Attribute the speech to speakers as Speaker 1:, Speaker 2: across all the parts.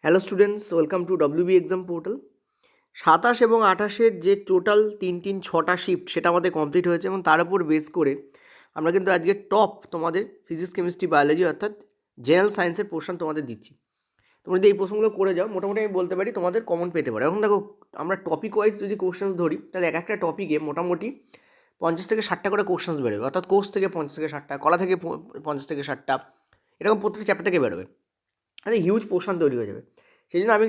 Speaker 1: Hello students, welcome to WB exam portal. 27 এবং 28-এর যে total 6টা শিফট সেটা আমাদের কমপ্লিট হয়েছে এবং তার উপর বেস করে আমরা কিন্তু আজকে টপ তোমাদের ফিজিক্স, কেমিস্ট্রি, বায়োলজি অর্থাৎ জেনারেল সায়েন্সের পোর্শন তোমাদের দিচ্ছি। তোমরা যদি এই প্রশ্নগুলো করে যাও মোটামুটি আমি বলতে পারি তোমাদের কমন পেতে পারে। এখন দেখো, আমরা টপিক ওয়াইজ যদি কোশ্চেন্স ধরি তাহলে এক একটা টপিকে মোটামুটি 50 থেকে 60টা করে কোশ্চেন্স বেরোবে, অর্থাৎ কোর্স থেকে 50 থেকে 60টা, কলা থেকে 50 থেকে 60টা, এরকম প্রত্যেকটা চ্যাপ্টার থেকে বেরোবে। একটা হিউজ পোর্শন তৈরি হয়ে যাবে। সেই জন্য আমি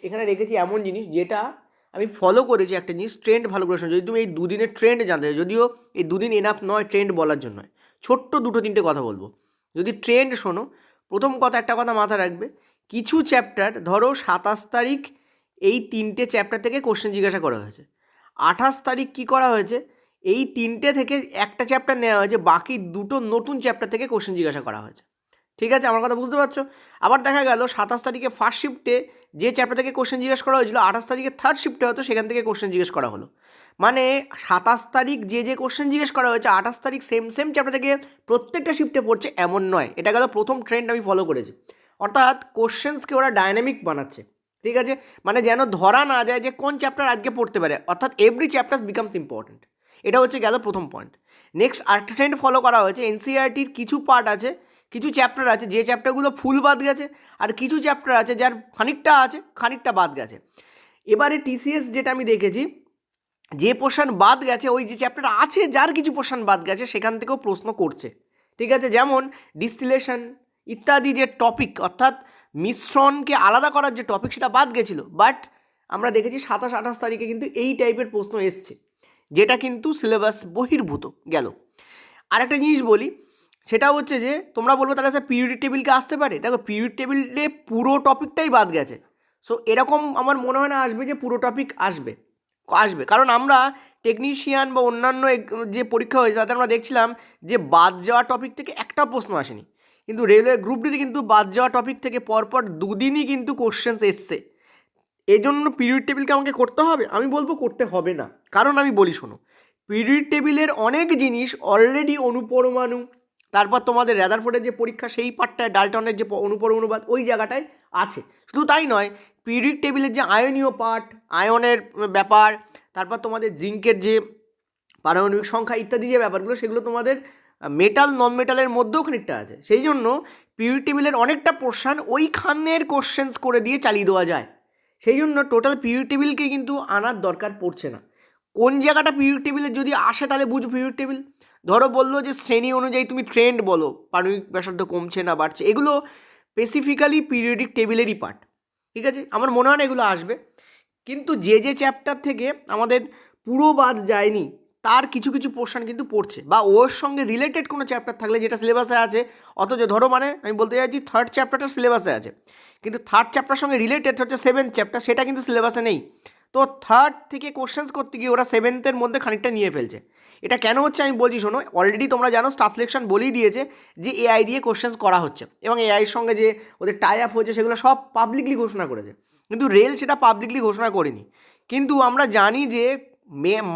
Speaker 1: এখানে রেখেছি এমন জিনিস যেটা আমি ফলো করেছি, একটা জিনিস ট্রেন্ড ভালো করে শোনো। যদি তুমি এই দুদিনের ট্রেন্ড জানতে চাও, যদিও এই দুদিন এনাফ নয় ট্রেন্ড বলার জন্য, ছোট্ট দুটো তিনটে কথা বলবো। যদি ট্রেন্ড শোনো, প্রথম কথা একটা কথা মাথা রাখবে, কিছু চ্যাপ্টার ধরো 27 তারিখ এই 3টে চ্যাপ্টার থেকে কোশ্চেন জিজ্ঞাসা করা হয়েছে, 28 তারিখ কী করা হয়েছে, এই 3টে থেকে একটা চ্যাপ্টার নেওয়া হয়েছে, বাকি দুটো নতুন চ্যাপ্টার থেকে কোশ্চেন জিজ্ঞাসা করা হয়েছে। ঠিক আছে, আমার কথা বুঝতে পারছো? আবার দেখা গেল 27 তারিখে ফার্স্ট শিফটে যে চ্যাপ্টার থেকে কোশ্চেন জিজ্ঞেস করা হয়েছিল, 28 তারিখে থার্ড শিফটে হয়তো সেখান থেকে কোশ্চেন জিজ্ঞেস করা হলো। মানে 27 তারিখ যে কোশ্চেন জিজ্ঞেস করা হয়েছে, 28 তারিখ সেম চ্যাপ্টার থেকে প্রত্যেকটা শিফটে পড়ছে এমন নয়। এটা গেল প্রথম ট্রেন্ড আমি ফলো করেছি। অর্থাৎ কোশ্চেন্সকে ওরা ডায়নামিক বানাচ্ছে। ঠিক আছে, মানে যেন ধরা না যায় যে কোন চ্যাপ্টার আজকে পড়তে পারে, অর্থাৎ এভরি চ্যাপ্টার বিকামস ইম্পর্টেন্ট। এটা হচ্ছে গেল প্রথম পয়েন্ট। নেক্সট আরেকটা ট্রেন্ড ফলো করা হয়েছে, এনসিইআরটির কিছু পার্ট আছে, কিছু চ্যাপ্টার আছে যে চ্যাপ্টারগুলো ফুল বাদ গেছে, আর কিছু চ্যাপ্টার আছে যার খানিকটা আছে, খানিকটা বাদ গেছে। এবারে টিসিএস যেটা আমি দেখেছি, যে পোর্শন বাদ গেছে, ওই যে চ্যাপ্টার আছে যার কিছু পোর্শন বাদ গেছে সেখান থেকেও প্রশ্ন করছে। ঠিক আছে, যেমন ডিস্টিলেশন ইত্যাদি যে টপিক, অর্থাৎ মিশ্রণকে আলাদা করার যে টপিক সেটা বাদ গেছিলো, বাট আমরা দেখেছি 27-28 তারিখে কিন্তু এই টাইপের প্রশ্ন এসছে, যেটা কিন্তু সিলেবাস বহির্ভূত গেল। আরেকটা জিনিস বলি, সেটা হচ্ছে যে তোমরা বলবো তাহলে স্যার পিরিয়ডিক টেবিলকে আসতে পারে। দেখো, পিরিয়ডিক টেবিলে পুরো টপিকটাই বাদ গেছে। সো এরকম আমার মনে হয় না আসবে যে পুরো টপিক আসবে, কারণ আমরা টেকনিশিয়ান বা অন্যান্য যে পরীক্ষা হয়েছে তাতে আমরা দেখছিলাম যে বাদ যাওয়া টপিক থেকে একটা প্রশ্ন আসেনি, কিন্তু রেলওয়ে গ্রুপ ডিতে কিন্তু বাদ যাওয়া টপিক থেকে পরপর দুদিনই কিন্তু কোশ্চেন্স এসছে। এই জন্য পিরিয়ড টেবিলকে আমাকে করতে হবে? আমি বলবো করতে হবে না। কারণ আমি বলি শোনো, পিরিয়ড টেবিলের অনেক জিনিস অলরেডি অনুপরমাণু, তারপর তোমাদের রাদারফোর্ডের যে পরীক্ষা সেই পার্টটায় ডাল্টনের যে অনুপরমাণুবাদ ওই জায়গাটায় আছে। শুধু তাই নয়, পিরিয়ড টেবিলের যে আয়নীয় পার্ট, আয়নের ব্যাপার, তারপর তোমাদের জিঙ্কের যে পারমাণবিক সংখ্যা ইত্যাদি যে ব্যাপারগুলো, সেগুলো তোমাদের মেটাল নন মেটালের মধ্যেও খানিকটা আছে। সেই জন্য পিরিয়ড টেবিলের অনেকটা পোর্শন ওইখানের কোশ্চেন্স করে দিয়ে চালিয়ে দেওয়া যায়। সেই জন্য টোটাল পিরিয়ড টেবিলকে কিন্তু আনার দরকার পড়ছে না। কোন জায়গাটা পিরিয়ড টেবিলে যদি আসে তাহলে বুঝো পিরিয়ড টেবিল। ধরো বললো যে শ্রেণী অনুযায়ী তুমি ট্রেন্ড বলো, পারমাণবিক ব্যাসার্ধ কমছে না বাড়ছে, এগুলো স্পেসিফিক্যালি পিরিয়ডিক টেবিলেরই পার্ট। ঠিক আছে, আমার মনে হয় না এগুলো আসবে। কিন্তু যে চ্যাপ্টার থেকে আমাদের পুরো বাদ যায়নি তার কিছু কিছু পোর্শন কিন্তু পড়ছে, বা ওর সঙ্গে রিলেটেড কোনো চ্যাপ্টার থাকলে যেটা সিলেবাসে আছে, অথচ ধরো মানে আমি বলতে চাইছি থার্ড চ্যাপ্টারটা সিলেবাসে আছে, কিন্তু থার্ড চ্যাপ্টার সঙ্গে রিলেটেড হচ্ছে 7th চ্যাপ্টার, সেটা কিন্তু সিলেবাসে নেই। তো থার্ড থেকে কোশ্চেন্স করতে গিয়ে ওরা 7th মধ্যে খানিকটা নিয়ে ফেলছে। এটা কেন হচ্ছে আমি বলছি শোনো, অলরেডি তোমরা জানো স্টাফ সিলেকশন বলেই দিয়েছে যে এআই দিয়ে কোশ্চেন্স করা হচ্ছে, এবং এআইয়ের সঙ্গে যে ওদের টাই আপ হয়েছে সেগুলো সব পাবলিকলি ঘোষণা করেছে। কিন্তু রেল সেটা পাবলিকলি ঘোষণা করেনি। কিন্তু আমরা জানি যে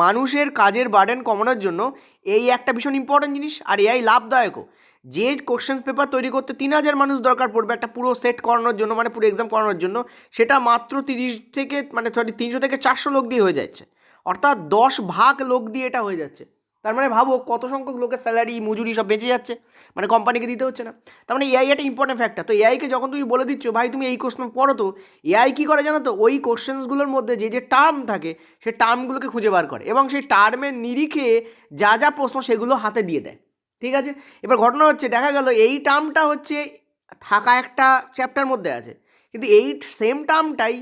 Speaker 1: মানুষের কাজের বার্ডেন কমানোর জন্য এই একটা ভীষণ ইম্পর্টেন্ট জিনিস, আর এআই লাভদায়কও। যে কোশ্চেন পেপার তৈরি করতে 3000 মানুষ দরকার পড়বে একটা পুরো সেট করানোর জন্য, মানে পুরো এক্সাম করানোর জন্য, সেটা মাত্র 300 থেকে 400 লোক দিয়ে হয়ে যাচ্ছে। অর্থাৎ 10 ভাগ লোক দিয়ে এটা হয়ে যাচ্ছে। তার মানে ভাবো কত সংখ্যক লোকের স্যালারি, মজুরি সব বেঁচে যাচ্ছে, মানে কোম্পানিকে দিতে হচ্ছে না। তার মানে এআই একটা ইম্পর্টেন্ট ফ্যাক্টর। তো এআইকে যখন তুমি বলে দিচ্ছ ভাই তুমি এই কোশ্চেন পড়ো, তো এআই কী করে জানো তো, ওই কোশ্চেন্সগুলোর মধ্যে যে টার্ম থাকে সেই টার্মগুলোকে খুঁজে বার করে, এবং সেই টার্মের নিরিখে যা প্রশ্ন সেগুলো হাতে দিয়ে দেয়। ঠিক আছে, এবার ঘটনা হচ্ছে দেখা গেল এই টার্মটা হচ্ছে থাকা একটা চ্যাপ্টার মধ্যে আছে, কিন্তু এই সেম টার্মটাই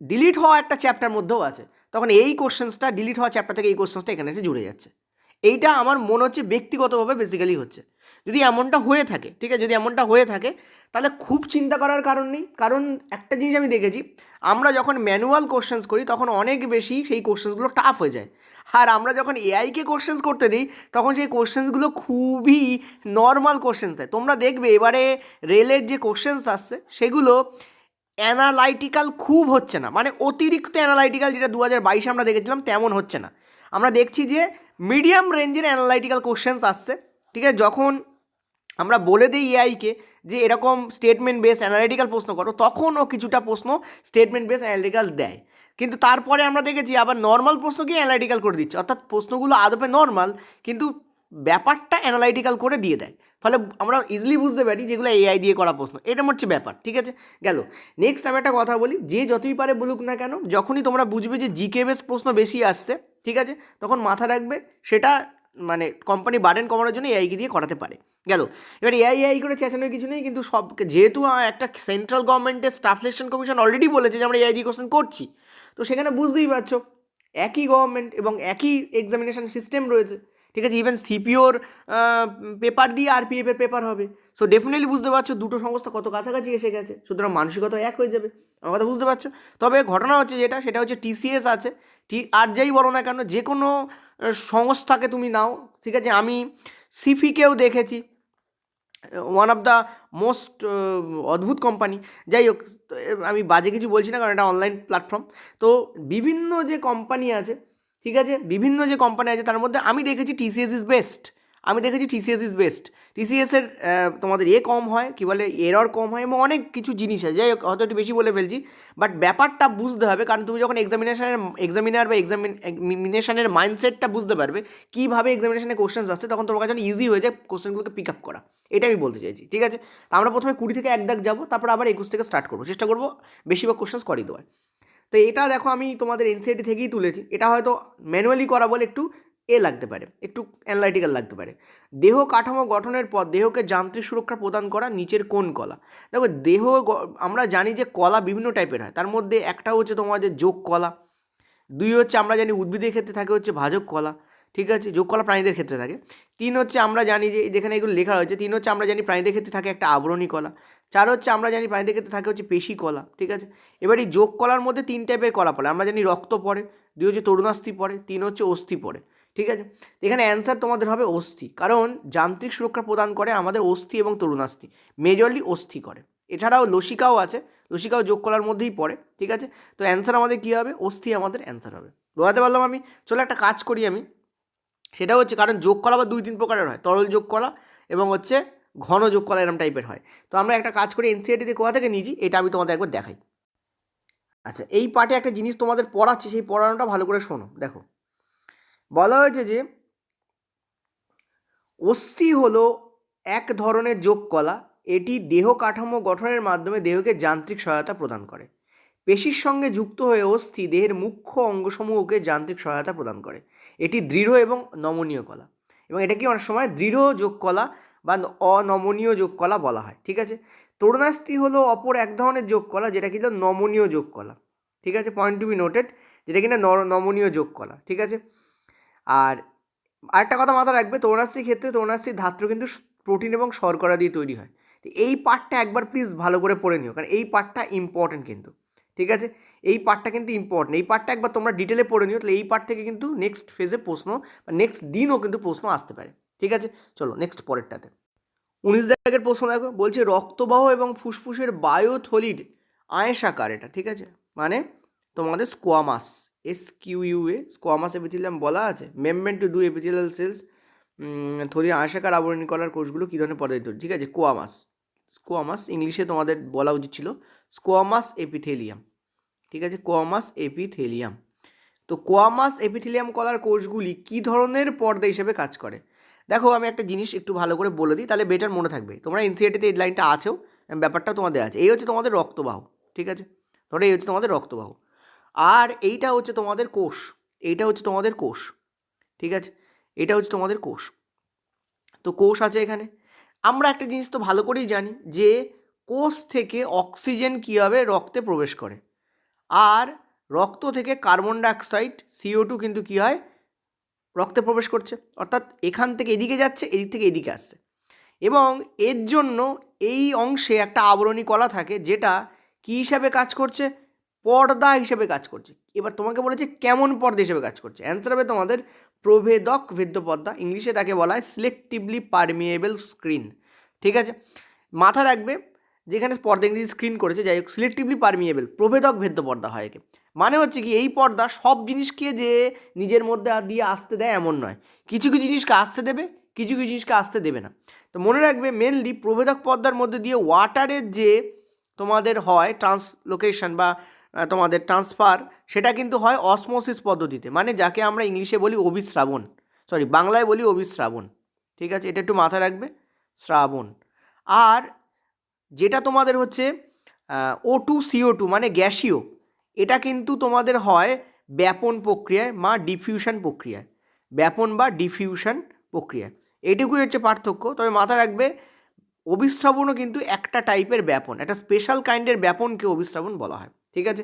Speaker 1: ডিলিট হওয়া একটা চ্যাপ্টার মধ্যেও আছে। তখন এই কোশ্চেন্সটা ডিলিট হওয়া চ্যাপ্টার থেকে এই কোশ্চেন্সটা এখানে এসে জুড়ে যাচ্ছে। এইটা আমার মনে হচ্ছে ব্যক্তিগতভাবে বেসিক্যালি হচ্ছে। যদি এমনটা হয়ে থাকে, ঠিক আছে, যদি এমনটা হয়ে থাকে তাহলে খুব চিন্তা করার কারণ নেই। কারণ একটা জিনিস আমি দেখেছি, আমরা যখন ম্যানুয়াল কোশ্চেন্স করি তখন অনেক বেশি সেই কোশ্চেন্সগুলো টাফ হয়ে যায়, আর আমরা যখন এআইকে কোশ্চেন্স করতে দিই তখন সেই কোশ্চেন্সগুলো খুবই নর্মাল কোশ্চেন্স হয়। তোমরা দেখবে এবারে রেলের যে কোশ্চেন্স আসছে সেগুলো অ্যানালাইটিক্যাল খুব হচ্ছে না, মানে অতিরিক্ত অ্যানালাইটিক্যাল, যেটা 2022 আমরা দেখেছিলাম তেমন হচ্ছে না। আমরা দেখছি যে মিডিয়াম রেঞ্জের অ্যানালাইটিক্যাল কোশ্চেন্স আসছে। ঠিক আছে, যখন আমরা বলে দিই এআইকে যে এরকম স্টেটমেন্ট বেস অ্যানালিটিক্যাল প্রশ্ন করো, তখন ও কিছুটা প্রশ্ন স্টেটমেন্ট বেস অ্যানালিটিক্যাল দেয়। কিন্তু তারপরে আমরা দেখেছি আবার নর্মাল প্রশ্নকে অ্যানালাইটিক্যাল করে দিচ্ছে, অর্থাৎ প্রশ্নগুলো আদপে নর্মাল কিন্তু ব্যাপারটা অ্যানালাইটিক্যাল করে দিয়ে দেয়। ফলে আমরা ইজিলি বুঝতে পারি যেগুলো এআই দিয়ে করা প্রশ্ন, এটা হচ্ছে ব্যাপার। ঠিক আছে, গেল। নেক্সট আমি একটা কথা বলি, যে যতই পারে বলুক না কেন, যখনই তোমরা বুঝবে যে জিকে বেস প্রশ্ন বেশি আসছে, ঠিক আছে, তখন মাথা রাখবে সেটা মানে কোম্পানি বার্ডেন কমানোর জন্য এআইকে দিয়ে করাতে পারে। গেল। এবার এআই করে চেঁচানোর কিছু নেই, কিন্তু সব যেহেতু একটা সেন্ট্রাল গভর্নমেন্টের স্টাফ সিলেকশন কমিশন অলরেডি বলেছে যে আমরা এআই দিয়ে কোশ্চেন করছি, তো সেখানে বুঝতেই পারছো একই গভর্নমেন্ট এবং একই এক্সামিনেশন সিস্টেম রয়েছে। ঠিক আছে, ইভেন সিপিওর পেপার দিয়ে আরপিএফের পেপার হবে। সো ডেফিনেটলি বুঝতে পারছো দুটো সংস্থা কত কাছাকাছি এসে গেছে, সুতরাং মানসিকতা এক হয়ে যাবে। আমার কথা বুঝতে পারছো? তবে ঘটনা হচ্ছে যেটা, সেটা হচ্ছে টিসিএস আছে, আর যাই বলো না কেন, যে কোনো সংস্থাকে তুমি নাও, ঠিক আছে, আমি সিফিকেও দেখেছি, ওয়ান অফ দ্য মোস্ট অদ্ভুত কোম্পানি। যাই হোক, আমি বাজে কিছু বলছি না কারণ এটা অনলাইন প্ল্যাটফর্ম। তো বিভিন্ন যে কোম্পানি আছে, ঠিক আছে, বিভিন্ন যে কোম্পানি আছে তার মধ্যে আমি দেখেছি টিসিএস ইজ বেস্ট। টিসিএসের তোমাদের কম হয়, কী বলে, এরর কম হয় এবং অনেক কিছু জিনিস আছে। যাই হোক, হয়তো একটু বেশি বলে ফেলছি, বাট ব্যাপারটা বুঝতে হবে, কারণ তুমি যখন এক্সামিনার বা এক্সামিনেশনের মাইন্ডসেটটা বুঝতে পারবে, কীভাবে এক্সামিনেশনে কোশ্চেন্স আসছে, তখন তোমার কাছে ইজি হয়ে যায় কোশ্চেনগুলোকে পিক আপ করা। এটা আমি বলতে চাইছি। ঠিক আছে, তো আমরা প্রথমে 20 থেকে 1 দাগ যাবো, তারপর আবার 21 থেকে স্টার্ট করবো, চেষ্টা করবো বেশিরভাগ কোশ্চেন্স করিয়ে দেওয়ার। তো এটা দেখো আমি তোমাদের এনসিইআরটি থেকেই তুলেছি, এটা হয়তো ম্যানুয়ালি করা বলে একটু লাগতে পারে, একটু অ্যানালাইটিক্যাল লাগতে পারে। দেহ কাঠামো গঠনের পর দেহকে যান্ত্রিক সুরক্ষা প্রদান করা নিচের কোন কলা? দেখো আমরা জানি যে কলা বিভিন্ন টাইপের হয়, তার মধ্যে একটা হচ্ছে তোমাদের যোগ কলা, 2 হচ্ছে আমরা জানি উদ্ভিদের ক্ষেত্রে থাকে হচ্ছে ভাজক কলা, ঠিক আছে, যোগ কলা প্রাণীদের ক্ষেত্রে থাকে। 3 হচ্ছে আমরা জানি যে যেখানে এগুলো লেখা রয়েছে, 3 হচ্ছে আমরা জানি প্রাণীদের ক্ষেত্রে থাকে একটা আবরণী কলা। 4 হচ্ছে আমরা জানি প্রাণীদের ক্ষেত্রে থাকে হচ্ছে পেশি কলা। ঠিক আছে, এবার এই যোগ কলার মধ্যে 3 টাইপের কলা পড়ে, আমরা জানি রক্ত পড়ে, 2 হচ্ছে তরুণাস্থি পড়ে, 3 হচ্ছে অস্থি পড়ে। ঠিক আছে, এখানে অ্যান্সার তোমাদের হবে অস্থি, কারণ যান্ত্রিক সুরক্ষা প্রদান করে আমাদের অস্থি এবং তরুণাস্থি, মেজরলি অস্থি করে। এছাড়াও লসিকাও আছে, লসিকাও যোগ কলার মধ্যেই পড়ে। ঠিক আছে, তো অ্যান্সার আমাদের কী হবে? অস্থি আমাদের অ্যান্সার হবে। বোঝাতে পারলাম আমি? চলো একটা কাজ করি আমি, সেটা হচ্ছে, কারণ যোগ কলা বা 2-3 প্রকারের হয়, তরল যোগ কলা এবং হচ্ছে ঘন যোগ কলা, এরম টাইপের হয়। তো আমরা একটা কাজ করি, এনসিইআরটিতে কোথা থেকে নিয়েছি এটা আমি তোমাদের একবার দেখাই। আচ্ছা, এই পার্টে একটা জিনিস তোমাদের পড়াচ্ছি, সেই পড়ানোটা ভালো করে শোনো। দেখো, বলা হয়েছে যে অস্থি হলো এক ধরনের যোগ কলা, এটি দেহ কাঠামো গঠনের মাধ্যমে দেহকে যান্ত্রিক সহায়তা প্রদান করে। পেশির সঙ্গে যুক্ত হয়ে অস্থি দেহের মুখ্য অঙ্গসমূহকে যান্ত্রিক সহায়তা প্রদান করে। এটি দৃঢ় এবং নমনীয় কলা, এবং এটাকে অনেক সময় দৃঢ় যোগ কলা বা অনমনীয় যোগ কলা বলা হয়। ঠিক আছে, তরুণাস্থি হলো অপর এক ধরনের যোগ কলা, যেটা কিন্তু নমনীয় যোগ কলা। ঠিক আছে, পয়েন্ট টু বি নোটেড, যেটা কিনা নমনীয় যোগ কলা। ঠিক আছে, আর আরেকটা কথা মাথা রাখবে, তরুণাস্থির ক্ষেত্রে তরুণাস্থির ধাত্র কিন্তু প্রোটিন এবং শর্করা দিয়ে তৈরি হয়। তো এই পার্টটা একবার প্লিজ ভালো করে পড়ে নিও, কারণ এই পার্টটা ইম্পর্টেন্ট কিন্তু। ঠিক আছে, এই পার্টটা কিন্তু ইম্পর্টেন্ট, এই পার্টটা একবার তোমরা ডিটেলে পড়ে নিও, তাহলে এই পার্ট থেকে কিন্তু নেক্সট ফেজে প্রশ্ন বা নেক্সট দিনও কিন্তু প্রশ্ন আসতে পারে। ঠিক আছে, চলো নেক্সট পরেরটাতে। 19 দাগের প্রশ্ন দেখো, বলছে রক্তবাহ এবং ফুসফুসের বায়োথলিড আয়েশাকার, এটা ঠিক আছে, মানে তোমাদের স্কোয়ামাস, SQUA, স্কোয়ামাস এপিথেলিয়াম বলা আছে, membrane to do epithelial cells, থলির আয়েশাকার আবরণী কলার কোষগুলো কী ধরনের পদার্থ তৈরি? ঠিক আছে, স্কোয়ামাস ইংলিশে তোমাদের বলা উচিত ছিল স্কোয়ামাস এপিথেলিয়াম। ঠিক আছে, কোয়ামাস এপিথেলিয়াম। তো কোয়ামাস এপিথেলিয়াম কলার কোষগুলি কী ধরনের পর্দা হিসেবে কাজ করে? দেখো, আমি একটা জিনিস একটু ভালো করে বলে দিই, তাহলে বেটার মনে থাকবে। তোমরা এনসিইআরটিতে এই লাইনটা আছেও, ব্যাপারটাও তোমাদের আছে। এই হচ্ছে তোমাদের রক্তবাহ, ঠিক আছে, ধরো এই হচ্ছে তোমাদের রক্তবাহ, আর এইটা হচ্ছে তোমাদের কোষ, এইটা হচ্ছে তোমাদের কোষ। ঠিক আছে, এটা হচ্ছে তোমাদের কোষ। তো কোষ আছে এখানে। আমরা একটা জিনিস তো ভালো করেই জানি যে কোষ থেকে অক্সিজেন কীভাবে রক্তে প্রবেশ করে, আর রক্ত থেকে কার্বন ডাইঅক্সাইড CO2 কিন্তু কী হয়, রক্তে প্রবেশ করছে, অর্থাৎ এখান থেকে এদিকে যাচ্ছে, এদিক থেকে এদিকে আসছে, এবং এর জন্য এই অংশে একটা আবরণী কলা থাকে, যেটা কী হিসাবে কাজ করছে? পর্দা হিসেবে কাজ করছে। এবার তোমাকে বলেছে কেমন পর্দা হিসেবে কাজ করছে, অ্যান্সার হবে তোমাদের প্রভেদক ভেদ্য পর্দা, ইংলিশে তাকে বলা হয় সিলেক্টিভলি পারমিয়েবল স্ক্রিন। ঠিক আছে, মাথা রাখবে, যেখানে পর্দা ইংরেজি স্ক্রিন করেছে, যাই হোক, সিলেক্টিভলি পারমিয়েবল প্রভেদক ভেদ্য পর্দা হয় একে। মানে হচ্ছে কি, এই পর্দা সব জিনিসকে যে নিজের মধ্যে দিয়ে আসতে দেয় এমন নয়, কিছু কিছু জিনিসকে আসতে দেবে, কিছু কিছু জিনিসকে আসতে দেবে না। তো তো মনে রাখবে মেনলি প্রভেদক পর্দার মধ্যে দিয়ে ওয়াটারের যে তোমাদের হয় ট্রান্সলোকেশন বা তোমাদের ট্রান্সফার, সেটা কিন্তু হয় অসমোসিস পদ্ধতিতে, মানে যাকে আমরা ইংলিশে বলি অভিস্রাবণ, বাংলায় বলি অভিস্রাবণ। ঠিক আছে, এটা একটু মাথায় রাখবে, শ্রাবণ। আর যেটা তোমাদের হচ্ছে O2CO2 মানে গ্যাসীয়, এটা কিন্তু তোমাদের হয় ব্যাপন প্রক্রিয়ায় বা ডিফিউশন প্রক্রিয়ায়, ব্যাপন বা ডিফিউশন প্রক্রিয়ায়। এটুকুই হচ্ছে পার্থক্য। তবে মাথায় রাখবে অভিস্রাবণও কিন্তু একটা টাইপের ব্যাপন, একটা স্পেশাল কাইন্ডের ব্যাপনকে অভিস্রাবণ বলা হয়। ঠিক আছে,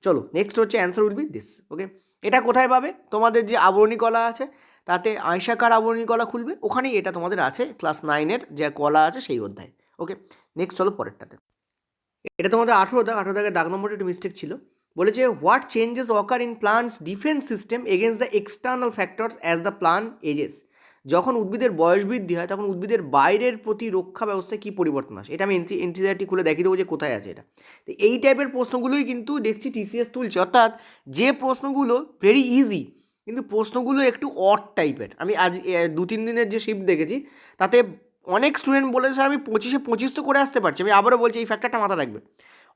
Speaker 1: চলো নেক্সট হচ্ছে অ্যান্সার উইল বি দিস। ওকে, এটা কোথায় পাবে? তোমাদের যে আবরণী কলা আছে তাতে আয়সাকার আবরণী কলা খুলবে, ওখানেই এটা তোমাদের আছে, ক্লাস 9-এর যে কলা আছে সেই অধ্যায়। ওকে, নেক্সট চলো পরেরটাতে। এটা তোমাদের 18 দাগের দাগ নম্বরটা একটু মিস্টেক ছিল। বলেছে what changes occur in plants defence system against the external factors as the plant ages. যখন উদ্ভিদের বয়স বৃদ্ধি হয় তখন উদ্ভিদের বাইরের প্রতিরক্ষা ব্যবস্থায় কী পরিবর্তন আসে? এটা আমি এনসিইআরটি খুলে দেখিয়ে দেবো যে কোথায় আছে এটা। তো এই টাইপের প্রশ্নগুলোই কিন্তু দেখছি টিসিএস তুলছে, অর্থাৎ যে প্রশ্নগুলো ভেরি ইজি কিন্তু প্রশ্নগুলো একটু অড টাইপের। আমি আজ 2-3 দিনের যে শিফট দেখেছি তাতে অনেক স্টুডেন্ট বলেছে স্যার আমি 25-এ 25 তো করে আসতে পারছি। আমি আবারও বলছি এই ফ্যাক্টরটা মাথা রাখবে।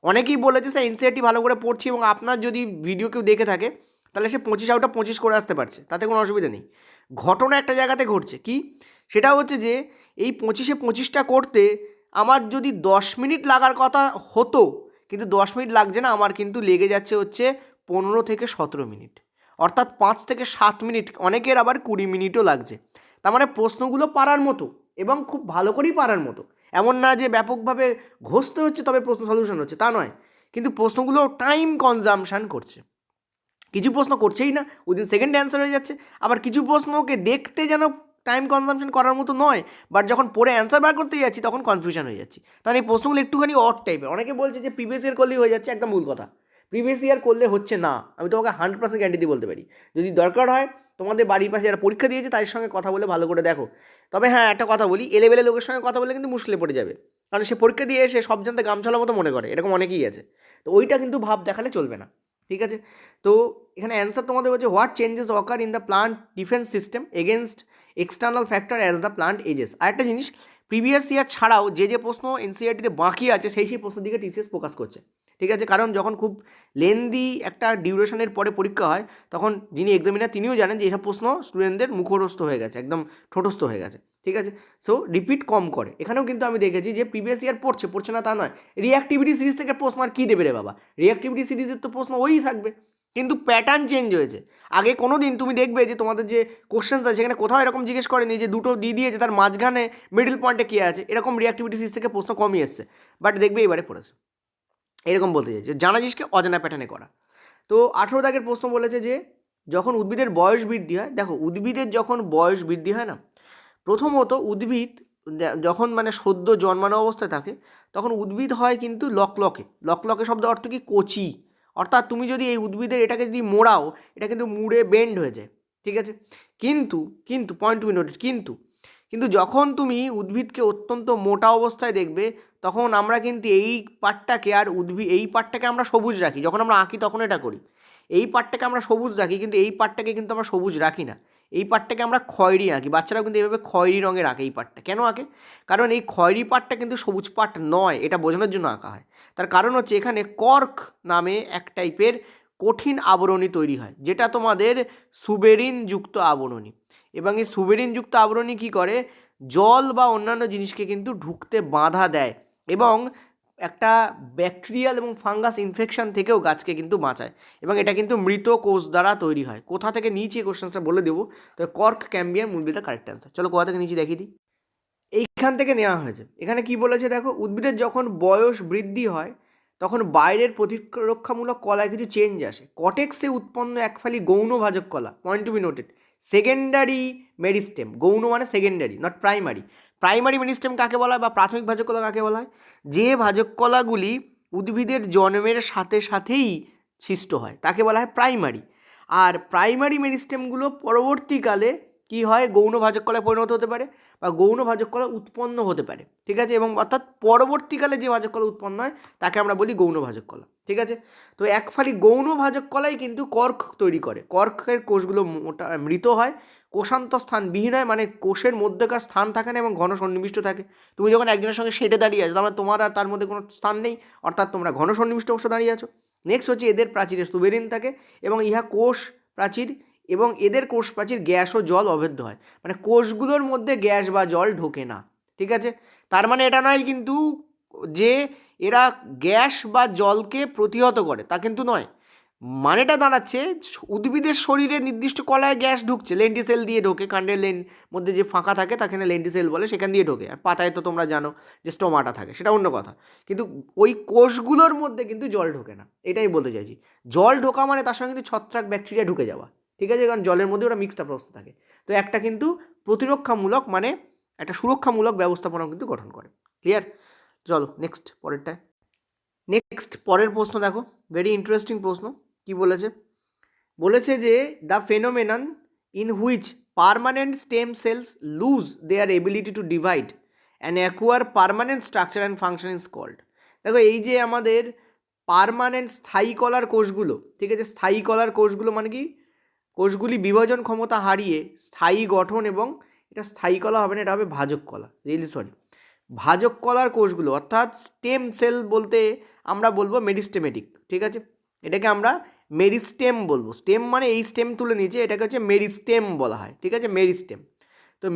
Speaker 1: অনেকেই বলেছে স্যার এনসিইআরটি ভালো করে পড়ছি, এবং আপনার যদি ভিডিও কেউ দেখে থাকে তাহলে সে 25 করে আসতে পারছে, তাতে কোনো অসুবিধা নেই। ঘটনা একটা জায়গাতে ঘটছে কি, সেটা হচ্ছে যে এই 25-এ 25টা করতে আমার যদি 10 মিনিট লাগার কথা হতো, কিন্তু 10 মিনিট লাগছে না, আমার কিন্তু লেগে যাচ্ছে হচ্ছে 15 থেকে 17 মিনিট, অর্থাৎ 5 থেকে 7 মিনিট, অনেকের আবার 20 মিনিটও লাগছে। তার মানে প্রশ্নগুলো পারার মতো এবং খুব ভালো করেই পারার মতো, এমন না যে ব্যাপকভাবে ঘষতে হচ্ছে তবে প্রশ্ন সলিউশন হচ্ছে, তা নয়, কিন্তু প্রশ্নগুলো টাইম কনজামশান করছে। কিছু প্রশ্ন করছেই না, উইদিন সেকেন্ড অ্যান্সার হয়ে যাচ্ছে, আবার কিছু প্রশ্নকে দেখতে যেন টাইম কনজামশন করার মতো নয়, বাট যখন পড়ে অ্যান্সার বার করতে যাচ্ছি তখন কনফিউশন হয়ে যাচ্ছি। তাহলে এই প্রশ্নগুলো একটুখানি অড টাইপের। অনেকে বলছে যে প্রিভিয়াস ইয়ার করলেই হয়ে যাচ্ছে, একদম ভুল কথা। প্রিভিয়াস ইয়ার করলে হচ্ছে না, আমি তোমাকে 100% গ্যারান্টি দিয়ে বলতে পারি। যদি দরকার হয় তোমাদের বাড়ির পাশে যারা পরীক্ষা দিয়েছে তাদের সঙ্গে কথা বলে ভালো করে দেখো। তবে হ্যাঁ, একটা কথা বলি, এলেবেলে লোকের সঙ্গে কথা বলে কিন্তু মুশকিলে পড়ে যাবে, কারণ সে পরীক্ষা দিয়ে এসে সব জানতে গামছালার মতো মনে করে, এরকম অনেকেই আছে। তো ওইটা কিন্তু ভাব দেখালে চলবে না। ঠিক আছে, তো এখানে অ্যান্সার তোমাদের হচ্ছে what changes occur in the plant defence system against external factor as the plant ages. আরেকটা জিনিস, প্রিভিয়াস ইয়ার ছাড়াও যে প্রশ্ন এনসিইআরটিতে বাকি আছে সেই প্রশ্নের দিকে টিসিএস ফোকাস করছে। ঠিক আছে, কারণ যখন খুব লেন্দি একটা ডিউরেশনের পরে পরীক্ষা হয় তখন যিনি এক্সামিনার তিনিও জানেন যে এইসব প্রশ্ন স্টুডেন্টদের মুখস্থ হয়ে গেছে, একদম ঠোঁটস্থ হয়ে গেছে। ঠিক আছে, সো রিপিট কম করে। এখানেও কিন্তু আমি দেখেছি যে প্রিভিয়াস ইয়ার পড়ছে না তা নয়, রিঅ্যাক্টিভিটি সিরিজ থেকে প্রশ্ন আর কী দেবে রে বাবা, রিঅ্যাক্টিভিটি সিরিজের তো প্রশ্ন ওই থাকবে, কিন্তু প্যাটার্ন চেঞ্জ হয়েছে। আগে কোনো দিন তুমি দেখবে যে তোমাদের যে কোশ্চেন্স আছে সেখানে কোথাও এরকম জিজ্ঞেস করেনি যে দুটো দিয়ে দিয়েছে তার মাঝখানে মিডল পয়েন্টে কী আছে, এরকম রিঅ্যাক্টিভিটি সিরিজ থেকে প্রশ্ন কমই এসছে, বাট দেখবে এবারে পড়েছে। এরকম বলতে চাইছে জানা জিনিসকে অজানা প্যাটার্নে করা। তো 18 দাগের প্রশ্ন বলেছে যে যখন উদ্ভিদের বয়স বৃদ্ধি হয়, দেখো উদ্ভিদের যখন বয়স বৃদ্ধি হয় না, প্রথমত উদ্ভিদ যখন মানে সদ্য জন্মানো অবস্থায় থাকে তখন উদ্ভিদ হয় কিন্তু লকলকে শব্দ অর্থ কি, কচি, অর্থাৎ তুমি যদি এই উদ্ভিদের এটাকে যদি মোড়াও এটা কিন্তু মুড়ে বেন্ড হয়ে যায়। ঠিক আছে, কিন্তু পয়েন্ট টু বি নোটেড, কিন্তু যখন তুমি উদ্ভিদকে অত্যন্ত মোটা অবস্থায় দেখবে তখন আমরা কিন্তু এই পার্টটাকে আর এই পার্টটাকে আমরা সবুজ রাখি, যখন আমরা আঁকি তখন এটা করি, এই পার্টটাকে আমরা সবুজ রাখি কিন্তু এই পার্টটাকে কিন্তু আমরা সবুজ রাখি না, এই পার্টটাকে আমরা খয়েরি আঁকি। বাচ্চারাও কিন্তু এইভাবে খয়েরি রঙের আঁকে এই পার্টটা। কেন আঁকে? কারণ এই খয়েরি পার্টটা কিন্তু সবুজ পার্ট নয়, এটা বোঝানোর জন্য আঁকা হয়। তার কারণ হচ্ছে এখানে কর্ক নামে এক টাইপের কঠিন আবরণী তৈরি হয়, যেটা তোমাদের সুবেরিনযুক্ত আবরণী, এবং এই সুবেরিনযুক্ত আবরণী কী করে, জল বা অন্যান্য জিনিসকে কিন্তু ঢুকতে বাধা দেয় এবং একটা ব্যাকটেরিয়াল এবং ফাঙ্গাস ইনফেকশন থেকেও গাছকে কিন্তু বাঁচায়, এবং এটা কিন্তু মৃত কোষ দ্বারা তৈরি হয়। কোথা থেকে নিচে কোশ্চেনটা বলে দেবো, তো cork ক্যাম্বিয়াম will be the correct answer. চলো কোথা থেকে নিচে দেখিয়ে দিই, এইখান থেকে নেওয়া হয়েছে। এখানে কি বলেছে দেখো, উদ্ভিদের যখন বয়স বৃদ্ধি হয় তখন বাইরের প্রতিরক্ষামূলক কলায় কিছু চেঞ্জ আসে। কটেক্সে উৎপন্ন একফালি গৌণভাজক কলা, point to be noted, secondary meristem, গৌণ মানে secondary not primary. Primary meristem কাকে বলা হয় বা প্রাথমিক ভাজক কলা কাকে বলা হয়? যে ভাজক কলাগুলি উদ্ভিদের জন্মের সাথে সাথেই সৃষ্ট হয় তাকে বলা হয় প্রাইমারি। আর প্রাইমারি মেরিস্টেমগুলো পরবর্তীকালে কি হয়, গৌণ ভাজক কলায় পরিণত হতে পারে বা গৌণ ভাজক কলা উৎপন্ন হতে পারে। ঠিক আছে, এবং অর্থাৎ পরবর্তীকালে যে ভাজক কলা উৎপন্ন হয় তাকে আমরা বলি গৌণ ভাজক কলা। ঠিক আছে, তো একফালি গৌণ ভাজক কলাই কিন্তু কর্ক তৈরি করে। কর্কের কোষগুলো মোটা মৃত হয়, কোষান্তর স্থান বিহীন হয়, মানে কোষের মধ্যেকার স্থান থাকে না এবং ঘন সন্নিবিষ্ট থাকে। তুমি যখন একজনের সঙ্গে সেটে দাঁড়িয়ে আছো, তার তোমার আর তার মধ্যে কোনো স্থান নেই, অর্থাৎ তোমরা ঘন সন্নিবিষ্ট অবস্থা দাঁড়িয়ে আছো। নেক্সট হচ্ছে এদের প্রাচীরে সুবেরিন থাকে এবং ইহা কোষ প্রাচীর, এবং এদের কোষ প্রাচীর গ্যাস ও জল অভেদ্য হয়, মানে কোষগুলোর মধ্যে গ্যাস বা জল ঢোকে না। ঠিক আছে, তার মানে এটা নয় কিন্তু যে এরা গ্যাস বা জলকে প্রতিহত করে, তা কিন্তু নয়। মানেটা দাঁড়াচ্ছে উদ্ভিদের শরীরে নির্দিষ্ট কলায় গ্যাস ঢুকছে, লেন্টিসেল দিয়ে ঢোকে, কাণ্ডের মধ্যে যে ফাঁকা থাকে তাকে লেন্টিসেল বলে, সেখান দিয়ে ঢোকে। আর পাতায় তো তোমরা জানো যে স্টোমাটা থাকে, সেটা অন্য কথা। কিন্তু ওই কোষগুলোর মধ্যে কিন্তু জল ঢোকে না, এটাই বলতে চাইছি। জল ঢোকা মানে তার সঙ্গে কিন্তু ছত্রাক ব্যাকটেরিয়া ঢুকে যাওয়া। ঠিক আছে, কারণ জলের মধ্যে ওরা মিক্সড আপ অবস্থা থাকে। তো একটা কিন্তু প্রতিরক্ষামূলক, মানে একটা সুরক্ষামূলক ব্যবস্থাপনাও কিন্তু গঠন করে। ক্লিয়ার? চলো নেক্সট পরেরটায়। নেক্সট পরের প্রশ্ন দেখো, ভেরি ইন্টারেস্টিং প্রশ্ন। কি বলেছে? বলেছে যে the phenomenon in which permanent stem cells lose their ability to divide and acquire permanent structure and function is called. দেখো, এই যে আমাদের পার্মানেন্ট স্থায়ী কলার কোষগুলো, ঠিক আছে, স্থায়ী কলার কোষগুলো মানে কি, কোষগুলি বিভাজন ক্ষমতা হারিয়ে স্থায়ী গঠন, এবং এটা স্থায়ী কলা হবে না, এটা হবে ভাজক কলা, রিয়েলি সরি, ভাজক কলার কোষগুলো, অর্থাৎ স্টেম সেল বলতে আমরা বলবো মেরিস্টেমেটিক। ঠিক আছে, এটাকে আমরা মেরিস্টেম বলবো। স্টেম মানে এই স্টেম তুলে নিয়েছে, এটাকে হচ্ছে মেরিস্টেম বলা হয়। ঠিক আছে, মেরিস্টেম। তো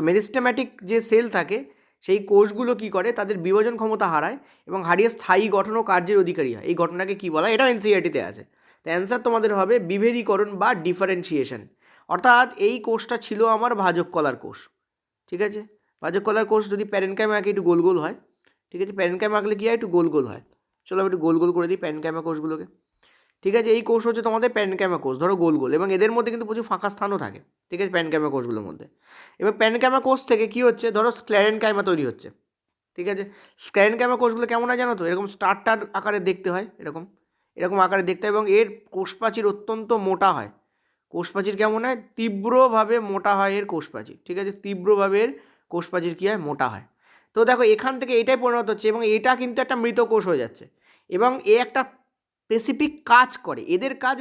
Speaker 1: মেরিস্টেম্যাটিক যে সেল থাকে সেই কোষগুলো কি করে, তাদের বিভাজন ক্ষমতা হারায় এবং হারিয়ে স্থায়ী গঠন ও কার্যের অধিকারী হয়। এই ঘটনাকে কি বলা হয়? এটাও এনসিইআরটিতে আছে। তো অ্যান্সার তোমাদের হবে বিভেদীকরণ বা ডিফারেন্সিয়েশন। অর্থাৎ এই কোষটা ছিল আমার ভাজক কলার কোষ। ঠিক আছে, ভাজক কলার কোষ যদি প্যারেনকাইমা আঁকে একটু গোল গোল হয়। ঠিক আছে, প্যারেনকাইমা আঁকলে কী হয়, একটু গোল গোল হয়। চলো আমি একটু গোল গোল করে দিই প্যারেনকাইমা কোষগুলোকে। ঠিক আছে, এই কোষ হচ্ছে তোমাদের প্যারেনকাইমা কোষ, ধরো গোল গোল, এবং এদের মধ্যে কিন্তু প্রচুর ফাঁকা স্থানও থাকে। ঠিক আছে, প্যারেনকাইমা কোষগুলোর মধ্যে। এবার প্যারেনকাইমা কোষ থেকে কী হচ্ছে, ধরো স্ক্লেরেনকাইমা তৈরি হচ্ছে। ঠিক আছে, স্ক্লেরেনকাইমা কোষগুলো কেমন হয় জানো তো? এরকম স্টার আকারে দেখতে হয়, এরকম এরকম আকারে দেখতে হয়, এবং এর কোষপ্রাচীর অত্যন্ত মোটা হয়। কোষপ্রাচীর কেমন হয়? তীব্রভাবে মোটা হয় এর কোষপ্রাচীর। ঠিক আছে, তীব্রভাবে এর কোষপ্রাচীর কী হয়? মোটা হয়। তো দেখো, এখান থেকে এটাই পরিণত হচ্ছে, এবং এটা কিন্তু একটা মৃত কোষ হয়ে যাচ্ছে, এবং এ একটা স্পেসিফিক কাজ করে। এদের কাজ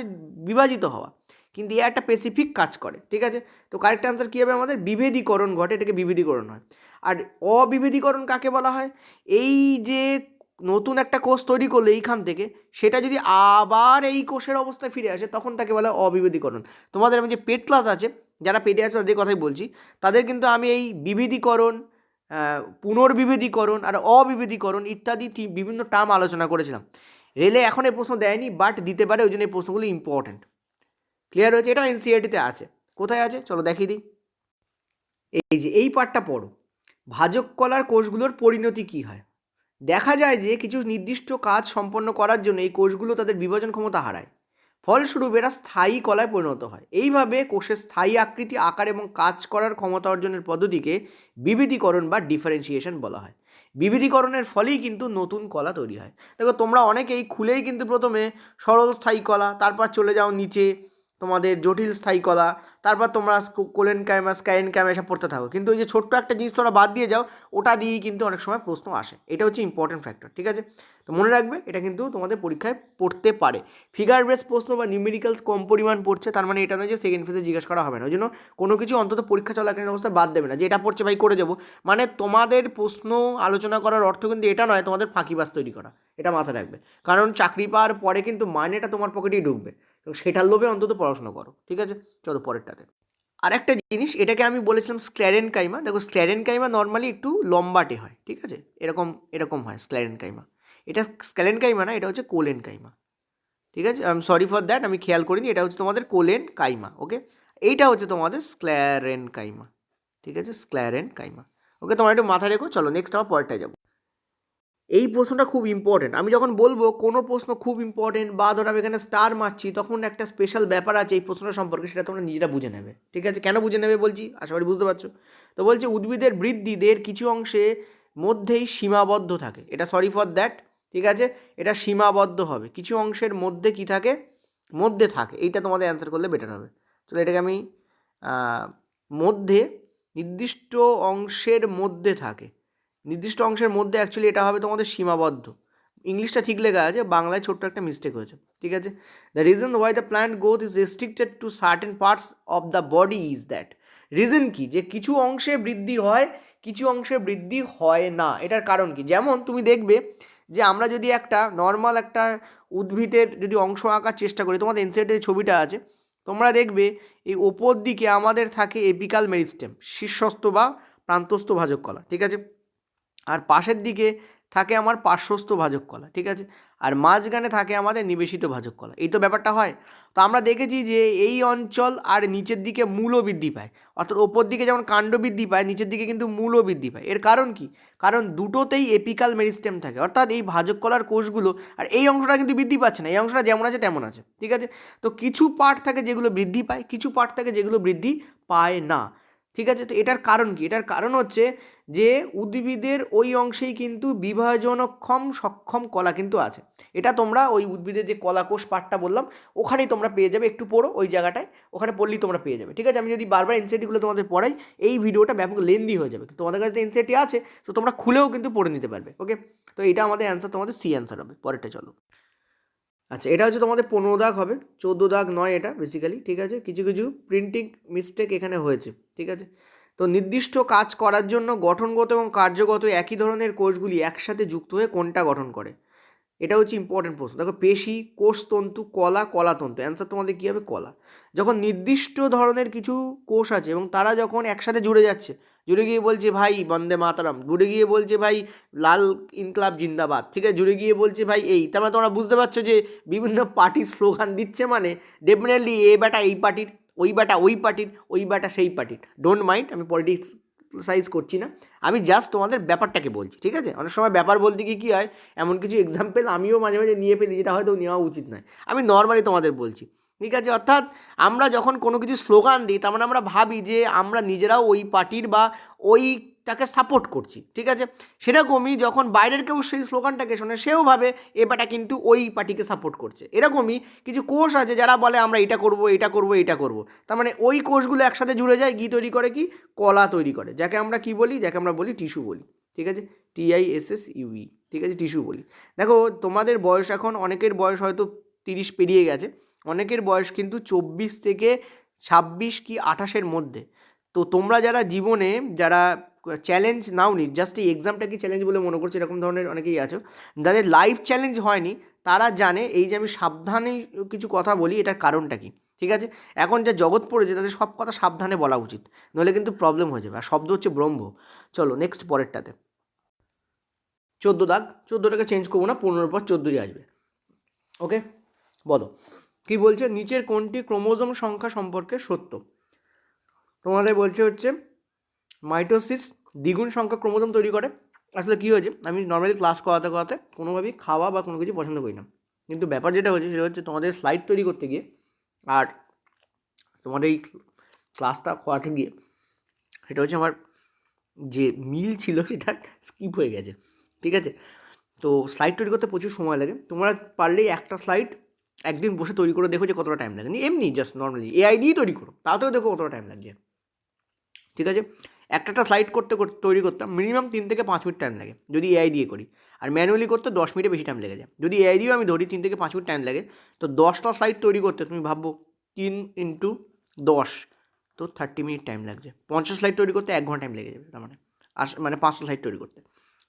Speaker 1: বিভাজিত হওয়া, কিন্তু এ একটা স্পেসিফিক কাজ করে। ঠিক আছে, তো কারেক্ট অ্যান্সার কী হবে আমাদের? বিভেদীকরণ ঘটে, এটাকে বিভেদীকরণ হয়। আর অবিভেদীকরণ কাকে বলা হয়? এই যে নতুন একটা কোষ তৈরি করলে এইখান থেকে, সেটা যদি আবার এই কোষের অবস্থায় ফিরে আসে, তখন তাকে বলা হয় অবিভেদীকরণ। তোমাদের আমি যে পেট ক্লাস আছে, যারা পেটে আছে তাদের কথাই বলছি, তাদের কিন্তু আমি এই বিভেদীকরণ, পুনর্বিভেদীকরণ আর অবিভেদীকরণ ইত্যাদি বিভিন্ন টার্ম আলোচনা করেছিলাম। রেলে এখন এই প্রশ্ন দেয়নি, বাট দিতে পারে, ওই জন্য এই প্রশ্নগুলো ইম্পর্ট্যান্ট। ক্লিয়ার হয়েছে? এটা এনসিইআরটিতে আছে। কোথায় আছে চলো দেখিয়ে দিই। এই যে এই পার্টটা পড়ো, ভাজক কলার কোষগুলোর পরিণতি কী হয়। দেখা যায় যে কিছু নির্দিষ্ট কাজ সম্পন্ন করার জন্য এই কোষগুলো তাদের বিভাজন ক্ষমতা হারায়, ফলস্বরূপ এরা স্থায়ী কলায় পরিণত হয়। এইভাবে কোষের স্থায়ী আকৃতি, আকার এবং কাজ করার ক্ষমতা অর্জনের পদ্ধতিকে বিবিধীকরণ বা ডিফারেন্সিয়েশন বলা হয়। বিবিধীকরণের ফলেই কিন্তু নতুন কলা তৈরি হয়। দেখো, তোমরা অনেকেই খুলেই কিন্তু প্রথমে সরল স্থায়ী কলা, তারপর চলে যাও নিচে তোমাদের জটিল স্থায়ী কলা, তারপর তোমরা কোলেনকাইমা, স্কাইরেনকাইমা এসব পড়তে থাকো, কিন্তু ওই যে ছোট্ট একটা জিনিস তোমরা বাদ দিয়ে যাও, ওটা দিয়েই কিন্তু অনেক সময় প্রশ্ন আসে। এটা হচ্ছে ইম্পর্টেন্ট ফ্যাক্টর। ঠিক আছে, তো মনে রাখবে, এটা কিন্তু তোমাদের পরীক্ষায় পড়তে পারে। ফিগার বেস প্রশ্ন বা নিউমেরিক্যালস কম পরিমাণ পড়ছে, তার মানে এটা নয় যে সেকেন্ড ফেজে জিজ্ঞেস করা হবে না। ওই জন্য কোনো কিছু অন্তত পরীক্ষা চলাকালীন অবস্থায় বাদ দেবে না, যে এটা পড়ছে ভাই করে যাবো। মানে তোমাদের প্রশ্ন আলোচনা করার অর্থ কিন্তু এটা নয় তোমাদের ফাঁকিবাজ তৈরি করা, এটা মাথায় রাখবে। কারণ চাকরি পাওয়ার পরে কিন্তু মাইনেটা তোমার পকেটেই ঢুকবে, তো সেটার লোভে অন্তত পড়াশোনা করো। ঠিক আছে, চলো পরেরটাতে। আর একটা জিনিস, এটাকে আমি বলেছিলাম স্ক্লেরেনকাইমা। দেখো, স্ক্লেরেনকাইমা নর্মালি একটু লম্বাটে হয়। ঠিক আছে, এরকম এরকম হয় স্ক্লেরেনকাইমা। এটা স্ক্লেরেনকাইমা না, এটা হচ্ছে কোলেনকাইমা। ঠিক আছে, I am sorry for that, আমি খেয়াল করিনি। এটা হচ্ছে তোমাদের কোলেনকাইমা। ওকে, এইটা হচ্ছে তোমাদের স্ক্লেরেনকাইমা। ঠিক আছে, স্ক্লেরেনকাইমা। ওকে, তোমার একটু মাথায় রেখো। চলো নেক্সট আমার পরেরটায় যাবো। এই প্রশ্নটা খুব ইম্পর্টেন্ট। আমি যখন বলবো কোনো প্রশ্ন খুব ইম্পর্টেন্ট, বা ধরো আমি এখানে স্টার মারছি, তখন একটা স্পেশাল ব্যাপার আছে এই প্রশ্নটা সম্পর্কে, সেটা তোমরা নিজেরা বুঝে নেবে। ঠিক আছে, কেন বুঝে নেবে বলছি, আশা করি বুঝতে পারছো। তো বলছে উদ্ভিদের বৃদ্ধি দের কিছু অংশে মধ্যেই সীমাবদ্ধ থাকে। এটা সরি ফর দ্যাট। ঠিক আছে, এটা সীমাবদ্ধ হবে, কিছু অংশের মধ্যে কি থাকে, মধ্যে থাকে। এইটা তোমাদের অ্যান্সার করলে বেটার হবে। চলো এটাকে আমি মধ্যে, নির্দিষ্ট অংশের মধ্যে থাকে, নির্দিষ্ট অংশের মধ্যে, অ্যাকচুয়ালি এটা হবে তোমাদের সীমাবদ্ধ। ইংলিশটা ঠিক লেখা আছে, বাংলায় ছোট্ট একটা মিস্টেক হয়েছে, ঠিক আছে। The reason why the plant growth is restricted to certain parts of the body is that, reason কি, যে কিছু অংশে বৃদ্ধি হয়, কিছু অংশে বৃদ্ধি হয় না। এটার কারণ কি? যেমন তুমি দেখবে যে আমরা যদি একটা নর্মাল একটা উদ্ভিদের যদি অংশ আঁকার চেষ্টা করি, তোমাদের এনসিইআরটি ছবিটা আছে, তোমরা দেখবে এই ওপর দিকে আমাদের থাকে এপিকাল মেরিস্টেম, শীর্ষস্থ বা প্রান্তস্থ ভাজক কলা, ঠিক আছে। আর পাশের দিকে থাকে আমার পার্শ্বস্থ ভাজক কলা, ঠিক আছে। আর মাঝখানে থাকে আমাদের নিবেশিত ভাজক কলা। এই তো ব্যাপারটা হয়। তো আমরা দেখেছি যে এই অঞ্চল আর নিচের দিকে মূলও বৃদ্ধি পায়, অর্থাৎ ওপর দিকে যেমন কাণ্ড বৃদ্ধি পায়, নিচের দিকে কিন্তু মূলও বৃদ্ধি পায়। এর কারণ কি? কারণ দুটোতেই এপিকাল মেরিস্টেম থাকে, অর্থাৎ এই ভাজক কলার কোষগুলো, আর এই অংশটা কিন্তু বৃদ্ধি পাচ্ছে না, এই অংশটা যেমন আছে তেমন আছে, ঠিক আছে। তো কিছু পার্ট থাকে যেগুলো বৃদ্ধি পায়, কিছু পার্ট থাকে যেগুলো বৃদ্ধি পায় না, ঠিক আছে। তো এটার কারণ কি? এটার কারণ হচ্ছে যে উদ্ভিদের ওই অংশেই কিন্তু বিভাজনক্ষম সক্ষম কলা কিন্তু আছে। এটা তোমরা ওই উদ্ভিদের যে কলাকোষ পার্টটা বললাম ওখানেই তোমরা পেয়ে যাবে, একটু পড়ো ওই জায়গাটায়, ওখানে পড়লেই তোমরা পেয়ে যাবে, ঠিক আছে। আমি যদি বারবার এনসিইআরটিগুলো তোমাদের পড়াই, এই ভিডিওটা ব্যাপক লেন্দি হয়ে যাবে। তোমাদের কাছে এনসিইআরটি আছে, তো তোমরা খুলেও কিন্তু পড়ে নিতে পারবে, ওকে। তো এটা আমাদের অ্যান্সার, তোমাদের সি অ্যান্সার হবে। পরেরটা চলো। আচ্ছা, এটা হচ্ছে তোমাদের 15 দাগ হবে, 14 দাগ নয় এটা বেসিক্যালি, ঠিক আছে। কিছু কিছু প্রিন্টিং মিস্টেক এখানে হয়েছে, ঠিক আছে। তো নির্দিষ্ট কাজ করার জন্য গঠনগত এবং কার্যগত একই ধরনের কোষগুলি একসাথে যুক্ত হয়ে কোনটা গঠন করে? এটা হচ্ছে ইম্পর্টেন্ট প্রশ্ন। দেখো, পেশি, কোষতন্তু, কলা, কলাতন্তু। অ্যান্সার তোমাদের কী হবে? কলা। যখন নির্দিষ্ট ধরনের কিছু কোষ আছে এবং তারা যখন একসাথে জুড়ে যাচ্ছে, জুড়ে গিয়ে বলছে ভাই বন্দে মাতারাম, জুড়ে গিয়ে বলছে ভাই লাল ইনকলাব জিন্দাবাদ, ঠিক আছে, জুড়ে গিয়ে বলছে ভাই এই, তার মানে তোমরা বুঝতে পারছো যে বিভিন্ন পার্টির স্লোগান দিচ্ছে, মানে ডেফিনেটলি এ ব্যাটা এই পার্টির, ওই ব্যাটা ওই পার্টির, ওই ব্যাটা সেই পার্টির। ডোন্ট মাইন্ড, আমি পলিটিক্স সাইজ করছি না, আমি জাস্ট তোমাদের ব্যাপারটাকে বলছি, ঠিক আছে। অনেক সময় ব্যাপার বলতে গিয়ে কী হয়, এমন কিছু এক্সাম্পল আমিও মাঝে মাঝে নিয়ে ফেলি যেটা হয়তো নেওয়া উচিত নয়, আমি নর্মালি তোমাদের বলছি, ঠিক আছে। অর্থাৎ আমরা যখন কোনো কিছু স্লোগান দিই, তার মানে আমরা ভাবি যে আমরা নিজেরাও ওই পার্টির বা ওইটাকে সাপোর্ট করছি, ঠিক আছে। সেরকমই যখন বাইরের কেউ সেই স্লোগানটাকে শোনে, সেও ভাবে এবারটা কিন্তু ওই পার্টিকে সাপোর্ট করছে। এরকমই কিছু কোষ আছে যারা বলে আমরা এটা করব, এটা করব, এটা করব, তার মানে ওই কোষগুলো একসাথে জুড়ে যায়, গিয়ে তৈরি করে কি? কলা তৈরি করে, যাকে আমরা কি বলি? যাকে আমরা বলি টিস্যু বলি, ঠিক আছে। TISSUE, ঠিক আছে, টিস্যু বলি। দেখো, তোমাদের বয়স এখন, অনেকের বয়স হয়তো 30 পেরিয়ে গেছে, অনেকের বয়স কিন্তু 24 থেকে 26 কি 28-এর মধ্যে। তো তোমরা যারা জীবনে যারা চ্যালেঞ্জ নাওনি, জাস্ট এই এক্সামটাকে চ্যালেঞ্জ বলে মনে করছো, এরকম ধরনের অনেকেই আছো, যাদের লাইফ চ্যালেঞ্জ হয়নি, তারা জানে এই যে আমি সাবধানে কিছু কথা বলি, এটার কারণটা কি, ঠিক আছে। এখন যা জগৎ পড়েছে তাদের সব কথা সাবধানে বলা উচিত, নইলে কিন্তু প্রবলেম হয়ে যাবে। আর শব্দ হচ্ছে ব্রহ্ম। চলো নেক্সট, পরেরটাতে 14 দাগ। 14টাকে চেঞ্জ করবো না, 15-র পর 14ই আসবে, ওকে। বলো কি বলছে? নিচের কোনটি ক্রোমোজোম সংখ্যা সম্পর্কে সত্য? তোমাদের বলছে হচ্ছে মাইটোসিস দ্বিগুণ সংখ্যা ক্রোমোজোম তৈরি করে। আসলে কী হয়েছে, আমি নর্মালি ক্লাস করাতে করাতে কোনোভাবেই খাওয়া বা কোনো কিছু পছন্দ করি না, কিন্তু ব্যাপার যেটা হয়েছে সেটা হচ্ছে তোমাদের স্লাইড তৈরি করতে গিয়ে আর তোমাদের এই ক্লাসটা করাতে গিয়ে, সেটা হচ্ছে আমার যে মিল ছিল সেটা স্কিপ হয়ে গেছে, ঠিক আছে। তো স্লাইড তৈরি করতে প্রচুর সময় লাগে। তোমরা পারলেই একটা স্লাইড একদিন বসে তৈরি করে দেখো যে কতটা টাইম লাগে, এমনি জাস্ট নর্মালি AI দিয়েই তৈরি করো, তাতেও দেখো কতটা টাইম লাগছে, ঠিক আছে। একটা স্লাইড তৈরি করতে মিনিমাম 3 থেকে 5 মিনিট টাইম লাগে যদি AI দিয়ে করি, আর ম্যানুয়ালি করতে 10 মিনিটে বেশি টাইম লেগে যায়। যদি AI দিয়েও আমি ধরি 3 থেকে 5 মিনিট টাইম লাগে, তো 10টা স্লাইড তৈরি করতে তুমি ভাববো 3 × 10, তো 30 মিনিট টাইম লাগছে। 50 স্লাইড তৈরি করতে 1 ঘন্টা টাইম লেগে যাবে, তার মানে 5টা স্লাইড তৈরি করতে,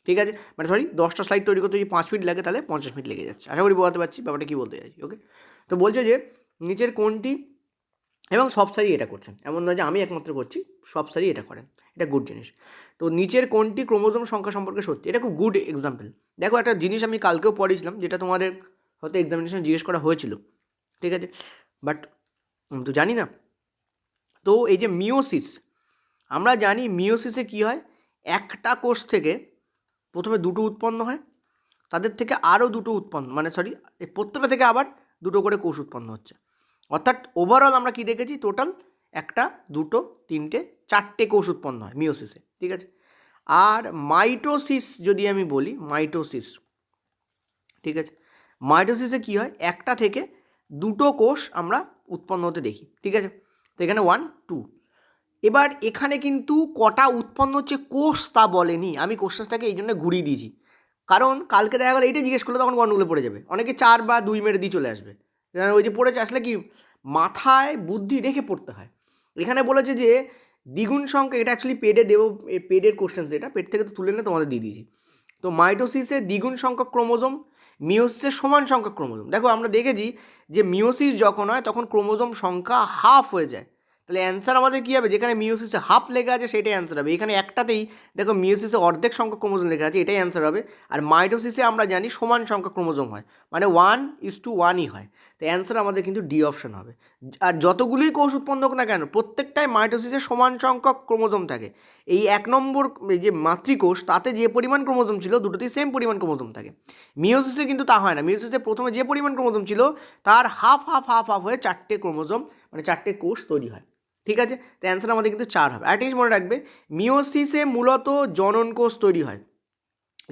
Speaker 1: ঠিক আছে। মানে সরি, 10টা স্লাইড তৈরি করতে যদি 5 মিনিট লাগে, তাহলে 50 মিনিট লেগে যাচ্ছে। আশা করি বোঝাতে পারছি ব্যাপারটা কী বলতে চাইছি, ওকে। তো বলছে যে নিচের কোনটি, এবং সব স্যারই এটা করছেন, এমন নয় যে আমি একমাত্র করছি, সব স্যারই এটা করেন, এটা গুড জিনিস। তো নিচের কোনটি ক্রোমোজোম সংখ্যা সম্পর্কে সত্যি? এটা খুব গুড এক্সাম্পল। দেখো, একটা জিনিস আমি কালকেও পড়েছিলাম, যেটা তোমাদের হয়তো এক্সামিনেশন জিজ্ঞেস করা হয়েছিল, ঠিক আছে, বাট আমি তো জানি না। তো এই যে মিওসিস, আমরা জানি মিওসিসে কী হয়, একটা কোষ থেকে প্রথমে দুটো উৎপন্ন হয়, তাদের থেকে আরও দুটো উৎপন্ন, মানে সরি, প্রত্যেকটা থেকে আবার দুটো করে কোষ উৎপন্ন হচ্ছে। অর্থাৎ ওভারঅল আমরা কি দেখেছি, টোটাল 1, 2, 3, 4টে কোষ উৎপন্ন হয় মিওসিসে, ঠিক আছে। আর মাইটোসিস যদি আমি বলি, মাইটোসিস, ঠিক আছে, মাইটোসিসে কী হয়, একটা থেকে দুটো কোষ আমরা উৎপন্ন হতে দেখি, ঠিক আছে। তো এখানে 1, 2, এবার এখানে কিন্তু কটা উৎপন্ন হচ্ছে কোষ তা বলেনি, আমি কোশ্চেনটাকে এই জন্য ঘুরিয়ে দিয়েছি। কারণ কালকে দেখা গেলো এইটা জিজ্ঞেস করলে তখন গন্ডগোলে পড়ে যাবে, অনেকে 4 বা 2 মেরে দিয়ে চলে আসবে। ওই যে পড়েছে, আসলে কি মাথায় বুদ্ধি রেখে পড়তে হয়। এখানে বলেছে যে দ্বিগুণ সংখ্যা, এটা অ্যাকচুয়ালি পেডে দেবো, পেডের কোশ্চেন, এটা পেড থেকে তো তুলে নিয়ে তোমাদের দিয়ে দিয়েছি। তো মাইটোসিসে দ্বিগুণ সংখ্যক ক্রোমোজোম, মিওসিসের সমান সংখ্যক ক্রোমোজোম। দেখো আমরা দেখেছি যে মিওসিস যখন হয় তখন ক্রোমোজোম সংখ্যা হাফ হয়ে যায়। তাহলে অ্যান্সার আমাদের কী হবে, যেখানে মিওসিসে হাফ লেখা আছে সেটাই অ্যান্সার হবে। এখানে একটাতেই দেখো মিওসিসে অর্ধেক সংখ্যক ক্রোমোজোম লেখা আছে, এটাই অ্যান্সার হবে। আর মাইটোসিসে আমরা জানি সমান সংখ্যক ক্রোমোজোম হয়, মানে 1:1ই হয়। তো অ্যান্সার আমাদের কিন্তু ডি অপশন হবে। আর যতগুলোই কোষ উৎপন্ন হোক না কেন, প্রত্যেকটাই মাইটোসিসে সমান সংখ্যক ক্রোমোজোম থাকে। এই 1 নম্বর এই যে মাতৃকোষ, তাতে যে পরিমাণ ক্রোমোজোম ছিল দুটোতেই সেম পরিমাণ ক্রোমোজোম থাকে। মিওসিসে কিন্তু তা হয় না। মিওসিসে প্রথমে যে পরিমাণ ক্রোমোজোম ছিল তার হাফ হাফ হাফ হাফ হয়ে 4টে ক্রোমোজোম, মানে 4টে কোষ তৈরি হয়। ঠিক আছে, তো অ্যান্সার আমাদের কিন্তু 4 হবে। একটা জিনিস মনে রাখবে, মিওসিসে মূলত জনন কোষ তৈরি হয়,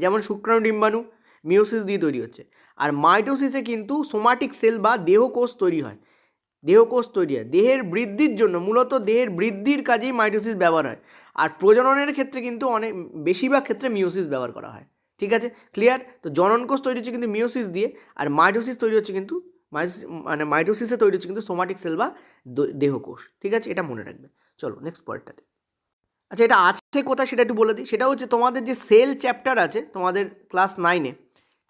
Speaker 1: যেমন শুক্রাণু ডিম্বাণু মিওসিস দিয়ে তৈরি হচ্ছে। আর মাইটোসিসে কিন্তু সোমাটিক সেল বা দেহকোষ তৈরি হয়। দেহকোষ তৈরি হয় দেহের বৃদ্ধির জন্য, মূলত দেহের বৃদ্ধির কাজেই মাইটোসিস ব্যবহার হয়। আর প্রজননের ক্ষেত্রে কিন্তু অনেক বেশিরভাগ ক্ষেত্রে মিওসিস ব্যবহার করা হয়। ঠিক আছে, ক্লিয়ার? তো জনন কোষ তৈরি হচ্ছে কিন্তু মিওসিস দিয়ে, আর মাইটোসিস তৈরি হচ্ছে কিন্তু মাইটোসিসে তৈরি হচ্ছে কিন্তু সোমাটিক সেল বা দেহকোষ। ঠিক আছে, এটা মনে রাখবে। চলো নেক্সট পয়েন্টটাতে। আচ্ছা, এটা আছে কোথায় সেটা একটু বলে দিই। সেটা হচ্ছে তোমাদের যে সেল চ্যাপ্টার আছে তোমাদের ক্লাস 9-এ,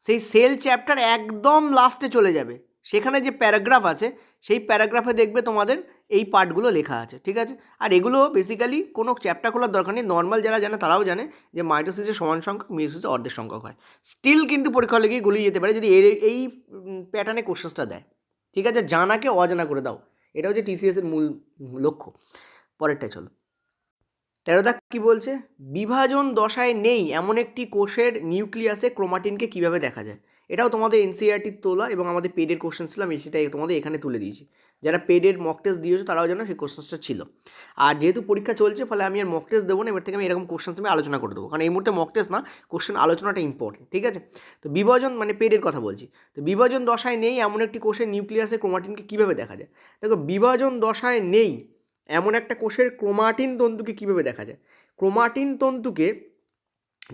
Speaker 1: সেই সেল চ্যাপ্টার একদম লাস্টে চলে যাবে। সেখানে যে প্যারাগ্রাফ আছে সেই প্যারাগ্রাফে দেখবে তোমাদের এই পার্টগুলো লেখা আছে। ঠিক আছে, আর এগুলো বেসিক্যালি কোনো চ্যাপ্টার খোলার দরকার নেই, নর্মাল যারা জানে তারাও জানে যে মাইটোসিসের সমান সংখ্যক, মিওসিসের অর্ধেক সংখ্যক হয়। স্টিল কিন্তু পরীক্ষা লেগে গুলিয়ে যেতে পারে যদি এই প্যাটার্নে কোশ্চেনটা দেয়। ঠিক আছে, জানাকে অজানা করে দাও, এটা হচ্ছে টিসিএসের মূল লক্ষ্য। পরেরটাই চলো। 13 দাগ কী বলছে, বিভাজন দশায় নেই এমন একটি কোষের নিউক্লিয়াসে ক্রোমাটিনকে কিভাবে দেখা যায়। এটাও তোমাদের এনসিইআরটির তোলা এবং আমাদের পেডের কোশ্চেন ছিল, আমি সেটাই তোমাদের এখানে তুলে দিয়েছি। যারা পেডের মক টেস্ট দিয়েছো তারাও জানো সেই কোশ্চেনটা ছিল। আর যেহেতু পরীক্ষা চলছে ফলে আমি আর মক টেস্ট দেবো না, এবার থেকে আমি এরকম কোশ্চেন আমি আলোচনা করে দেবো, কারণ এই মুহূর্তে মক টেস্ট না, কোশ্চেন আলোচনাটা ইম্পর্টেন্ট। ঠিক আছে, তো বিভাজন মানে পেডের কথা বলছি। তো বিভাজন দশায় নেই এমন একটি কোষের নিউক্লিয়াসে ক্রোমাটিনকে কীভাবে দেখা যায়। দেখো, বিভাজন দশায় নেই এমন একটা কোষের ক্রোমাটিন তন্তুকে কীভাবে দেখা যায়। ক্রোমাটিন তন্তুকে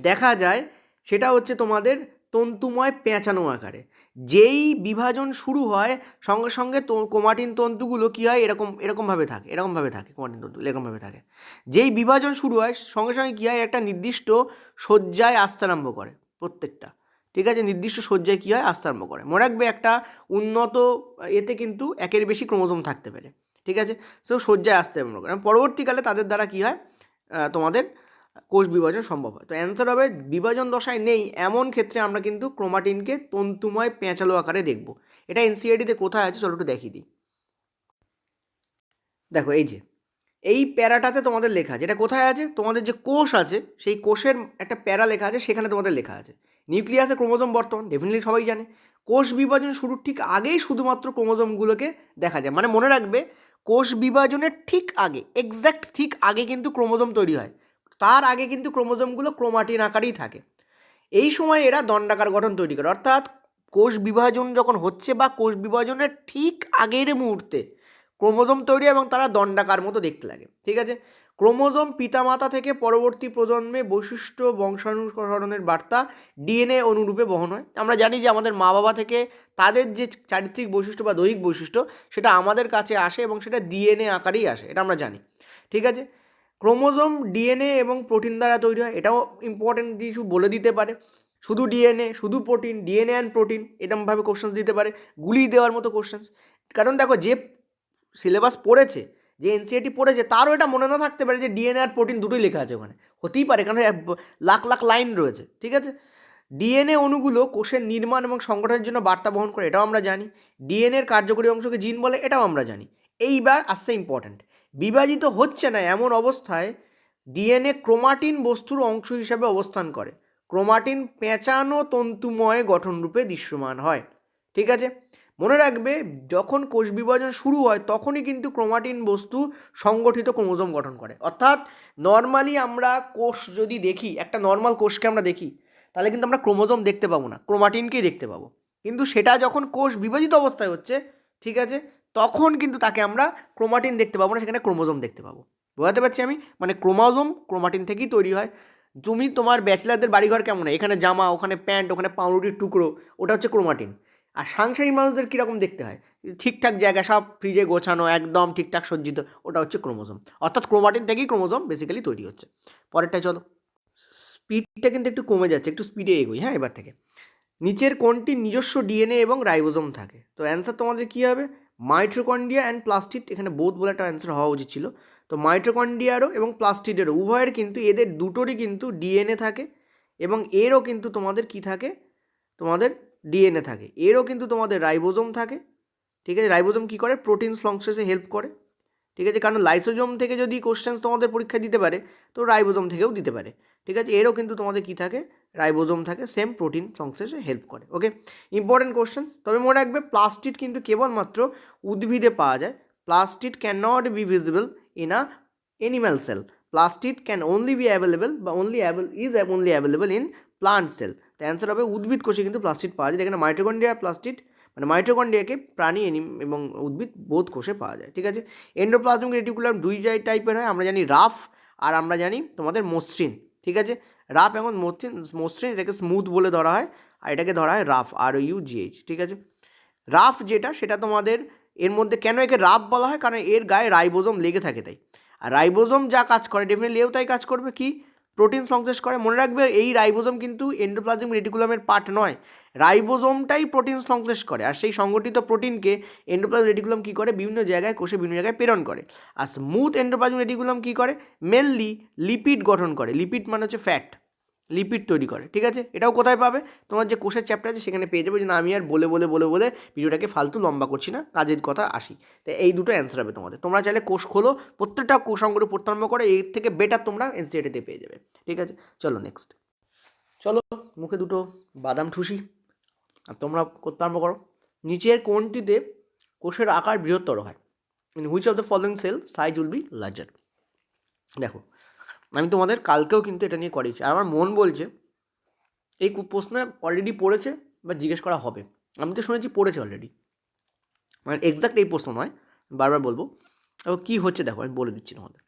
Speaker 1: দেখা যায় সেটা হচ্ছে তোমাদের তন্তুময় পেঁচানো আকারে। যেই বিভাজন শুরু হয় সঙ্গে সঙ্গে ক্রোমাটিন তন্তুগুলো কী হয়, এরকমভাবে থাকে, ক্রোমাটিন তন্তুগুলো এরকমভাবে থাকে। যেই বিভাজন শুরু হয় সঙ্গে সঙ্গে কী হয়, একটা নির্দিষ্ট সজ্জায় আসতে আরম্ভ করে প্রত্যেকটা। ঠিক আছে, নির্দিষ্ট সজ্জায় কী হয়, আসতে আরম্ভ করে। মনে রাখবে, একটা উন্নত এতে কিন্তু একের বেশি ক্রোমোজোম থাকতে পারে। ঠিক আছে, সো সজ্জায় আসতে আরম্ভ করে, পরবর্তীকালে তাদের দ্বারা কী হয়, তোমাদের কোষ বিভাজন সম্ভব হয়। তো অ্যান্সার হবে বিভাজন দশায় নেই এমন ক্ষেত্রে আমরা কিন্তু ক্রোমাটিনকে তন্তুময় পেঁচালো আকারে দেখব। এটা এনসিইআরটিতে কোথায় আছে চলো একটু দেখিয়ে দিই। দেখো, এই যে এই প্যারাটাতে তোমাদের লেখা আছে, এটা কোথায় আছে, তোমাদের যে কোষ আছে সেই কোষের একটা প্যারা লেখা আছে, সেখানে তোমাদের লেখা আছে নিউক্লিয়াসে ক্রোমোজোম বর্তমান, ডেফিনেটলি সবাই জানে। কোষ বিভাজন শুরুর ঠিক আগেই শুধুমাত্র ক্রোমোজোমগুলোকে দেখা যায়, মানে মনে রাখবে কোষ বিভাজনের ঠিক আগে, এক্স্যাক্ট ঠিক আগে কিন্তু ক্রোমোজোম তৈরি হয়, তার আগে কিন্তু ক্রোমোজোমগুলো ক্রোমাটিন আকারেই থাকে। এই সময় এরা দণ্ডাকার গঠন তৈরি করে, অর্থাৎ কোষ বিভাজন যখন হচ্ছে বা কোষ বিভাজনের ঠিক আগের মুহূর্তে ক্রোমোজোম তৈরি এবং তারা দণ্ডাকার মতো দেখতে লাগে। ঠিক আছে, ক্রোমোজোম পিতামাতা থেকে পরবর্তী প্রজন্মে বৈশিষ্ট্য বংশানুসরণের বার্তা ডিএনএ অনুরূপে বহন হয়। আমরা জানি যে আমাদের মা বাবা থেকে তাদের যে চারিত্রিক বৈশিষ্ট্য বা দৈহিক বৈশিষ্ট্য সেটা আমাদের কাছে আসে এবং সেটা ডিএনএ আকারেই আসে, এটা আমরা জানি। ঠিক আছে, ক্রোমোজোম ডিএনএ এবং প্রোটিন দ্বারা তৈরি হয়, এটাও ইম্পর্টেন্ট কিছু বলে দিতে পারে। শুধু ডিএনএ, শুধু প্রোটিন, ডিএনএ অ্যান্ড প্রোটিন, এরকমভাবে কোশ্চেন্স দিতে পারে, গুলিয়ে দেওয়ার মতো কোশ্চেন্স। কারণ দেখো, যে সিলেবাস পড়েছে, যে এনসিইআরটি পড়েছে, তারও এটা মনে না থাকতে পারে যে ডিএনএ আর প্রোটিন দুটোই লেখা আছে ওখানে, হতেই পারে, কারণ লাখ লাখ লাইন রয়েছে। ঠিক আছে, ডিএনএ অণুগুলো কোষের নির্মাণ এবং সংগঠনের জন্য বার্তা বহন করে, এটাও আমরা জানি। ডিএনএর কার্যকরী অংশকে জিন বলে, এটাও আমরা জানি। এইবার আসছে ইম্পর্ট্যান্ট, বিভাজিত হচ্ছে না এমন অবস্থায় ডিএনএ ক্রোমাটিন বস্তুর অংশ হিসাবে অবস্থান করে, ক্রোমাটিন পেঁচানো তন্তুময় গঠনরূপে দৃশ্যমান হয়। ঠিক আছে, মনে রাখবে যখন কোষ বিভাজন শুরু হয় তখনই কিন্তু ক্রোমাটিন বস্তু সংগঠিত ক্রোমোজোম গঠন করে। অর্থাৎ নর্মালি আমরা কোষ যদি দেখি, একটা নর্মাল কোষকে আমরা দেখি, তাহলে কিন্তু আমরা ক্রোমোজোম দেখতে পাবো না, ক্রোমাটিনকেই দেখতে পাবো। কিন্তু সেটা যখন কোষ বিভাজিত অবস্থায় হচ্ছে, ঠিক আছে, তখন কিন্তু তাকে আমরা ক্রোমাটিন দেখতে পাবো না, সেখানে ক্রোমোজোম দেখতে পাবো। বোঝাতে পারছি আমি, মানে ক্রোমোজোম ক্রোমাটিন থেকেই তৈরি হয়। তুমি তোমার ব্যাচেলারদের বাড়িঘর কেমন হয়, এখানে জামা, ওখানে প্যান্ট, ওখানে পাউরুটির টুকরো, ওটা হচ্ছে ক্রোমাটিন। আর সাংসারিক মানুষদের কীরকম দেখতে হয়, ঠিকঠাক জায়গা, সব ফ্রিজে গোছানো, একদম ঠিকঠাক সজ্জিত, ওটা হচ্ছে ক্রোমোজোম। অর্থাৎ ক্রোমাটিন থেকেই ক্রোমোজোম বেসিক্যালি তৈরি হচ্ছে। পরেরটায় চলো। স্পিডটা কিন্তু একটু কমে যাচ্ছে, একটু স্পিডে এগোই হ্যাঁ এবার থেকে। নিচের কোনটি নিজস্ব ডিএনএ এবং রাইবোজোম থাকে? তো অ্যান্সার তোমাদের কী হবে? মাইটোকন্ড্রিয়া অ্যান্ড প্লাস্টিড, এখানে বোথ বলে একটা অ্যান্সার হওয়া উচিত ছিল। তো মাইটোকন্ড্রিয়ারও এবং প্লাস্টিডেরও উভয়ের কিন্তু, এদের দুটোরই কিন্তু ডিএনএ থাকে, এবং এরও কিন্তু তোমাদের কি থাকে, তোমাদের ডিএনএ থাকে, এরও কিন্তু তোমাদের রাইবোজোম থাকে। ঠিক আছে, রাইবোজোম কী করে? প্রোটিন সংশ্লেষে হেল্প করে। ঠিক আছে, কারণ লাইসোজোম থেকে যদি কোশ্চেন তোমাদের পরীক্ষা দিতে পারে, তো রাইবোজোম থেকেও দিতে পারে। ঠিক আছে, এরও কিন্তু তোমাদের কী থাকে? রাইবোজোম থাকে, সেম প্রোটিন সংশ্লেষে হেল্প করে। Okay, important question. তবে মনে রাখবে, প্লাস্টিড কিন্তু কেবলমাত্র উদ্ভিদে পাওয়া যায়। Plastid can not be visible in a animal cell. Plastid can only be available বা only available in plant cell. তো অ্যান্সার হবে উদ্ভিদ কোষে কিন্তু প্লাস্টিড পাওয়া যায়। এখানে মাইটোকন্ড্রিয়া প্লাস্টিড, মানে মাইটোকন্ড্রিয়াকে প্রাণী এবং উদ্ভিদ বোধ কোষে পাওয়া যায়। ঠিক আছে, এন্ডোপ্লাজমিক রেটিকুলাম দুই টাইপের হয়, আমরা জানি রাফ, আর আমরা জানি তোমাদের মসৃণ। ঠিক আছে, রাফ এবং মসৃণ, এটাকে স্মুথ বলে ধরা হয়, আর এটাকে ধরা হয় রাফ, ROUGH। ঠিক আছে, রাফ যেটা, সেটা তোমাদের এর মধ্যে কেন একে রাফ বলা হয়, কারণ এর গায়ে রাইবোজোম লেগে থাকে তাই। আর রাইবোজোম যা কাজ করে, ডেফিনেটলি এও তাই কাজ করবে, কি? প্রোটিন সংশ্লেষ করে। মনে রাখবে, এই রাইবোজোম কিন্তু এন্ডোপ্লাজমিক রেটিকুলামের পার্ট নয়, রাইবোজোমটাই প্রোটিন সংশ্লেষ করে, আর সেই সংগঠিত প্রোটিনকে এন্ডোপ্লাজমিক রেটিকুলাম কী করে? বিভিন্ন জায়গায়, কোষে বিভিন্ন জায়গায় প্রেরণ করে। আর স্মুথ এন্ডোপ্লাজমিক রেটিকুলাম কী করে? মেনলি লিপিড গঠন করে। লিপিড মানে হচ্ছে ফ্যাট, লিপিড তৈরি করে। ঠিক আছে, এটাও কোথায় পাবে? তোমার যে কোষের চ্যাপ্টার আছে সেখানে পেয়ে যাবে। যে না, আমি আর বলে ভিডিওটাকে ফালতু লম্বা করছি না, কাজের কথা আসি। তো এই দুটো অ্যান্সার হবে তোমাদের। তোমরা চাইলে কোষ খোলো, প্রত্যেকটা কোষ অঙ্গরে পড়তে আরম্ভ করে, এর থেকে বেটার তোমরা এনসিইআরটিতে পেয়ে যাবে। ঠিক আছে, চলো নেক্সট। চলো, মুখে দুটো বাদাম ঠুসি আর তোমরা করতে আরম্ভ করো। নিচের কোনটিতে কোষের আকার বৃহত্তর হয়? In which of the following cell size will be larger? দেখো, আমি তোমাদের কালকেও কিন্তু এটা নিয়ে করিয়েছি, আর আমার মন বলছে এই প্রশ্ন অলরেডি পড়েছে বা জিজ্ঞেস করা হবে। আমি তো শুনেছি পড়েছে অলরেডি, মানে এক্সাক্ট এই প্রশ্ন নয়, বারবার বলবো। এবং কী হচ্ছে দেখো, আমি বলে দিচ্ছি তোমাদের।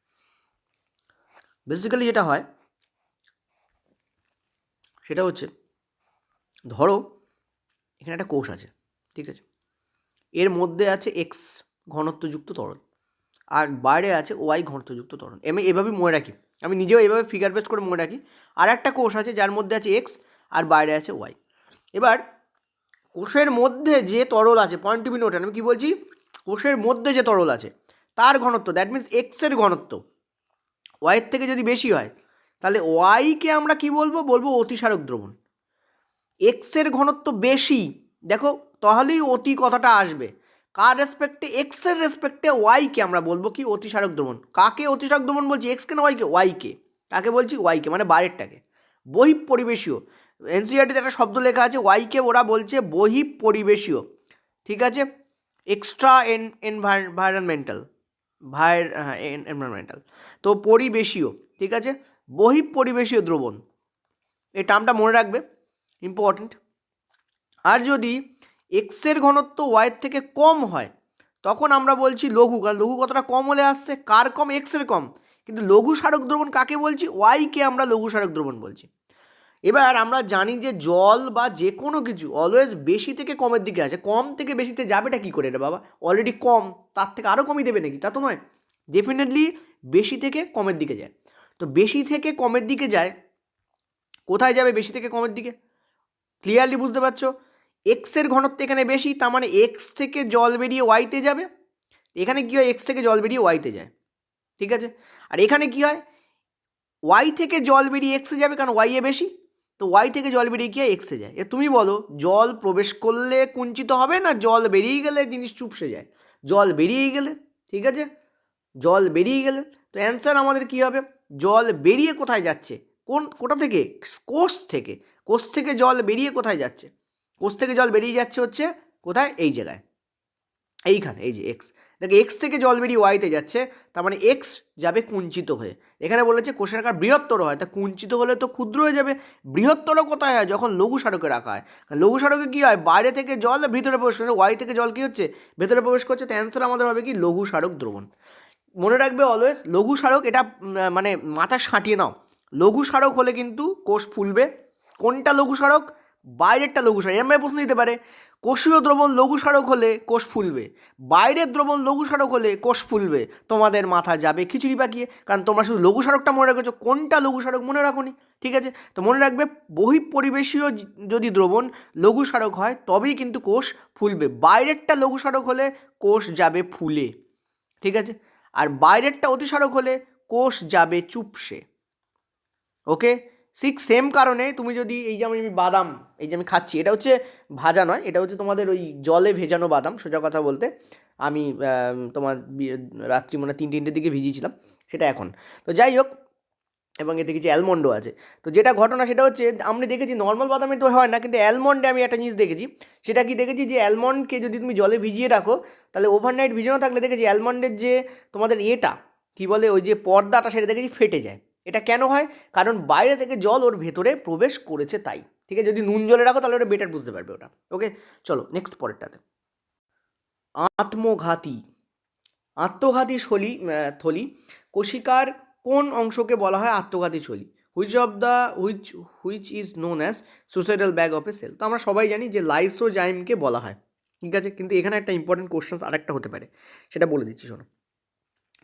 Speaker 1: বেসিক্যালি যেটা হয় সেটা হচ্ছে, ধরো এখানে একটা কোষ আছে, ঠিক আছে, এর মধ্যে আছে এক্স ঘনত্বযুক্ত তরল, আর বাইরে আছে ওয়াই ঘনত্বযুক্ত তরল। আমি এভাবেই মনে রাখি, আমি নিজেও এভাবে ফিগার বেস করে মনে রাখি। আর একটা কোষ আছে যার মধ্যে আছে এক্স আর বাইরে আছে ওয়াই। এবার কোষের মধ্যে যে তরল আছে, পয়েন্ট টু বি নোটেড, আমি কী বলছি, কোষের মধ্যে যে তরল আছে তার ঘনত্ব, দ্যাট মিনস এক্সের ঘনত্ব ওয়াইয়ের থেকে যদি বেশি হয়, তাহলে ওয়াইকে আমরা কি বলবো? বলবো অতিসারক দ্রবণ। এক্সের ঘনত্ব বেশি, দেখো, তাহলেই অতি কথাটা আসবে। কার রেসপেক্টে? এক্সের রেসপেক্টে ওয়াইকে আমরা বলবো কি? অতিসারক দ্রবণ। কাকে অতিসারক দ্রবণ বলছি? এক্সকে না ওয়াইকে? ওয়াইকে। কাকে বলছি? ওয়াইকে, মানে বাইরেরটাকে। বহিঃপরিবেশীয়, এনসিইআরটিতে একটা শব্দ লেখা আছে, ওয়াইকে ওরা বলছে বহিঃপরিবেশীয়। ঠিক আছে, এক্সট্রা এনভায়রনমেন্টাল, এনভায়রনমেন্টাল, তো পরিবেশীয়। ঠিক আছে, বহিঃপরিবেশীয় দ্রবণ, এই টার্মটা মনে রাখবে, ইম্পর্টেন্ট। আর যদি এক্সের ঘনত্ব ওয়াইয়ের থেকে কম হয়, তখন আমরা বলছি লঘু। কারণ লঘু কতটা কম হলে আসছে? কার কম? এক্সের কম। কিন্তু লঘু সারক দ্রবণ কাকে বলছি? ওয়াইকে আমরা লঘু সারক দ্রবণ বলছি। এবার আমরা জানি যে জল বা যে কোনো কিছু অলওয়েজ বেশি থেকে কমের দিকে আছে। কম থেকে বেশিতে যাবেটা কী করে রে বাবা? অলরেডি কম, তার থেকে আরও কমই দেবে নাকি? তা তো নয়, ডেফিনেটলি বেশি থেকে কমের দিকে যায়। তো বেশি থেকে কমের দিকে যায়, কোথায় যাবে বেশি থেকে কমের দিকে? ক্লিয়ারলি বুঝতে পারছো? এক্সের ঘনত্ব এখানে বেশি, তার মানে এক্স থেকে জল বেরিয়ে ওয়াইতে যাবে। এখানে কী হয়? এক্স থেকে জল বেরিয়ে ওয়াইতে যায়। ঠিক আছে, আর এখানে কী হয়? ওয়াই থেকে জল বেরিয়ে এক্সে যাবে, কারণ ওয়াইয়ে বেশি, তো ওয়াই থেকে জল বেরিয়ে গিয়ে এক্সে যায়। এ তুমি বলো, জল প্রবেশ করলে কুঞ্চিত হবে, না জল বেরিয়ে গেলে জিনিস চুপসে যায়? জল বেরিয়ে গেলে। ঠিক আছে, জল বেরিয়ে গেলে। তো অ্যান্সার আমাদের কী হবে? জল বেরিয়ে কোথায় যাচ্ছে? কোথা থেকে? কোষ থেকে। কোষ থেকে জল বেরিয়ে কোথায় যাচ্ছে? কোষ থেকে জল বেরিয়ে যাচ্ছে হচ্ছে কোথায়? এই জায়গায়, এইখানে, এই যে এক্স। দেখো, এক্স থেকে জল বেরিয়ে ওয়াইতে যাচ্ছে, তার মানে এক্স যাবে কুঞ্চিত হয়ে। এখানে বলেছে কোষের আকার বৃহত্তর হয়, তা কুঞ্চিত হলে তো ক্ষুদ্র হয়ে যাবে। বৃহত্তর কোথায় হয়? যখন লঘু সারকে রাখা হয়। লঘু সারকে কী হয়? বাইরে থেকে জল ভিতরে প্রবেশ করছে, ওয়াই থেকে জল কী হচ্ছে? ভেতরে প্রবেশ করছে। তো অ্যান্সার আমাদের হবে কি? লঘু সারক দ্রবণ। মনে রাখবে অলওয়েজ, লঘু সারক, এটা মানে মাথা সাঁটিয়ে নাও। লঘু স্মারক হলে কিন্তু কোষ ফুলবে। কোনটা লঘু স্মারক? বাইরেরটা লঘু স্মারক। এরম প্রশ্ন দিতে পারে, কোষীয় দ্রবণ লঘু স্মারক হলে কোষ ফুলবে, বাইরের দ্রবণ লঘু স্মারক হলে কোষ ফুলবে। তোমাদের মাথা যাবে খিচুড়ি পাকিয়ে, কারণ তোমরা শুধু লঘু স্মারকটা মনে রেখেছো, কোনটা লঘু স্মারক মনে রাখোনি। ঠিক আছে, তো মনে রাখবে বহিঃপরিবেশীয় যদি দ্রবণ লঘু স্মারক হয় তবেই কিন্তু কোষ ফুলবে। বাইরেরটা লঘু স্মারক হলে কোষ যাবে ফুলে। ঠিক আছে, আর বাইরেরটা অতিস্মারক হলে কোষ যাবে চুপসে। ওকে, সেম কারণে তুমি যদি এই যে আমি বাদাম এই যে আমি খাচ্ছি, এটা হচ্ছে ভাজা নয়, এটা হচ্ছে তোমাদের ওই জলে ভেজানো বাদাম। সোজা কথা বলতে আমি তোমার রাত্রি মানে 3-4টের দিকে ভিজিয়েছিলাম, সেটা এখন। তো যাই হোক, এবং এতে কিছু অ্যালমন্ডও আছে। তো যেটা ঘটনা সেটা হচ্ছে আমি দেখেছি নর্মাল বাদামে তো হয় না, কিন্তু অ্যালমন্ডে আমি একটা জিনিস দেখেছি। সেটা কি দেখেছি, যে অ্যালমন্ডকে যদি তুমি জলে ভিজিয়ে রাখো, তাহলে ওভারনাইট ভিজানো থাকলে দেখেছি অ্যালমন্ডের যে তোমাদের এটা কী বলে ওই যে পর্দাটা, সেটা দেখেছি ফেটে যায়। এটা কেন হয়? কারণ বাইরে থেকে জল ওর ভেতরে প্রবেশ করেছে তাই। ঠিক আছে, যদি নুন জলে রাখো তাহলে ওটা বেটার বুঝতে পারবে ওটা। ওকে, চলো নেক্সট পরেরটাতে। আত্মঘাতী। আত্মঘাতী থলি কোশিকার কোন অংশকে বলা হয় আত্মঘাতী থলি? Which is known as suicidal bag of a cell? তো আমরা সবাই জানি যে লাইসোজাইমকে বলা হয়। ঠিক আছে, কিন্তু এখানে একটা ইম্পর্টেন্ট কোশ্চেন আরেকটা হতে পারে, সেটা বলে দিচ্ছি শোনো।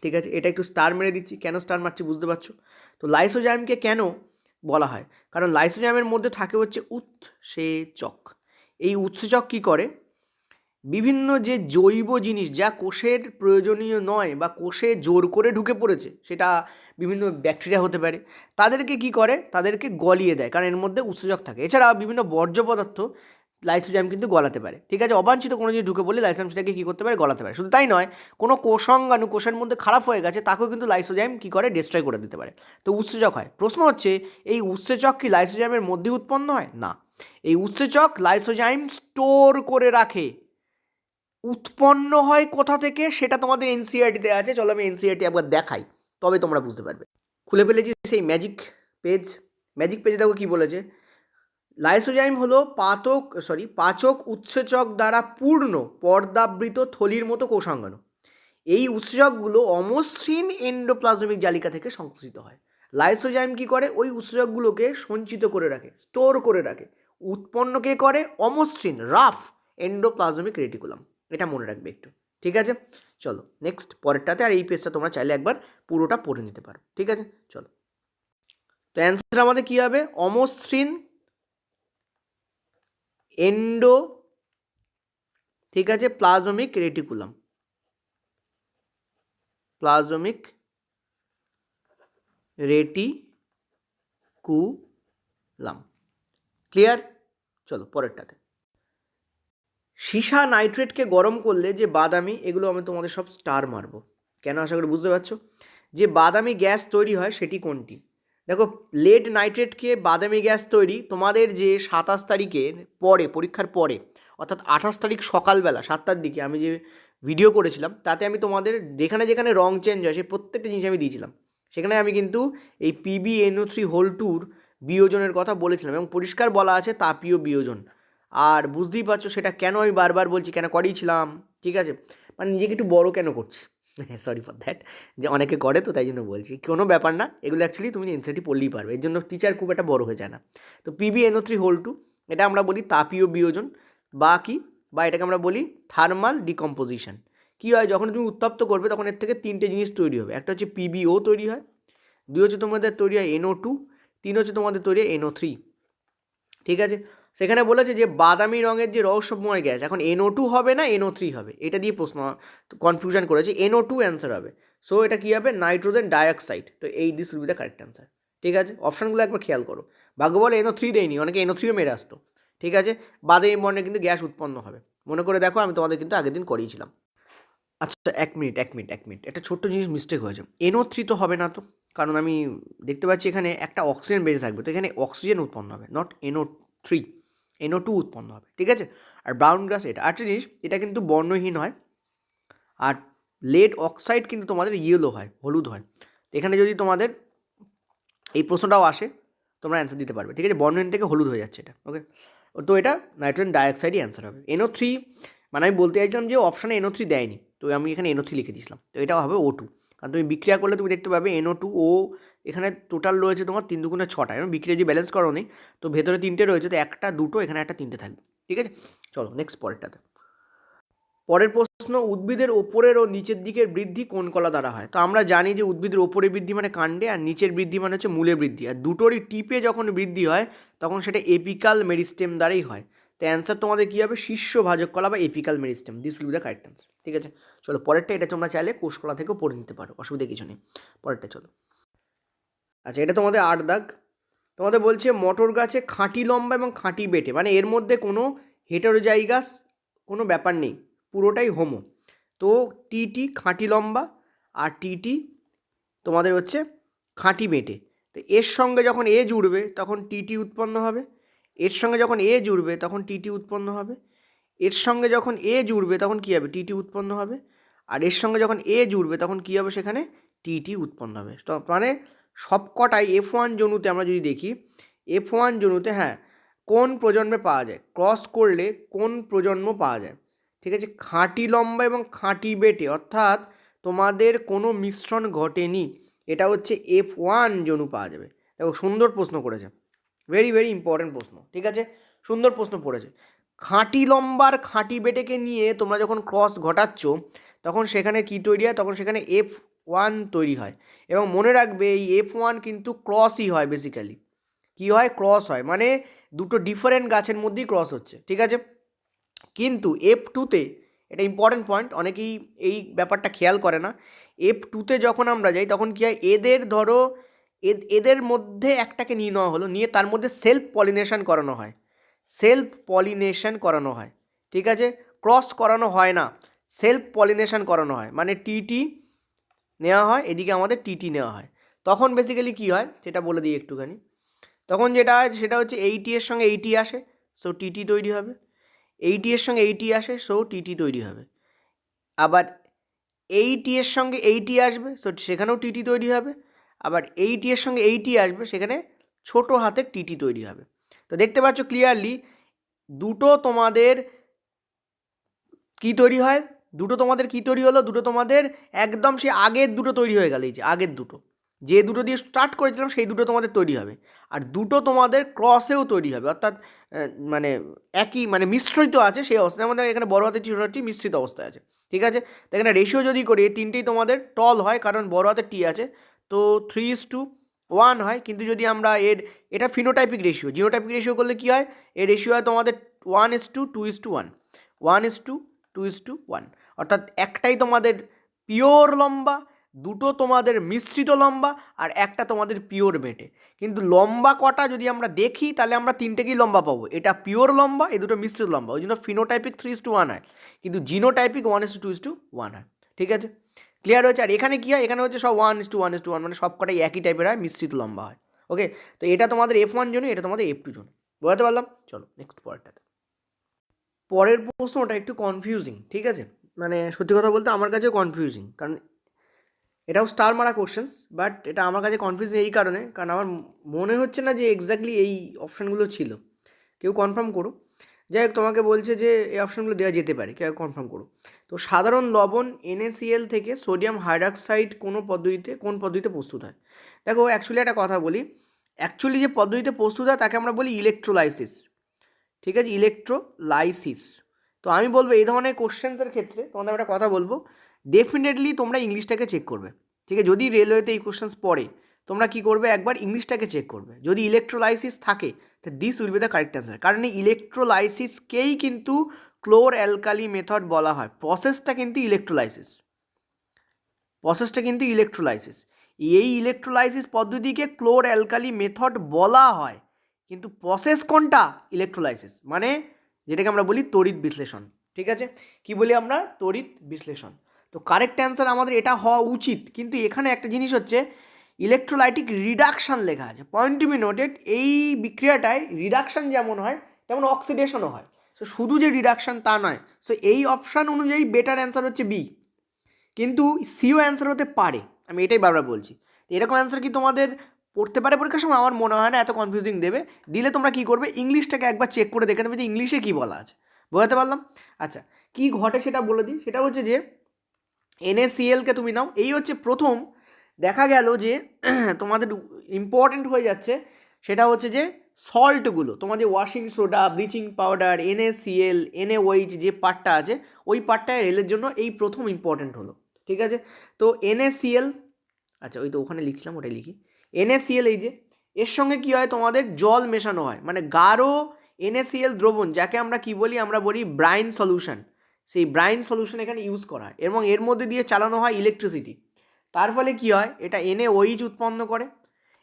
Speaker 1: ঠিক আছে, এটা একটু স্টার মেরে দিচ্ছি, কেন স্টার মারছি বুঝতে পারছো? তো লাইসোজাইমকে কেন বলা হয়? কারণ লাইসোজাইমের মধ্যে থাকে হচ্ছে উৎসেচক। এই উৎসেচক কী করে? বিভিন্ন যে জৈব জিনিস যা কোষের প্রয়োজনীয় নয় বা কোষে জোর করে ঢুকে পড়েছে, সেটা বিভিন্ন ব্যাকটেরিয়া হতে পারে, তাদেরকে কি করে? তাদেরকে গলিয়ে দেয়, কারণ এর মধ্যে উৎসেচক থাকে। এছাড়া বিভিন্ন বর্জ্য পদার্থ লাইসোজাইম কিন্তু গলাতে পারে। ঠিক আছে, অবাঞ্ছিত কোনো জিনিস ঢুকে পড়লে লাইসোজাইম সেটাকে কী করতে পারে? গলাতে পারে। শুধু তাই নয়, কোনো কোষাঙ্গাণু কোষের মধ্যে খারাপ হয়ে গেছে তাকেও কিন্তু লাইসোজাইম কী করে? ডিস্ট্রয় করে দিতে পারে। তো উৎসেচক হয়। প্রশ্ন হচ্ছে, এই উৎসেচক কি লাইসোজাইমের মধ্যে উৎপন্ন হয়? না, এই উৎসেচক লাইসোজাইম স্টোর করে রাখে। উৎপন্ন হয় কোথা থেকে সেটা তোমাদের এনসিইআরটিতে আছে। চলো আমি এনসিইআরটি একবার দেখাই, তবে তোমরা বুঝতে পারবে। খুলে ফেলেছি সেই ম্যাজিক পেজে দেখো কী বলেছে। লাইসোজাইম হলো পাচক উৎসেচক দ্বারা পূর্ণ পর্দাবৃত থলির মতো কোষাঙ্গাণু। এই উৎসেচকগুলো অমসৃণ এন্ডোপ্লাজমিক জালিকা থেকে সংশ্লিষ্ট হয়। লাইসোজাইম কী করে? ওই উৎসেচকগুলোকে সঞ্চিত করে রাখে, স্টোর করে রাখে। উৎপন্ন কে করে? অমসৃণ রাফ এন্ডোপ্লাজমিক রেটিকুলাম। এটা মনে রাখবে একটু। ঠিক আছে, চলো নেক্সট পরেরটাতে। আর এই পেজটা তোমরা চাইলে একবার পুরোটা পড়ে নিতে পারো। ঠিক আছে, চলো। তো অ্যান্সার আমাদের কী হবে? অমসৃণ এন্ডো, ঠিক আছে, প্লাজমিক রেটিকুলাম। প্লাজমিক রেটিকুলাম। ক্লিয়ার? চলো পরেরটাতে। সীসা নাইট্রেটকে গরম করলে যে বাদামি, এগুলো আমি তোমাদের সব স্টার মারবো, কেন আশা করি বুঝতে পারছো। যে বাদামি গ্যাস তৈরি হয় সেটি কোনটি? দেখো, লেড নাইট্রেটকে বাদামি গ্যাস তৈরি তোমাদের যে 27 তারিখের পরে, পরীক্ষার পরে, অর্থাৎ 28 তারিখ সকালবেলা 7টার দিকে আমি যে ভিডিও করেছিলাম, তাতে আমি তোমাদের যেখানে যেখানে রং চেঞ্জ হয় সেই প্রত্যেকটা জিনিস আমি দিয়েছিলাম। সেখানে আমি কিন্তু এই PbNO3 বিয়োজনের কথা বলেছিলাম, এবং পরিষ্কার বলা আছে তাপীয় বিয়োজন। আর বুঝতেই পারছো সেটা কেন আমি বারবার বলছি, কেন করিয়েছিলাম। ঠিক আছে, মানে নিজেকে একটু বড় কেন করছি, সরি ফর দ্যাট, যে অনেকে করে তো তাই জন্য বলছি। কোনো ব্যাপার না, এগুলো অ্যাকচুয়ালি তুমি এনসিইআরটি পড়লেই পারবে, এর জন্য টিচার খুব একটা বড় হয়ে যায় না। তো PbNO3 এটা আমরা বলি তাপীয় বিয়োজন, বা এটাকে আমরা বলি থার্মাল ডিকম্পোজিশন। কী হয়? যখন তুমি উত্তপ্ত করবে তখন এর থেকে 3টে জিনিস তৈরি হবে। একটা হচ্ছে PbO তৈরি হয়, 2 হচ্ছে তোমাদের তৈরি হয় NO2, 3 হচ্ছে তোমাদের তৈরি হয় NO3। ঠিক আছে, সেখানে বলেছে যে বাদামি রঙের যে রহস্যময় গ্যাস, এখন NO2 হবে না NO3 হবে, এটা দিয়ে প্রশ্ন কনফিউশন করেছে। NO2 অ্যান্সার হবে। সো এটা কী হবে? Nitrogen dioxide. তো this will be the correct answer. ঠিক আছে, অপশানগুলো একবার খেয়াল করো। ভাগ্য বলে NO3 দেয়নি, অনেকে NO3ও মেরে আসতো। ঠিক আছে, বাদামি বর্ণে কিন্তু গ্যাস উৎপন্ন হবে, মনে করে দেখো, আমি তোমাদের কিন্তু আগের দিন করিয়েছিলাম। আচ্ছা, এক মিনিট, একটা ছোট্ট জিনিস মিস্টেক হয়েছে। NO3 তো হবে না তো, কারণ আমি দেখতে পাচ্ছি এখানে একটা অক্সিজেন বেঁচে থাকবে, তো এখানে অক্সিজেন উৎপন্ন হবে, নট NO3, NO2 উৎপন্ন হবে। ঠিক আছে, আর ব্রাউন গ্যাস এটা একটা জিনিস, এটা কিন্তু বর্ণহীন হয়। আর লেড অক্সাইড কিন্তু তোমাদের ইয়েলো হয়, হলুদ হয়। এখানে যদি তোমাদের এই প্রশ্নটাও আসে তোমরা অ্যান্সার দিতে পারবে। ঠিক আছে, বর্ণহীন থেকে হলুদ হয়ে যাচ্ছে এটা। ওকে, তো এটা নাইট্রোজেন ডাইঅক্সাইডই অ্যান্সার হবে। NO3 মানে আমি বলতে চাইছিলাম যে অপশানে NO3 দেয়নি, তো আমি এখানে NO3 লিখে দিয়েছিলাম। তো এটা হবে O2, কারণ তুমি বিক্রিয়া করলে তুমি দেখতে পাবে NO2O এখানে টোটাল রয়েছে তোমার 3 দুগুণে 6টা, এবং বিক্রিয়া যে ব্যালেন্স করো নেই, তো ভেতরে 3টে রয়েছে, তো একটা দুটো এখানে একটা 3টে থাকবে। ঠিক আছে, চলো নেক্সট পরেরটাতে। পরের প্রশ্ন, উদ্ভিদের ওপরের ও নিচের দিকের বৃদ্ধি কোন কলা দ্বারা হয়? তো আমরা জানি যে উদ্ভিদের ওপরে বৃদ্ধি মানে কাণ্ডে, আর নিচের বৃদ্ধি মানে হচ্ছে মূলে বৃদ্ধি, আর দুটোরই টিপে যখন বৃদ্ধি হয় তখন সেটা এপিকাল মেরিস্টেম দ্বারাই হয়। তো অ্যান্সার তোমাদের কী হবে? শীর্ষ ভাজক কলা বা apical meristem, this will be the correct answer. ঠিক আছে, চলো পরেরটা, এটা তোমরা চাইলে কোষকলা থেকেও পড়ে নিতে পারো, অসুবিধা কিছু নেই। পরেরটা চলো। আচ্ছা, এটা তোমাদের 8 দাগ। তোমাদের বলছে মটর গাছে খাঁটি লম্বা এবং খাঁটি বেটে, মানে এর মধ্যে কোনো হেটারোজাইগাস কোনো ব্যাপার নেই, পুরোটাই হোমো। তো টিটি খাঁটি লম্বা আর টিটি তোমাদের হচ্ছে খাঁটি বেটে। তো এর সঙ্গে যখন এ জুড়বে তখন টিটি উৎপন্ন হবে, এর সঙ্গে যখন এ জুড়বে তখন টিটি উৎপন্ন হবে, এর সঙ্গে যখন এ জুড়বে তখন কী হবে? টিটি উৎপন্ন হবে, আর এর সঙ্গে যখন এ জুড়বে তখন কী হবে? সেখানে টিটি উৎপন্ন হবে। তো মানে সবকটাই F1 জনুতে আমরা যদি দেখি, F1 জনুতে হ্যাঁ কোন প্রজন্মে পাওয়া যায়, ক্রস করলে কোন প্রজন্ম পাওয়া যায়? ঠিক আছে, খাঁটি লম্বা এবং খাঁটি বেটে, অর্থাৎ তোমাদের কোনো মিশ্রণ ঘটেনি, এটা হচ্ছে F1 জনু পাওয়া যাবে। দেখো সুন্দর প্রশ্ন করেছে, ভেরি ভেরি ইম্পর্ট্যান্ট প্রশ্ন। ঠিক আছে, সুন্দর প্রশ্ন পড়েছে। খাঁটি লম্বার খাঁটি বেটেকে নিয়ে তোমরা যখন ক্রস ঘটাচ্ছ তখন সেখানে কি তৈরি হয়? তখন সেখানে F1 তৈরি হয়। এবং মনে রাখবে এই F1 কিন্তু ক্রসই হয়, বেসিক্যালি কী হয়? ক্রস হয়, মানে দুটো ডিফারেন্ট গাছের মধ্যেই ক্রস হচ্ছে। ঠিক আছে, কিন্তু F2তে, এটা ইম্পর্ট্যান্ট পয়েন্ট, অনেকেই এই ব্যাপারটা খেয়াল করে না, F2তে যখন আমরা যাই তখন কী হয়? এদের ধরো এদের মধ্যে একটাকে নিয়ে নেওয়া হলো, নিয়ে তার মধ্যে সেলফ পলিনেশন করানো হয়, সেলফ পলিনেশন করানো হয়। ঠিক আছে, ক্রস করানো হয় না, সেলফ পলিনেশন করানো হয়, মানে টিটি নেওয়া হয়, এদিকে আমাদের টিটি নেওয়া হয়। তখন বেসিক্যালি কী হয় সেটা বলে দিই একটুখানি। তখন যেটা হয় সেটা হচ্ছে 80 এর সঙ্গে 80 আসে, সো টিটি তৈরি হবে, 80 এর সঙ্গে 80 আসে, সো টিটি তৈরি হবে। আবার 80 এর সঙ্গে 80 আসবে, সো সেখানেও টিটি তৈরি হবে। আবার 80 এর সঙ্গে 80 আসবে, সেখানে ছোট হাতের টিটি তৈরি হবে। তো দেখতে পাচ্ছ ক্লিয়ারলি দুটো তোমাদের কি তৈরি হয়, দুটো তোমাদের কি তৈরি হলো, দুটো তোমাদের একদম সে আগের দুটো তৈরি হয়ে গেল, এই যে আগের দুটো, যে দুটো দিয়ে স্টার্ট করেছিলাম সেই দুটো তোমাদের তৈরি হবে, আর দুটো তোমাদের ক্রসেও তৈরি হবে, অর্থাৎ মানে একই মানে মিশ্রিত আছে সেই অবস্থায়, আমাদের এখানে বড় হাতের ছোটো হাতটি মিশ্রিত অবস্থায় আছে। ঠিক আছে, তো এখানে রেশিও যদি করি এই তিনটেই তোমাদের টল হয়, কারণ বড় হাতের টি আছে, তো 3:1 হয়। কিন্তু যদি আমরা এটা ফিনোটাইপিক রেশিও, জিনোটাইপিক রেশিও করলে কী হয়? এর রেশিও হয় তোমাদের 1:2:1, 1:2:1, অর্থাৎ একটাই তোমাদের পিওর লম্বা, দুটো তোমাদের মিশ্রিত লম্বা, আর একটা তোমাদের পিওর বেটে। কিন্তু লম্বা কটা যদি আমরা দেখি তাহলে আমরা তিনটেকেই লম্বা পাবো, এটা পিওর লম্বা, এই দুটো মিশ্রিত লম্বা, ওই জন্য ফিনোটাইপিক 3:1 হয়, কিন্তু জিনোটাইপিক 1:2:1 হয়। ঠিক আছে, ক্লিয়ার হয়েছে? আর এখানে কী হয়? এখানে হচ্ছে সব 1:1:1, মানে সব কটাই একই টাইপের হয়, মিশ্রিত লম্বা হয়। ওকে, তো এটা তোমাদের F1 জন্য, এটা তোমাদের F2 জন্য, বোঝাতে পারলাম? চলো নেক্সট পরেরটাতে। পরের প্রশ্নটা একটু কনফিউজিং। ঠিক আছে, মানে সত্যি কথা বলতে আমার কাছেও কনফিউজিং, কারণ এটাও স্টার মারা কোশ্চেন্স, বাট এটা আমার কাছে কনফিউজিং এই কারণে, কারণ আমার মনে হচ্ছে না যে এক্স্যাক্টলি এই অপশানগুলো ছিল। কেউ কনফার্ম করো। যাই হোক, তোমাকে বলছে যে এই অপশানগুলো দেওয়া যেতে পারে, কেউ কনফার্ম করো। তো সাধারণ লবণ NaCl থেকে সোডিয়াম হাইড্রক্সাইড কোন পদ্ধতিতে প্রস্তুত হয়? দেখো অ্যাকচুয়ালি একটা কথা বলি, অ্যাকচুয়ালি যে পদ্ধতিতে প্রস্তুত হয় তাকে আমরা বলি ইলেকট্রোলাইসিস। ঠিক আছে, ইলেকট্রোলাইসিস। তো আমি বলবো এই ধরনের কোশ্চেন্সের ক্ষেত্রে তোমাদের একটা কথা বলবো, ডেফিনেটলি তোমরা ইংলিশটাকে চেক করবে। ঠিক আছে, যদি রেলওয়েতে এই কোশ্চেন্স পড়ে তোমরা কি করবে? একবার ইংলিশটাকে চেক করবে, যদি ইলেকট্রোলাইসিস থাকে তো this will be the correct answer, কারণ এই ইলেকট্রোলাইসিসকেই কিন্তু ক্লোর অ্যালকালি মেথড বলা হয়, প্রসেসটা কিন্তু ইলেকট্রোলাইসিস, এই ইলেকট্রোলাইসিস পদ্ধতিকে ক্লোর অ্যালকালি মেথড বলা হয়, কিন্তু প্রসেস কোনটা? ইলেকট্রোলাইসিস, মানে যেটাকে আমরা বলি তড়িৎ বিশ্লেষণ। ঠিক আছে, কি বলি আমরা? তড়িৎ বিশ্লেষণ। তো কারেক্ট অ্যান্সার আমাদের এটা হওয়া উচিত, কিন্তু এখানে একটা জিনিস হচ্ছে ইলেকট্রোলাইটিক রিডাকশান লেখা আছে, পয়েন্ট টু বি নোটেড, এই বিক্রিয়াটায় রিডাকশান যেমন হয় তেমন অক্সিডেশনও হয়, সো শুধু যে রিডাকশান তা নয়। সো এই অপশান অনুযায়ী বেটার অ্যান্সার হচ্ছে বি, কিন্তু সিও অ্যান্সার হতে পারে, আমি এটাই বারবার বলছি। এরকম অ্যান্সার কি তোমাদের পড়তে পারে পরীক্ষার সময়? আমার মনে হয় না এত কনফিউজিং দেবে। দিলে তোমরা কী করবে? ইংলিশটাকে একবার চেক করে দেখে নেবে যে ইংলিশে কী বলা আছে, বোঝাতে পারলাম? আচ্ছা, কী ঘটে সেটা বলে দিই, সেটা হচ্ছে যে NaClকে তুমি নাও, এই হচ্ছে প্রথম দেখা গেল যে তোমাদের ইম্পর্টেন্ট হয়ে যাচ্ছে সেটা হচ্ছে যে সল্টগুলো, তোমার যে washing soda, bleaching powder, NaCl, NaOH যে পার্টটা আছে ওই পার্টটা রেলের জন্য এই প্রথম ইম্পর্টেন্ট হলো, ঠিক আছে। তো NaCl, আচ্ছা ওই তো ওখানে লিখছিলাম ওটাই লিখি, NaCl এই যে এর সঙ্গে কি হয় তোমাদের জল মেশানো হয়, মানে গাঢ় NaCl দ্রবণ যাকে আমরা কি বলি, আমরা বলি ব্রাইন সলিউশন, সেই ব্রাইন সলিউশন এখানে ইউজ করা হয় এবং এর মধ্যে দিয়ে চালানো হয় ইলেকট্রিসিটি। তার ফলে কি হয়, এটা NaOH উৎপন্ন করে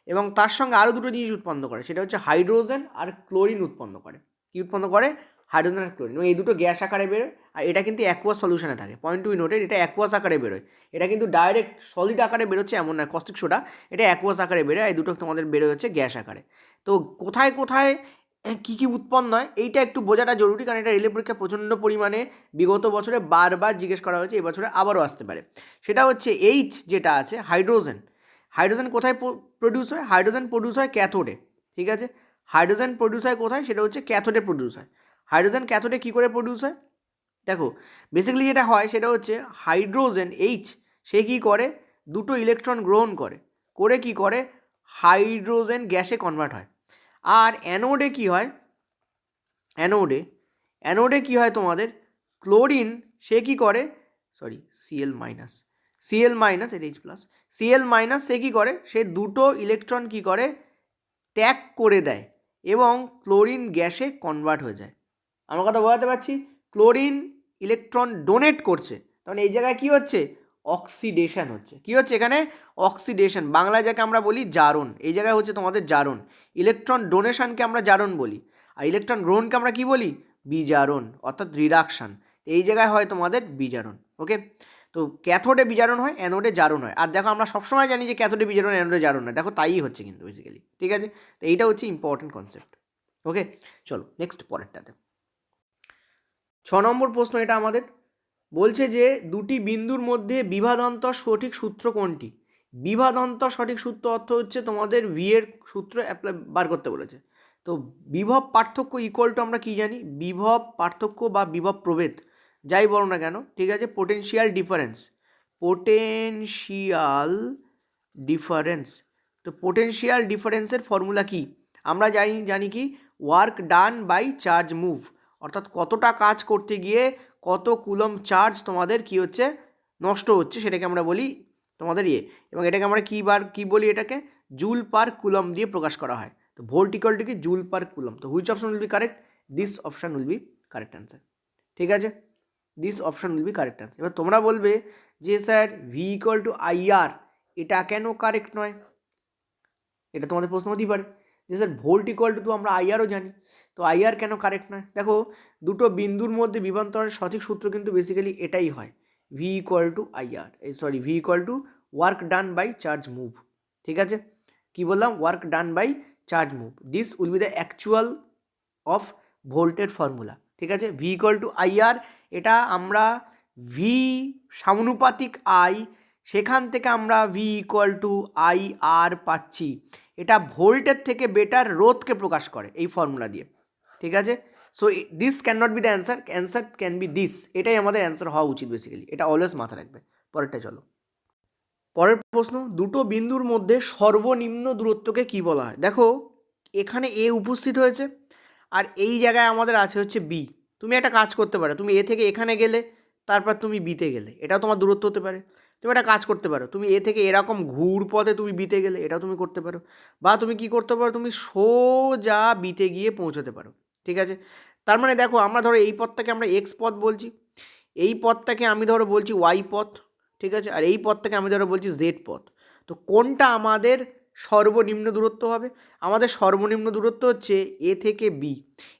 Speaker 1: এবং তার সঙ্গে আরও দুটো জিনিস উৎপন্ন করে, সেটা হচ্ছে হাইড্রোজেন আর ক্লোরিন উৎপন্ন করে। কি উৎপন্ন করে? হাইড্রোজেন আর ক্লোরিন, এবং এই দুটো গ্যাস আকারে বেরোয়। আর এটা কিন্তু অ্যাকুয়াস সলিউশনে থাকে, পয়েন্ট টু বি নোটেড, এটা অ্যাকুয়াস আকারে বেরোয়। এটা কিন্তু ডাইরেক্ট সলিড আকারে বেরোচ্ছে এমন নয়, কস্টিক সোডা, এটা অ্যাকুয়াস আকারে বেরোয়, এই দুটো তোমাদের বেরোয় হচ্ছে গ্যাস আকারে। তো কোথায় কোথায় কী কী উৎপন্ন হয় এইটা একটু বোঝাটা জরুরি, কারণ এটা রেলের পরীক্ষা প্রচণ্ড পরিমাণে বিগত বছরে বারবার জিজ্ঞেস করা হয়েছে, এবছরে আবারও আসতে পারে। সেটা হচ্ছে এইচ যেটা আছে হাইড্রোজেন, হাইড্রোজেন কোথায় প্রডিউস হয়? হাইড্রোজেন প্রডিউস হয় ক্যাথোডে, ঠিক আছে। হাইড্রোজেন প্রডিউস হয় কোথায়? সেটা হচ্ছে ক্যাথোডে প্রডিউস হয়। হাইড্রোজেন ক্যাথোডে কী করে প্রডিউস হয়? দেখো বেসিক্যালি যেটা হয় সেটা হচ্ছে হাইড্রোজেন এইচ, সে কী করে, দুটো ইলেকট্রন গ্রহণ করে, করে কি করে, হাইড্রোজেন গ্যাসে কনভার্ট হয়। আর অ্যানোডে কি হয়, অ্যানোডে কি হয় তোমাদের, ক্লোরিন সে কি করে, সরি Cl মাইনাস এটা H প্লাস, Cl মাইনাস সে কী করে, সে দুটো ইলেকট্রন কি করে, ত্যাগ করে দেয় এবং ক্লোরিন গ্যাসে কনভার্ট হয়ে যায়। আমার কথা বোঝাতে পারছি? ক্লোরিন ইলেকট্রন ডোনেট করছে, তখন এই জায়গায় কি হচ্ছে, অক্সিডেশন হচ্ছে। কি হচ্ছে এখানে? অক্সিডেশন, বাংলায় যাকে আমরা বলি জারণ, এই জায়গায় হচ্ছে তোমাদের জারণ। ইলেকট্রন ডোনেশনকে আমরা জারণ বলি, আর ইলেকট্রন গ্রহণকে আমরা কি বলি, বিজারণ, অর্থাৎ রিডাকশান। এই জায়গায় হয় তোমাদের বিজারণ। ওকে, তো ক্যাথোডে বিজারণ হয়, অ্যানোডে জারণ হয়। আর দেখো আমরা সবসময় জানি যে ক্যাথোডে বিজারণ, অ্যানোডে জারণ হয়, দেখো তাই হচ্ছে কিন্তু বেসিক্যালি, ঠিক আছে। তো এইটা হচ্ছে ইম্পর্টেন্ট কনসেপ্ট। ওকে, চলো নেক্সট পরেরটাতে। 6 নম্বর প্রশ্ন এটা আমাদের বলছে যে দুটি বিন্দুর মধ্যে বিভাদান্তর সঠিক সূত্র কোনটি? বিভাদান্তর সঠিক সূত্র অর্থ হচ্ছে তোমাদের ভি এর সূত্র অ্যাপ্লাই বার করতে বলেছে। তো বিভব পার্থক্য ইকুয়াল টু আমরা কি জানি, বিভব পার্থক্য বা বিভব প্রভেদ যাই বলো না কেন, ঠিক আছে, পোটেনশিয়াল ডিফারেন্স, পোটেনশিয়াল ডিফারেন্স। তো পোটেনশিয়াল ডিফারেন্সের ফর্মুলা কি? আমরা জানি কি, work done by charge move, অর্থাৎ কতটা কাজ করতে গিয়ে কত কুলম চার্জ তোমাদের কি হচ্ছে, নষ্ট হচ্ছে, সেটাকে আমরা বলি তোমাদের এবং এটাকে আমরা কি বলি, এটাকে জুল পার কুলম দিয়ে প্রকাশ করা হয়। তো ভোল্ট ইকুয়াল টু কি, জুল পার কুলম। তো which option will be correct? This option will be correct answer, ঠিক আছে, this option will be correct answer. এবার তোমরা বলবে যে sir V equal two IR এটা কেন কারেক্ট নয়? এটা তোমাদের প্রশ্ন হতেই পারে যে স্যার ভোল্ট ইকুয়াল টু আমরা IRও জানি, তো IR কেন কারেক্ট নয়? দেখো দুটো বিন্দুর মধ্যে বিভবান্তরের সঠিক সূত্র কিন্তু বেসিক্যালি এটাই হয়, V equal to V equal to work done by charge move, ঠিক আছে। কি বললাম? Work done by charge move, this will be the actual of ভোল্টের ফর্মুলা, ঠিক আছে। ভি ইকুয়াল টু IR, এটা আমরা ভি সমানুপাতিক I, সেখান থেকে আমরা ভি ইকুয়াল টু IR পাচ্ছি। এটা ভোল্টের থেকে বেটার রোধকে প্রকাশ করে এই ফর্মুলা দিয়ে, ঠিক আছে। So this can not B the answer, answer can be this, এটাই আমাদের অ্যান্সার হওয়া উচিত বেসিক্যালি, এটা অলওয়েজ মাথা রাখবে। পরেরটা চলো। পরের প্রশ্ন, দুটো বিন্দুর মধ্যে সর্বনিম্ন দূরত্বকে কি বলা হয়? দেখো এখানে A উপস্থিত হয়েছে আর এই জায়গায় আমাদের আছে হচ্ছে B। তুমি একটা কাজ করতে পারো, তুমি A থেকে এখানে গেলে, তারপর তুমি বিতে গেলে, এটাও তোমার দূরত্ব হতে পারে। তুমি একটা কাজ করতে পারো, তুমি A থেকে এরকম ঘুর পথে তুমি বিতে গেলে, এটাও তুমি করতে পারো। বা তুমি কি করতে পারো, তুমি সোজা বিতে গিয়ে পৌঁছতে পারো, ঠিক আছে। তার মানে দেখো আমরা ধরো এই পথটাকে আমরা X পথ বলছি, এই পথটাকে আমি ধরো বলছি Y পথ, ঠিক আছে, আর এই পথটাকে আমি ধরো বলছি Z পথ। তো কোনটা আমাদের সর্বনিম্ন দূরত্ব হবে? আমাদের সর্বনিম্ন দূরত্ব হচ্ছে A থেকে B,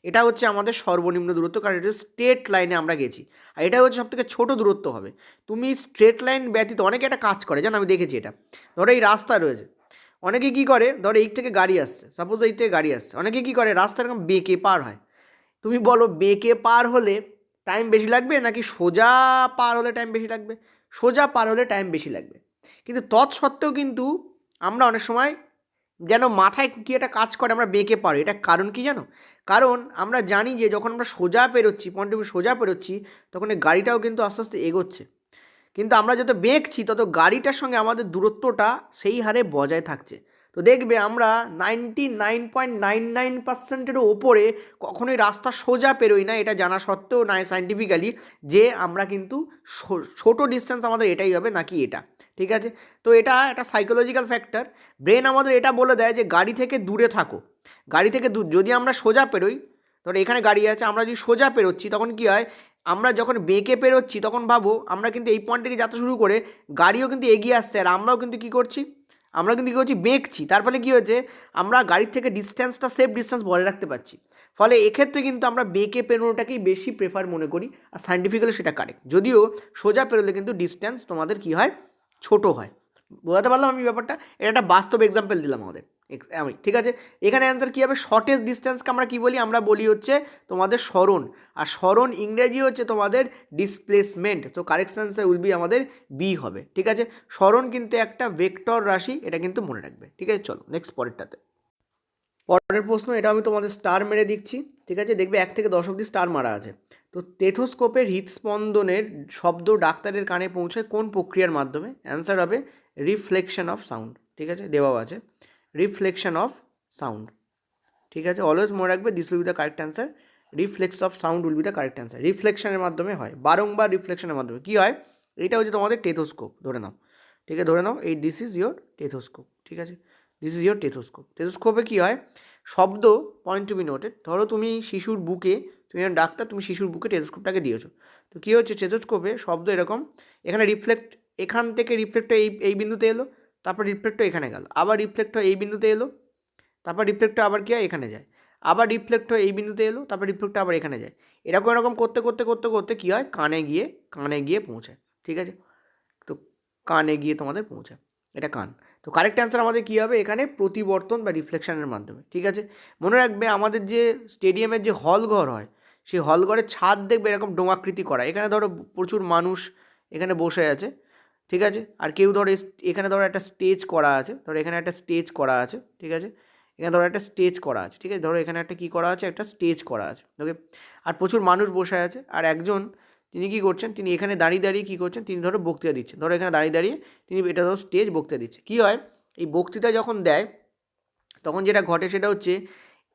Speaker 1: এটা হচ্ছে আমাদের সর্বনিম্ন দূরত্ব, কারণ এটা স্ট্রেট লাইনে আমরা গেছি, আর এটা হচ্ছে সবথেকে ছোটো দূরত্ব হবে। তুমি স্ট্রেট লাইন ব্যতীত অনেকে একটা কাজ করে জানো, আমি দেখেছি এটা, ধরো এই রাস্তা রয়েছে, অনেকে কী করে, ধরো এই থেকে গাড়ি আসছে, সাপোজ এই থেকে গাড়ি আসছে, অনেকে কী করে রাস্তা এরকম বেঁকে পার হয়। তুমি বলো বেঁকে পার হলে টাইম বেশি লাগবে নাকি সোজা পার হলে টাইম বেশি লাগবে? সোজা পার হলে টাইম বেশি লাগবে। কিন্তু তৎসত্ত্বেও কিন্তু আমরা অনেক সময় যেন মাথায় কি একটা কাজ করে, আমরা বেঁকে পারি। এটা কারণ কি জানো? কারণ আমরা জানি যে যখন আমরা সোজা পেরোচ্ছি, পয়েন্ট সোজা পেরোচ্ছি, তখন এই গাড়িটাও কিন্তু আস্তে আস্তে এগোচ্ছে। কিন্তু আমরা যত বেঁকছি তত গাড়িটার সঙ্গে আমাদের দূরত্বটা সেই হারে বজায় থাকছে। তো দেখবে আমরা 99.99%-এরও ওপরে কখনোই রাস্তা সোজা পেরোই না, এটা জানা সত্ত্বেও না সায়েন্টিফিক্যালি, যে আমরা কিন্তু ছোটো ডিস্টেন্স আমাদের এটাই হবে নাকি এটা, ঠিক আছে। তো এটা একটা সাইকোলজিক্যাল ফ্যাক্টর। ব্রেন আমাদের এটা বলে দেয় যে গাড়ি থেকে দূরে থাকো, গাড়ি থেকে যদি আমরা সোজা পেরোই, ধরো এখানে গাড়ি আছে, আমরা যদি সোজা পেরোচ্ছি তখন কী হয়, আমরা যখন বেঁকে পেরোচ্ছি তখন ভাবো আমরা কিন্তু এই পয়েন্ট থেকে যাত্রা শুরু করে গাড়িও কিন্তু এগিয়ে আসছে, আর আমরাও কিন্তু কী করছি, আমরা কিন্তু কী করছি, বেঁকছি। তার ফলে কী হয়েছে, আমরা গাড়ির থেকে ডিস্টেন্সটা সেফ ডিস্টেন্স বজায় রাখতে পারছি। ফলে এক্ষেত্রে কিন্তু আমরা বেঁকে পেরোনোটাকেই বেশি প্রেফার মনে করি, আর সায়েন্টিফিক্যালি সেটা কারেক্ট। যদিও সোজা পেরোলে কিন্তু ডিস্টেন্স তোমাদের কী হয়, ছোটো হয়। বোঝাতে পারলাম আমি ব্যাপারটা? এটা একটা বাস্তব এক্সাম্পল দিলাম আমাদের আমি, ঠিক আছে। এখানে অ্যান্সার কী হবে, শর্টেস্ট ডিস্টেন্সকে আমরা কী বলি, আমরা বলি হচ্ছে তোমাদের সরণ, আর সরণ ইংরেজি হচ্ছে তোমাদের ডিসপ্লেসমেন্ট। তো কারেক্ট অ্যান্সার উইল বি আমাদের বি হবে, ঠিক আছে। সরণ কিন্তু একটা ভেক্টর রাশি, এটা কিন্তু মনে রাখবে, ঠিক আছে। চলো নেক্সট পরেরটাতে। পরের প্রশ্ন, এটা আমি তোমাদের স্টার মেরে দিচ্ছি, ঠিক আছে। দেখবে 1 থেকে 10 অবধি স্টার মারা আছে। তো টেথোস্কোপের হৃদস্পন্দনের শব্দ ডাক্তারের কানে পৌঁছায় কোন প্রক্রিয়ার মাধ্যমে? অ্যান্সার হবে রিফ্লেকশন অফ সাউন্ড, ঠিক আছে, দেওয়াও আছে রিফ্লেকশন অফ সাউন্ড, ঠিক আছে। অলওয়েজ মনে রাখবে this will be the correct answer, reflex of sound will be the correct answer. রিফ্লেকশনের মাধ্যমে হয়, বারংবার রিফ্লেকশনের মাধ্যমে কী হয়, এটা হচ্ছে তোমাদের টেথোস্কোপ, ধরে নাও, ঠিক আছে, ধরে নাও এই দিস ইজ ইয়োর টেথোস্কোপ, ঠিক আছে, দিস ইজ ইয়োর টেথোস্কোপ। টেথোস্কোপে কী হয়, শব্দ, পয়েন্ট টু বি নোটেড, ধরো তুমি শিশুর বুকে, তুমি ডাক্তার, তুমি শিশুর বুকে টেথোস্কোপটাকে দিয়েছো, তো কী হচ্ছে টেথোস্কোপে শব্দ এরকম, এখানে রিফ্লেক্ট, এখান থেকে রিফ্লেক্ট এই বিন্দুতে এলো, তারপর রিফ্লেক্ট এখানে গেল, আবার রিফ্লেক্ট এই বিন্দুতে এলো, তারপর রিফ্লেক্ট আবার কী হয়, এখানে যায়, আবার রিফ্লেক্ট এই বিন্দুতে এলো, তারপর রিফ্লেক্ট আবার এখানে যায়, এরকম এরকম করতে করতে করতে করতে কী হয়, কানে গিয়ে পৌঁছায়, ঠিক আছে। তো কানে গিয়ে তোমাদের পৌঁছায়, এটা কান। তো কারেক্ট অ্যান্সার আমাদের কী হবে এখানে, প্রতিবর্তন বা রিফ্লেকশনের মাধ্যমে, ঠিক আছে। মনে রাখবে আমাদের যে স্টেডিয়ামের যে হলঘর হয়, সেই হলঘরের ছাদ দেখবে এরকম ডোঙাকৃতি করা, এখানে ধরো প্রচুর মানুষ এখানে বসে আছে, ঠিক আছে। আর কেউ ধরো এখানে ধরো একটা স্টেজ করা আছে, ধরো এখানে একটা স্টেজ করা আছে, ঠিক আছে, এখানে ধরো একটা স্টেজ করা আছে, ঠিক আছে, ধরো এখানে একটা কী করা আছে, একটা স্টেজ করা আছে, ওকে। আর প্রচুর মানুষ বসে আছে, আর একজন তিনি কী করছেন, তিনি এখানে দাঁড়িয়ে দাঁড়িয়ে কী করছেন, তিনি ধরো বক্তৃতা দিচ্ছেন, ধরো এখানে দাঁড়িয়ে দাঁড়িয়ে তিনি, এটা ধরো স্টেজ বক্তৃতা দিচ্ছে। কী হয়, এই বক্তৃতা যখন দেয় তখন যেটা ঘটে সেটা হচ্ছে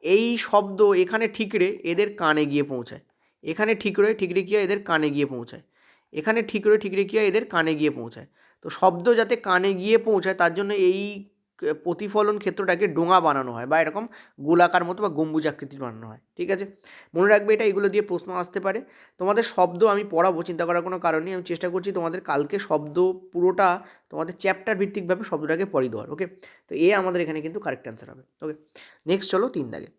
Speaker 1: এই শব্দ এখানে ঠিকরে এদের কানে গিয়ে পৌঁছায়, এখানে ঠিকরে কী হয়, এদের কানে গিয়ে পৌঁছায়, এখানে ঠিকরে কী হয়, এদের কানে গিয়ে পৌঁছায়। তো শব্দ যাতে কানে গিয়ে পৌঁছায় তার জন্য এই প্রতিফলন ক্ষেত্রটাকে ডোঙা বানানো হয়, বা এরকম গোলাকার মতো বা গম্বুজ আকৃতির বানানো হয়, ঠিক আছে। মনে রাখবে এটা, এগুলো দিয়ে প্রশ্ন আসতে পারে। তোমাদের শব্দ আমি পড়াবো, চিন্তা করার কোনো কারণ নেই, আমি চেষ্টা করছি তোমাদের কালকে শব্দ পুরোটা তোমাদের চ্যাপ্টার ভিত্তিকভাবে শব্দটাকে পড়িয়ে দেওয়ার, ওকে। তো এ আমাদের এখানে কিন্তু কারেক্ট অ্যান্সার হবে, ওকে। নেক্সট চলো 3 দাগে।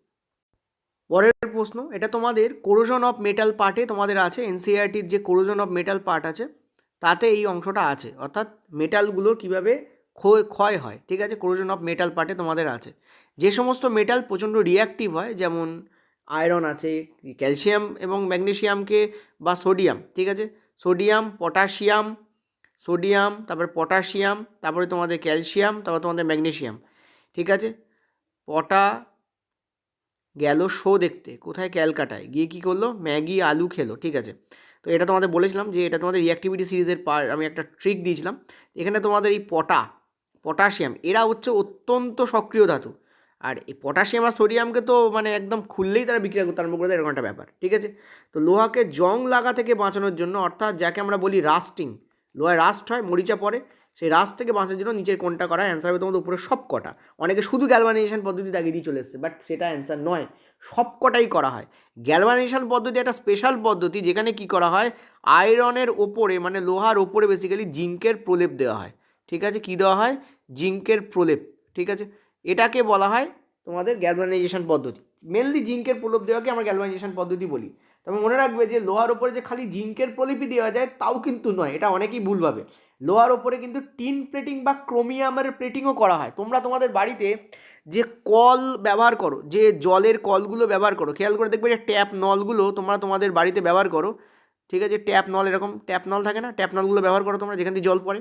Speaker 1: পরের প্রশ্ন, এটা তোমাদের কোরোশন অফ মেটাল পার্টে তোমাদের আছে, এনসিইআরটির যে কোরোশন অফ মেটাল পার্ট আছে তাতে এই অংশটা আছে, অর্থাৎ মেটালগুলো কীভাবে ক্ষয় হয়, ঠিক আছে। কোরোশন অফ মেটাল পার্টে তোমাদের আছে যে সমস্ত মেটাল প্রচণ্ড রিঅ্যাক্টিভ হয়, যেমন আয়রন আছে, ক্যালসিয়াম এবং ম্যাগনেসিয়ামকে, বা সোডিয়াম, ঠিক আছে, সোডিয়াম, তারপরে পটাশিয়াম, তারপরে তোমাদের ক্যালসিয়াম, তারপর তোমাদের ম্যাগনেসিয়াম, ঠিক আছে। পটা গেল শো দেখতে, কোথায়, ক্যালকাটায়, গিয়ে কী করলো, ম্যাগি আলু খেলো, ঠিক আছে। তো এটা তোমাদের বলেছিলাম যে এটা তোমাদের রিঅ্যাক্টিভিটি সিরিজের আমি একটা ট্রিক দিয়েছিলাম। এখানে তোমাদের এই পটাশিয়াম এরা হচ্ছে অত্যন্ত সক্রিয় ধাতু, আর এই পটাশিয়াম আর সোডিয়ামকে তো মানে একদম খুললেই তারা বিক্রিয়া করতে আরম্ভ করে দেয়, এরকম একটা ব্যাপার, ঠিক আছে। তো লোহাকে জং লাগা থেকে বাঁচানোর জন্য, অর্থাৎ যাকে আমরা বলি রাস্টিং, লোহায় রাস্ট হয়, মরিচা পড়ে, সেই রাস্ট থেকে বাঁচার জন্য নিচের কোনটা করা হয়, অ্যান্সার হবে তোমাদের উপরে সব কটা। অনেকে শুধু গ্যালভানাইজেশন পদ্ধতি দাগিয়ে দিয়ে চলে এসছে, বাট সেটা অ্যান্সার নয়, সব কটাই করা হয়। গ্যালভানাইজেশন পদ্ধতি একটা স্পেশাল পদ্ধতি, যেখানে কি করা হয়, আয়রনের ওপরে মানে লোহার ওপরে বেসিক্যালি জিঙ্কের প্রলেপ দেওয়া হয়, ঠিক আছে। কী দেওয়া হয়, জিঙ্কের প্রলেপ, ঠিক আছে। এটাকে বলা হয় তোমাদের গ্যালভানাইজেশন পদ্ধতি, মেনলি জিঙ্কের প্রলেপ দেওয়াকে আমরা গ্যালভানাইজেশন পদ্ধতি বলি। তবে মনে রাখবে যে লোহার ওপরে যে খালি জিঙ্কের প্রলেপই দেওয়া যায় তাও কিন্তু নয়, এটা অনেকেই ভুল ভাবে। লোহার ওপরে কিন্তু টিন প্লেটিং বা ক্রোমিয়ামের প্লেটিংও করা হয়। তোমরা তোমাদের বাড়িতে যে কল ব্যবহার করো, যে জলের কলগুলো ব্যবহার করো, খেয়াল করে দেখবে যে ট্যাপ নলগুলো তোমরা তোমাদের বাড়িতে ব্যবহার করো, ঠিক আছে। ট্যাপ নল, এরকম ট্যাপ নল থাকে না, ট্যাপ নলগুলো ব্যবহার করো তোমরা, যেখান থেকে জল পড়ে।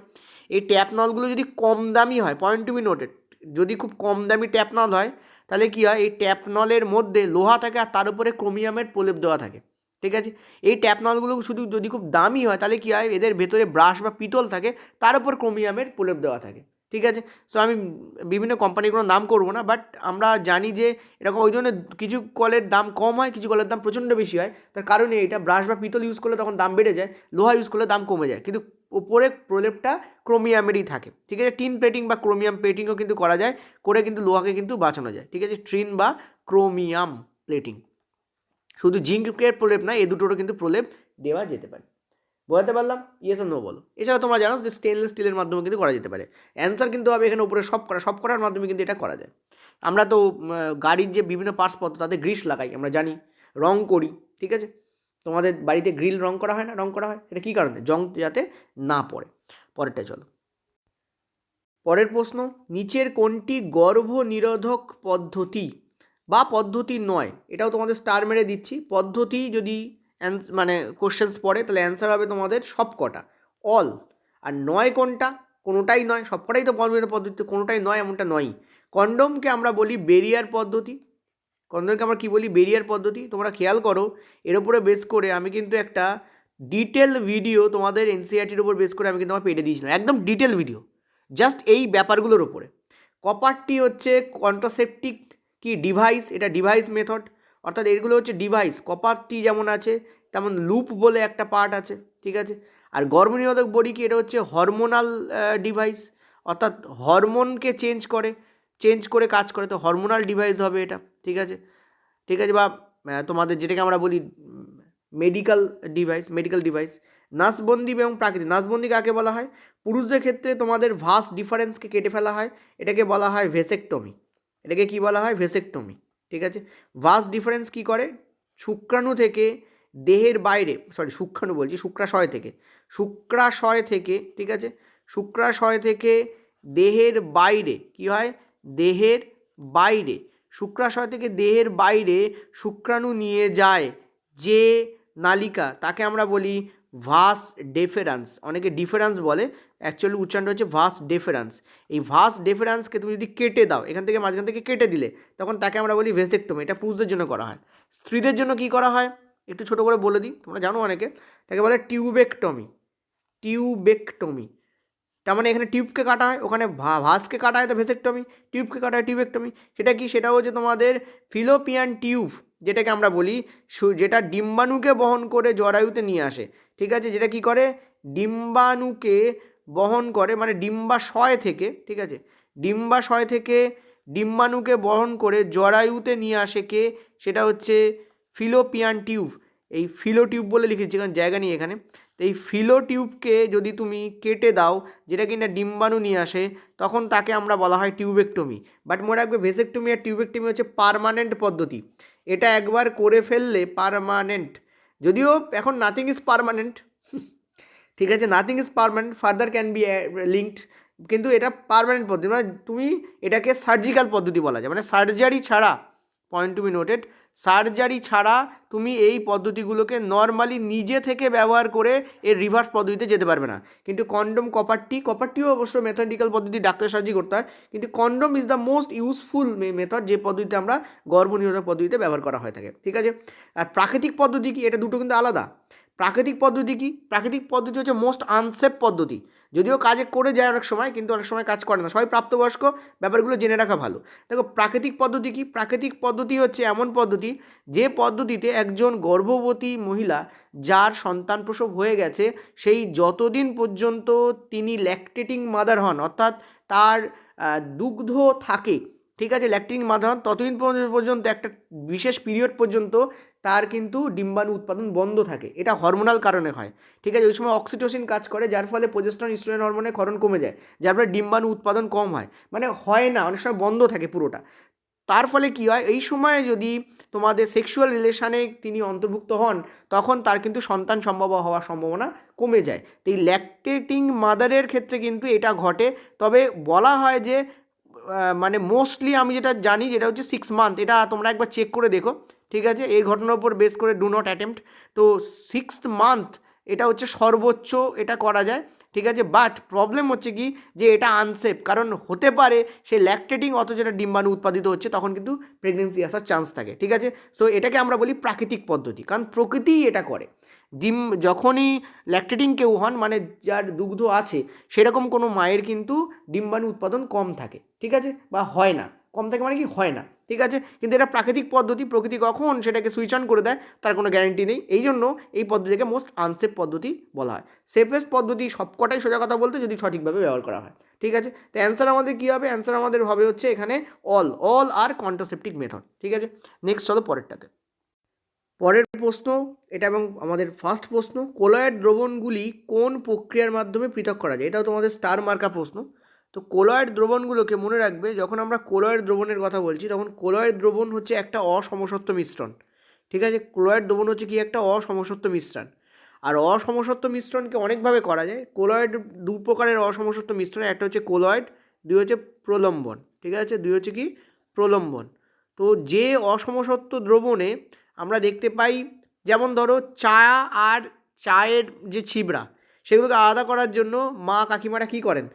Speaker 1: এই ট্যাপ নলগুলো যদি কম দামি হয়, পয়েন্ট টু বি নোটেড, যদি খুব কম দামি ট্যাপ নল হয় তাহলে কী হয়, এই ট্যাপ নলের মধ্যে লোহা থাকে আর তার উপরে ক্রোমিয়ামের প্রলেপ দেওয়া থাকে, ঠিক আছে। এই ট্যাপ নলগুলো শুধু যদি খুব দামি হয় তাহলে কী হয়, এদের ভেতরে ব্রাশ বা পিতল থাকে, তার উপর ক্রোমিয়ামের প্রলেপ দেওয়া থাকে। ঠিক আছে। সো আমি বিভিন্ন কোম্পানিগুলোর নাম করবো না, বাট আমরা জানি যে এরকম ওই জন্য কিছু কলের দাম কম হয়, কিছু কলের দাম প্রচণ্ড বেশি হয়। তার কারণে এটা ব্রাশ বা পিতল ইউজ করলে তখন দাম বেড়ে যায়, লোহা ইউজ করলে দাম কমে যায়, কিন্তু ওপরে প্রলেপটা ক্রোমিয়ামেরই থাকে। ঠিক আছে। টিন প্লেটিং বা ক্রোমিয়াম প্লেটিংও কিন্তু করা যায়, করে কিন্তু লোহাকে কিন্তু বাঁচানো যায়। ঠিক আছে। টিন বা ক্রোমিয়াম প্লেটিং, শুধু জিঙ্কের প্রলেপ না, এই দুটোরও কিন্তু প্রলেপ দেওয়া যেতে পারে। বোঝাতে পারলাম? ইয়েস আর নো বলো। এছাড়া তোমরা জানো যে স্টেনলেস স্টিলের মাধ্যমে কিন্তু করা যেতে পারে। অ্যান্সার কিন্তু হবে এখানে উপরে সব করার মাধ্যমে কিন্তু এটা করা যায়। আমরা তো গাড়ির যে বিভিন্ন পার্টসপত্র তাতে গ্রিস লাগাই, আমরা জানি, রং করি। ঠিক আছে। তোমাদের বাড়িতে গ্রিল রং করা হয় না? রং করা হয়, এটা কী কারণে? জং যাতে না পড়ে। পরেরটা চলো। পরের প্রশ্ন, নিচের কোনটি গর্ভনিরোধক পদ্ধতি বা পদ্ধতি নয়? এটাও তোমাদের স্টার মেরে দিচ্ছি। পদ্ধতি যদি মানে কোশ্চেন্স পড়ে তাহলে অ্যান্সার হবে তোমাদের সব কটা, অল। আর নয় কোনটা? কোনোটাই নয়। সবকটাই তো গর্ভনিরোধক পদ্ধতি, কোনোটাই নয় এমনটা নয়। কন্ডমকে আমরা বলি বেরিয়ার পদ্ধতি। কন্ডমকে আমরা কী বলি? বেরিয়ার পদ্ধতি। তোমরা খেয়াল করো, এর উপরে বেস করে আমি কিন্তু একটা ডিটেল ভিডিও তোমাদের এনসিইআরটির উপর বেস করে আমি কিন্তু আমার পেটে দিয়েছিলাম, একদম ডিটেল ভিডিও জাস্ট এই ব্যাপারগুলোর ওপরে। কপারটি হচ্ছে কন্ট্রাসেপটিক কি ডিভাইস, এটা ডিভাইস মেথড, অর্থাৎ এগুলো হচ্ছে ডিভাইস। কপারটি যেমন আছে তেমন লুপ বলে একটা পার্ট আছে। ঠিক আছে। আর গর্ভনিরোধক বডি কি, এটা হচ্ছে হরমোনাল ডিভাইস, অর্থাৎ হরমোনকে চেঞ্জ করে কাজ করে, তো হরমোনাল ডিভাইস হবে এটা। ঠিক আছে। ঠিক আছে। বা তোমাদের যেটাকে আমরা বলি মেডিকেল ডিভাইস। নাসবন্দি এবং প্রাকৃতিক। নাসবন্দি কাকে বলা হয়? পুরুষদের ক্ষেত্রে তোমাদের ভাস ডিফারেন্সকে কেটে ফেলা হয়, এটাকে বলা হয় ভেসেকটমি। এটাকে কি বলা হয়? ভেসেকটমি। ঠিক আছে। ভাস ডিফারেন্স কি করে? শুক্রাণু থেকে দেহের বাইরে, শুক্রাণু বলছি, শুক্রাশয় থেকে ঠিক আছে, শুক্রাশয় থেকে দেহের বাইরে কি হয়? দেহের বাইরে, শুক্রাশয় থেকে দেহের বাইরে শুক্রাণু নিয়ে যায় যে নালিকা, তাকে আমরা বলি ভাস ডেফেরান্স। অনেকে ডিফারেন্স বলে, অ্যাকচুয়ালি উচ্চারণটা হচ্ছে ভাস ডেফেরান্স। এই ভাস ডেফেরান্সকে তুমি যদি কেটে দাও, এখান থেকে মাঝখান থেকে কেটে দিলে, তখন তাকে আমরা বলি ভেসেকটমি। এটা পুরুষদের জন্য করা হয়। স্ত্রীদের জন্য কি করা হয় একটু ছোটো করে বলে দিই, তোমরা জানো অনেকে, তাকে বলে টিউবেকটমি। তার মানে এখানে টিউবকে কাটা হয়, ওখানে ভাসকে কাটা হয়, তো ভেসেকটমি। টিউবকে কাটা হয় টিউবেকটমি। সেটা কি? সেটা হচ্ছে তোমাদের ফিলোপিয়ান টিউব, যেটাকে আমরা বলি, যেটা ডিম্বাণুকে বহন করে জরায়ুতে নিয়ে আসে। ঠিক আছে। যেটা কি করে? ডিম্বাণুকে বহন করে, মানে ডিম্বাশয় থেকে, ঠিক আছে, ডিম্বাশয় থেকে ডিম্বাণুকে বহন করে জরায়ুতে নিয়ে আসে কে? সেটা হচ্ছে ফিলোপিয়ান টিউব। এই ফিলো টিউব বলে লিখেছি, কারণ জায়গা নেই এখানে। তো এই ফিলো টিউবকে যদি তুমি কেটে দাও, যেটা কিনা ডিম্বাণু নিয়ে আসে, তখন তাকে আমরা বলা হয় টিউবেকটমি। বাট মনে রাখবে, ভেসেকটমি আর টিউবেকটমি হচ্ছে পার্মানেন্ট পদ্ধতি। এটা একবার করে ফেললে পার্মানেন্ট, যদিও এখন নাথিং ইজ পার্মানেন্ট। ঠিক আছে। Nothing is permanent, further can be linked, কিন্তু এটা পার্মানেন্ট পদ্ধতি। মানে তুমি এটাকে সার্জিক্যাল পদ্ধতি বলা যায়, মানে সার্জারি ছাড়া, point to be noted, surgery ছাড়া তুমি এই পদ্ধতিগুলোকে নর্মালি নিজে থেকে ব্যবহার করে এর রিভার্স পদ্ধতিতে যেতে পারবে না। কিন্তু কন্ডম, কপারটিও অবশ্য মেথডিক্যাল পদ্ধতি, ডাক্তার সাহায্যে করতে হয়, কিন্তু condom is the most useful method, যে পদ্ধতিতে আমরা গর্ভনিরোধক পদ্ধতিতে ব্যবহার করা হয়ে থাকে। ঠিক আছে। আর প্রাকৃতিক পদ্ধতি কি? এটা দুটো কিন্তু আলাদা। প্রাকৃতিক পদ্ধতি কি? প্রাকৃতিক পদ্ধতি হচ্ছে মোস্ট আনসেফ পদ্ধতি, যদিও কাজে করে যায় অনেক সময়, কিন্তু অনেক সময় কাজ করে না। সবাই প্রাপ্তবয়স্ক, ব্যাপারগুলো জেনে রাখা ভালো। দেখো, প্রাকৃতিক পদ্ধতি কি? প্রাকৃতিক পদ্ধতি হচ্ছে এমন পদ্ধতি যে পদ্ধতিতে একজন গর্ভবতী মহিলা যার সন্তান প্রসব হয়ে গেছে, সেই যতদিন পর্যন্ত তিনি ল্যাকটেটিং মাদার হন, অর্থাৎ তার দুগ্ধ থাকে, ঠিক আছে, ল্যাকটেটিং মাদার হন, ততদিন পর্যন্ত একটা বিশেষ পিরিয়ড পর্যন্ত তার কিন্তু ডিম্বাণু উৎপাদন বন্ধ থাকে। এটা হরমোনাল কারণে হয়। ঠিক আছে। ওই সময় অক্সিটোসিন কাজ করে, যার ফলে প্রোজেস্টেরন, ইস্ট্রোজেন হরমোনের ক্ষরণ কমে যায়, যার ফলে ডিম্বাণু উৎপাদন কম হয়, মানে হয় না, অনেক সময় বন্ধ থাকে পুরোটা। তার ফলে কি হয়? এই সময়ে যদি তোমাদের সেক্সুয়াল রিলেশানে তিনি অন্তর্ভুক্ত হন, তখন তার কিন্তু সন্তান সম্ভব হওয়ার সম্ভাবনা কমে যায়। তো এই ল্যাকটেটিং মাদারের ক্ষেত্রে কিন্তু এটা ঘটে। তবে বলা হয় যে মানে মোস্টলি আমি যেটা জানি, যেটা হচ্ছে 6 মান্থ, এটা তোমরা একবার চেক করে দেখো। ঠিক আছে। এই ঘটনার উপর বেস করে ডু নট অ্যাটেম্প্ট। তো 6th মান্থ এটা হচ্ছে সর্বোচ্চ এটা করা যায়। ঠিক আছে, বাট প্রবলেম হচ্ছে কি যে এটা আনসেফ, কারণ হতে পারে সে ল্যাকটেটিং অথচ যেটা ডিম্বাণু উৎপাদিত হচ্ছে, তখন কিন্তু প্রেগনেন্সি আসার চান্স থাকে। ঠিক আছে, সো এটাকে আমরা বলি প্রাকৃতিক পদ্ধতি, কারণ প্রকৃতিই এটা করে। যখনই ল্যাকটেটিং কেউ হন, মানে যার দুগ্ধ আছে, সেরকম কোনো মায়ের কিন্তু ডিম্বাণু উৎপাদন কম থাকে। ঠিক আছে, বা হয় না, কম থাকে মানে কি হয় না। ঠিক আছে, কিন্তু এটা প্রাকৃতিক পদ্ধতি, প্রকৃতি কখন সেটাকে সুইচ অন করে দেয় তার কোনো গ্যারান্টি নেই। এই জন্য এই পদ্ধতিকে মোস্ট আনসেফ পদ্ধতি বলা হয়। সেফেস্ট পদ্ধতি সবকটাই, সোজা কথা বলতে, যদি সঠিকভাবে ব্যবহার করা হয়। ঠিক আছে, তো অ্যান্সার আমাদের কী হবে? অ্যান্সার আমাদের হবে হচ্ছে এখানে অল আর কন্ট্রাসেপ্টিক মেথড। ঠিক আছে, নেক্সট চলো পরেরটাতে। পরের প্রশ্ন এটা, এবং আমাদের ফার্স্ট প্রশ্ন, কোলয়েড দ্রবণগুলি কোন প্রক্রিয়ার মাধ্যমে পৃথক করা যায়? এটাও তোমাদের স্টার মার্কা প্রশ্ন। তো কোলয়েড দ্রবণগুলোকে মনে রাখবে, যখন আমরা কোলয়েড দ্রবণের কথা বলছি, তখন কোলয়েড দ্রবণ হচ্ছে একটা অসমসত্ব মিশ্রণ। ঠিক আছে, ক্লোরাইড দ্রবণ হচ্ছে কি একটা অসমসত্ব মিশ্রণ। আর অসমসত্ব মিশ্রণকে অনেকভাবে করা যায়। কোলয়েড দু প্রকারের অসমসত্ব মিশ্রণ, একটা হচ্ছে কোলয়েড, দুই হচ্ছে প্রলম্বন। ঠিক আছে, দুই হচ্ছে কি প্রলম্বন। তো যে অসমসত্ব দ্রবণে আমরা দেখতে পাই, যেমন ধরো চা আর চায়ের যে ছিবড়া, সেগুলোকে আলাদা করার জন্য মা কাকিমারা কী করেন,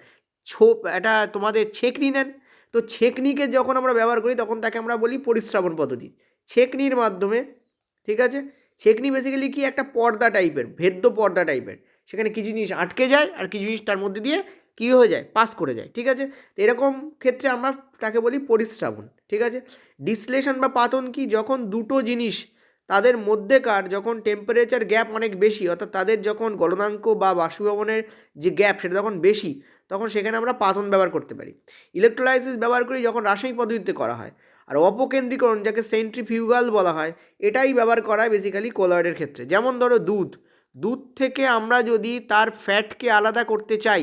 Speaker 1: এটা তোমাদের ছেঁকনি নেন। তো ছেঁকনিকে যখন আমরা ব্যবহার করি, তখন তাকে আমরা বলি পরিস্রাবণ পদ্ধতি, ছেঁকনির মাধ্যমে। ঠিক আছে, ছেঁকনি বেসিক্যালি কি একটা পর্দা টাইপের, ভেদ্য পর্দা টাইপের, সেখানে কিছু জিনিস আটকে যায় আর কিছু জিনিস তার মধ্যে দিয়ে কী হয়ে যায়, পাস করে যায়। ঠিক আছে, তো এরকম ক্ষেত্রে আমরা তাকে বলি পরিস্রাবণ। ঠিক আছে, ডিসলেশন বা পাতন কি, যখন দুটো জিনিস তাদের মধ্যেকার যখন টেম্পারেচার গ্যাপ অনেক বেশি, অর্থাৎ তাদের যখন গলনাঙ্ক বা বাষ্পীভবনের যে গ্যাপ সেটা যখন বেশি, তখন সেখানে আমরা পাতন ব্যবহার করতে পারি। ইলেকট্রোলাইসিস ব্যবহার করি যখন রাসায়নিক পদ্ধতিতে করা হয়। আর অপকেন্দ্রীকরণ, যাকে সেন্ট্রিফিউগাল বলা হয়, এটাই ব্যবহার করা হয় বেসিক্যালি কোলয়েডের ক্ষেত্রে। যেমন ধরো দুধ থেকে আমরা যদি তার ফ্যাটকে আলাদা করতে চাই,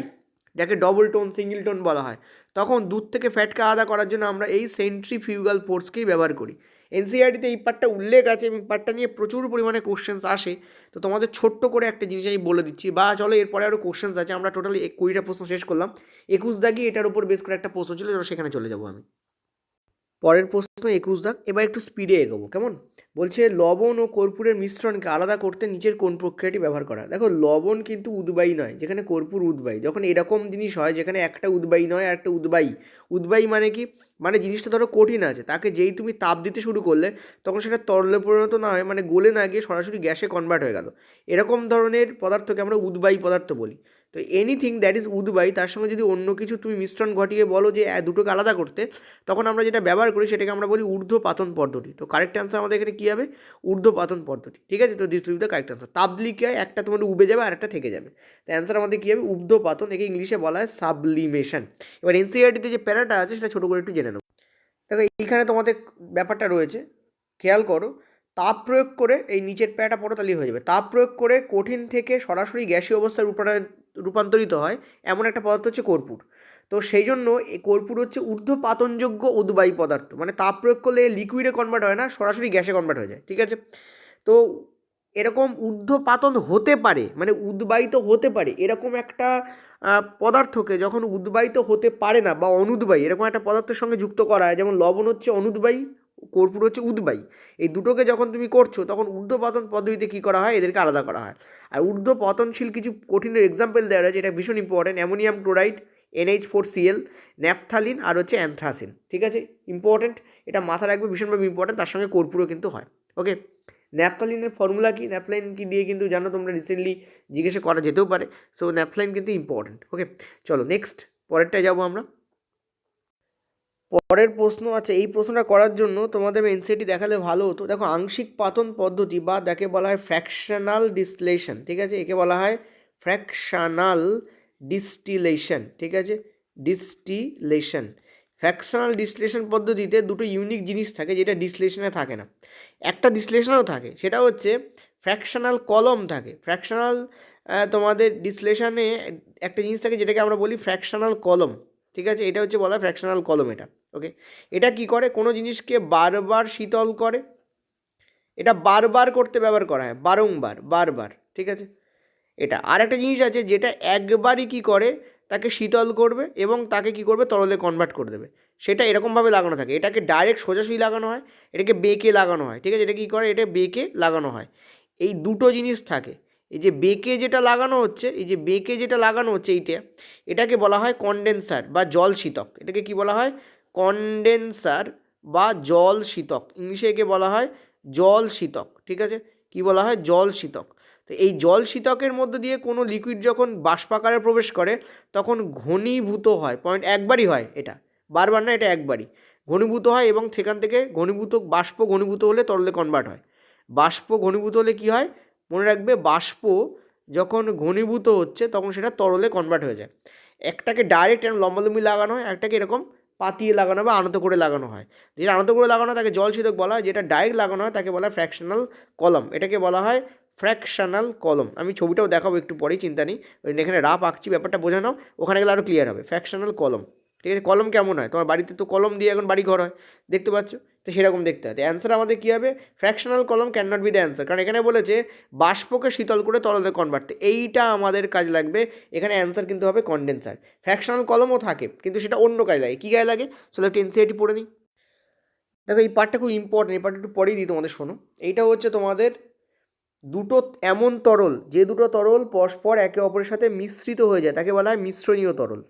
Speaker 1: যাকে ডবল টোন সিঙ্গেল টোন বলা হয়, তখন দুধ থেকে ফ্যাটকে আলাদা করার জন্য আমরা এই সেন্ট্রিফিউগাল ফোর্সকেই ব্যবহার করি। এনসিইআরটিতে এই পার্টটা উল্লেখ আছে এবং পার্টটা নিয়ে প্রচুর পরিমাণে কোশ্চেন্স আসে। তো তোমাদের ছোট্ট করে একটা জিনিস আমি বলে দিচ্ছি, বা চলো এরপরে আরও কোশ্চেন্স আছে। আমরা টোটালি 20টা প্রশ্ন শেষ করলাম, 21 দাগই এটার উপর বেস করে একটা প্রশ্ন ছিল, সেখানে চলে যাবো আমি। পরের প্রশ্ন 21 দাগ, এবার একটু স্পিডে এগোবো, কেমন? বলছে লবণ ও কর্পূরের মিশ্রণকে আলাদা করতে নিচের কোন প্রক্রিয়াটি ব্যবহার করা? দেখো, লবণ কিন্তু উদ্বায়ী নয়, যেখানে কর্পূর উদ্বায়ী। যখন এরকম জিনিস হয় যেখানে একটা উদ্বায়ী নয় আর একটা উদ্বায়ী মানে কি, মানে জিনিসটা ধরো কঠিন আছে, তাকে যেই তুমি তাপ দিতে শুরু করলে, তখন সেটা তরলে পরিণত না হয়, মানে গলে না গিয়ে সরাসরি গ্যাসে কনভার্ট হয়ে গেল, এরকম ধরনের পদার্থকে আমরা উদ্বায়ী পদার্থ বলি। তো এনিথিং দ্যাট ইজ উদ্বায়ী, তার সঙ্গে যদি অন্য কিছু তুমি মিশ্রণ ঘটিয়ে বলো যে দুটোকে আলাদা করতে, তখন আমরা যেটা ব্যবহার করি সেটাকে আমরা বলি ঊর্ধ্বপাতন পদ্ধতি। তো কারেক্ট অ্যান্সার আমাদের এখানে কী হবে? ঊর্ধ্বপাতন পদ্ধতি। ঠিক আছে, তো this will be the correct answer. তাপ দিলে কী হয়, একটা তোমার উবে যাবে আর একটা থেকে যাবে। তো অ্যান্সার আমাদের কী হবে? ঊর্ধ্বপাতন। একে ইংলিশে বলা হয় সাবলিমেশন। এবার এনসিইআরটিতে যে প্যারাটা আছে সেটা ছোটো করে একটু জেনে নেব। দেখো, এইখানে তোমাদের ব্যাপারটা রয়েছে, খেয়াল করো। তাপ প্রয়োগ করে, এই নিচের প্যারাটা পড়ো তাহলেই হয়ে যাবে। তাপ প্রয়োগ করে কঠিন থেকে সরাসরি গ্যাসীয় অবস্থায় রূপান্তরিত হয় এমন একটা পদার্থ হচ্ছে কর্পূর। তো সেই জন্য এই কর্পূর হচ্ছে ঊর্ধ্বপাতনযোগ্য উদ্বায়ী পদার্থ, মানে তাপ প্রয়োগ করলে লিকুইডে কনভার্ট হয় না, সরাসরি গ্যাসে কনভার্ট হয়ে যায়। ঠিক আছে, তো এরকম ঊর্ধ্বপাতন হতে পারে, মানে উদ্বায়িত হতে পারে এরকম একটা পদার্থকে যখন উদ্বায়িত হতে পারে না বা অনুদ্বায়ী এরকম একটা পদার্থের সঙ্গে যুক্ত করা হয়, যেমন লবণ হচ্ছে অনুদ্বায়ী, কর্পূর হচ্ছে উদ্বায়ী, এই দুটোকে যখন তুমি করছো, তখন ঊর্ধ্বপাতন পদ্ধতিতে কী করা হয়, এদেরকে আলাদা করা হয়। আর ঊর্ধ্বপতনশীল কিছু কঠিনের এক্সাম্পল দেওয়া রয়েছে, এটা ভীষণ important. Ammonium chloride, NH4Cl, naphthalene আর হচ্ছে অ্যানথ্রাসিন। ঠিক আছে, ইম্পর্টেন্ট, এটা মাথায় রাখবে, ভীষণভাবে ইম্পর্টেন্ট। তার সঙ্গে কর্পূরও কিন্তু হয়। ওকে, ন্যাপথালিনের ফর্মুলা কি? ন্যাপথালিন কি দিয়ে কিন্তু জানো তোমরা, রিসেন্টলি জিজ্ঞাসা করা যেতেও পারে। সো ন্যাপথালিন কিন্তু ইম্পর্টেন্ট। ওকে, চলো নেক্সট পরেরটায় যাবো আমরা। পরের প্রশ্ন আছে, এই প্রশ্নটা করার জন্য তোমাদের এনসিইআরটি দেখালে ভালো হতো। দেখো, আংশিক পাতন পদ্ধতি বা যাকে বলা হয় ফ্র্যাকশনাল ডিস্টিলেশন। ঠিক আছে, একে বলা হয় ফ্র্যাকশনাল ডিস্টিলেশন। ঠিক আছে, ডিস্টিলেশন, ফ্র্যাকশনাল ডিস্টিলেশন পদ্ধতিতে দুটো ইউনিক জিনিস থাকে যেটা ডিস্টিলেশনে থাকে না। একটা ডিস্টিলেশনেও থাকে, সেটা হচ্ছে ফ্র্যাকশনাল কলম থাকে। ফ্র্যাকশনাল তোমাদের ডিস্টিলেশনে একটা জিনিস থাকে যেটাকে আমরা বলি ফ্র্যাকশনাল কলম। ঠিক আছে, এটা হচ্ছে বলা ফ্র্যাকশনাল কলম। এটা ওকে, এটা কি করে, কোনো জিনিসকে বারবার শীতল করে, এটা বারবার করতে ব্যবহার করা হয়, বারবার। ঠিক আছে, এটা আর একটা জিনিস আছে যেটা একবারই কি করে, তাকে শীতল করবে এবং তাকে কি করবে, তরলে কনভার্ট করে দেবে। সেটা এরকমভাবে লাগানো থাকে, এটাকে ডাইরেক্ট সোজাসুজি লাগানো হয়, এটাকে বেঁকে লাগানো হয়। ঠিক আছে, এটা কী করে, এটা বেঁকে লাগানো হয়। এই দুটো জিনিস থাকে, এই যে বেঁকে যেটা লাগানো হচ্ছে, এই যে বেঁকে যেটা লাগানো হচ্ছে এটাকে বলা হয় কনডেন্সার বা জল শীতক। এটাকে কি বলা হয়? কনডেন্সার বা জল শীতক। ইংলিশে একে বলা হয় জল শীতক। ঠিক আছে, কি বলা হয়? জল শীতক। তো এই জল শীতকের মধ্যে দিয়ে কোনো লিকুইড যখন বাষ্পাকারে প্রবেশ করে তখন ঘনীভূত হয়। পয়েন্ট একবারই হয়, এটা বারবার না, এটা একবারই ঘনীভূত হয় এবং সেখান থেকে বাষ্প ঘনীভূত হলে তরলে কনভার্ট হয়। বাষ্প ঘনীভূত হলে কি হয় মনে রাখবে, বাষ্প যখন ঘনীভূত হচ্ছে তখন সেটা তরলে কনভার্ট হয়ে যায়। একটাকে ডাইরেক্ট এরকম লম্বালম্বি লাগানো হয়, একটাকে এরকম পাতিয়ে লাগানো বা আনত করে লাগানো হয়। যেটা আনত করে লাগানো হয় তাকে জল শীতক বলা হয়, যেটা ডাইরেক্ট লাগানো হয় তাকে বলা হয় ফ্র্যাকশনাল কলম। এটাকে বলা হয় ফ্র্যাকশনাল কলম। আমি ছবিটাও দেখাবো একটু পরেই, চিন্তা নেই। ওই এখানে রাফ আঁকছি, ব্যাপারটা বোঝা নাও, ওখানে গেলে আরও ক্লিয়ার হবে। ফ্র্যাকশনাল কলম, ঠিক আছে। কলম কেমন হয়? তোমার বাড়িতে তো কলম দিয়ে এখন বাড়ি ঘর হয়, দেখতে পাচ্ছ, তো সেরকম দেখতে হয়। তো অ্যান্সার আমাদের কী হবে? ফ্র্যাকশনাল কলম can not B the answer, কারণ এখানে বলেছে বাষ্পকে শীতল করে তরলে কনভার্ট। এইটা আমাদের কাজ লাগবে, এখানে অ্যান্সার কিন্তু হবে কনডেন্সার। ফ্র্যাকশনাল কলমও থাকে কিন্তু সেটা অন্য কাজে লাগে। কী গায়ে লাগে? চলো একটু এনসিআরটি পড়ে নিই। দেখো এই পার্টটা খুব ইম্পর্টেন্ট, এই পার্টটা একটু পরেই দিই তোমাদের, শোনো। এইটা হচ্ছে তোমাদের দুটো এমন তরল, যে দুটো তরল পরস্পর একে অপরের সাথে মিশ্রিত হয়ে যায় তাকে বলা হয় মিশ্রণীয় তরল।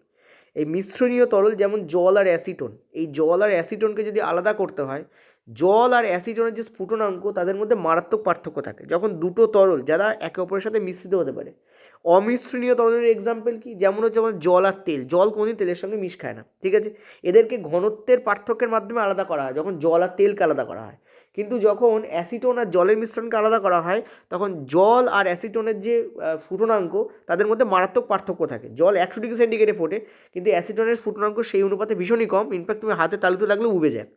Speaker 1: এই মিশ্রণীয় তরল যেমন জল আর অ্যাসিটন, এই জল আর অ্যাসিটনকে যদি আলাদা করতে হয়, জল আর অ্যাসিটনের যে স্ফুটনাঙ্ক তাদের মধ্যে মারাত্মক পার্থক্য থাকে যখন দুটো তরল যারা একে অপরের সাথে মিশ্রিত হতে পারে। অমিশ্রণীয় তরলের এক্সাম্পল কি? যেমন হচ্ছে যেমন জল আর তেল, জল কোনোদিন তেলের সঙ্গে মিশ খায় না, ঠিক আছে। এদেরকে ঘনত্বের পার্থক্যের মাধ্যমে আলাদা করা হয় যখন জল আর তেলকে আলাদা করা হয়। কিন্তু যখন অ্যাসিটোন আর জলের মিশ্রণকে আলাদা করা হয় তখন জল আর অ্যাসিটোনের যে স্ফুটনাঙ্ক তাদের মধ্যে মারাত্মক পার্থক্য থাকে। জল 100 ডিগ্রি সেন্টিগ্রেডে ফোটে কিন্তু অ্যাসিটোনের স্ফুটনাঙ্ক সেই অনুপাতে ভীষণই কম, ইনফ্যাক্ট তুমি হাতে তালুতে লাগলেও উবে যায়।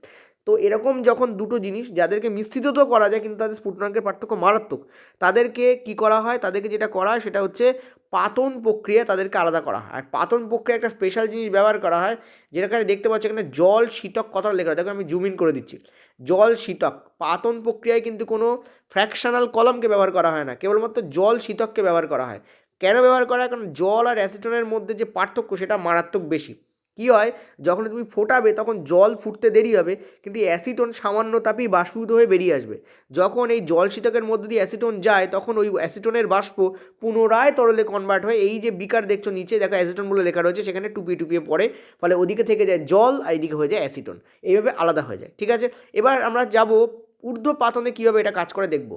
Speaker 1: তো এরকম যখন দুটো জিনিস যাদেরকে মিশ্রিত তো করা যায় কিন্তু তাদের স্ফুটনাঙ্কের পার্থক্য মারাত্মক, তাদেরকে কি করা হয়? তাদেরকে যেটা করা হয় সেটা হচ্ছে পাতন প্রক্রিয়া, তাদেরকে আলাদা করা হয়। আর পাতন প্রক্রিয়া একটা স্পেশাল জিনিস ব্যবহার করা হয়, যেখানে দেখতে পাচ্ছি এখানে জল শীতক কথা লেখা হয়। দেখো আমি জুম ইন করে দিচ্ছি। জল শীতক পাতন প্রক্রিয়ায় কিন্তু কোনো ফ্র্যাকশনাল কলমকে ব্যবহার করা হয় না, কেবলমাত্র জল শীতককে ব্যবহার করা হয়। কেন ব্যবহার করা হয়? কারণ জল আর অ্যাসিটনের মধ্যে যে পার্থক্য সেটা মারাত্মক বেশি। কী হয়, যখন তুমি ফোটাবে তখন জল ফুটতে দেরি হবে কিন্তু অ্যাসিটন সামান্য তাপেই বাষ্পীভূত হয়ে বেরিয়ে আসবে। যখন এই জল শীতকের মধ্যে দিয়ে অ্যাসিটন যায় তখন ওই অ্যাসিটনের বাষ্প পুনরায় তরলে কনভার্ট হয়ে, এই যে বিকার দেখছো নিচে দেখো অ্যাসিটন বলে লেখা রয়েছে, সেখানে টুপিয়ে টুপিয়ে পড়ে, ফলে ওদিকে থেকে যায় জল আর এদিকে হয়ে যায় অ্যাসিটন, এইভাবে আলাদা হয়ে যায়। ঠিক আছে, এবার আমরা যাব ঊর্ধ্বপাতনে কীভাবে এটা কাজ করে দেখব।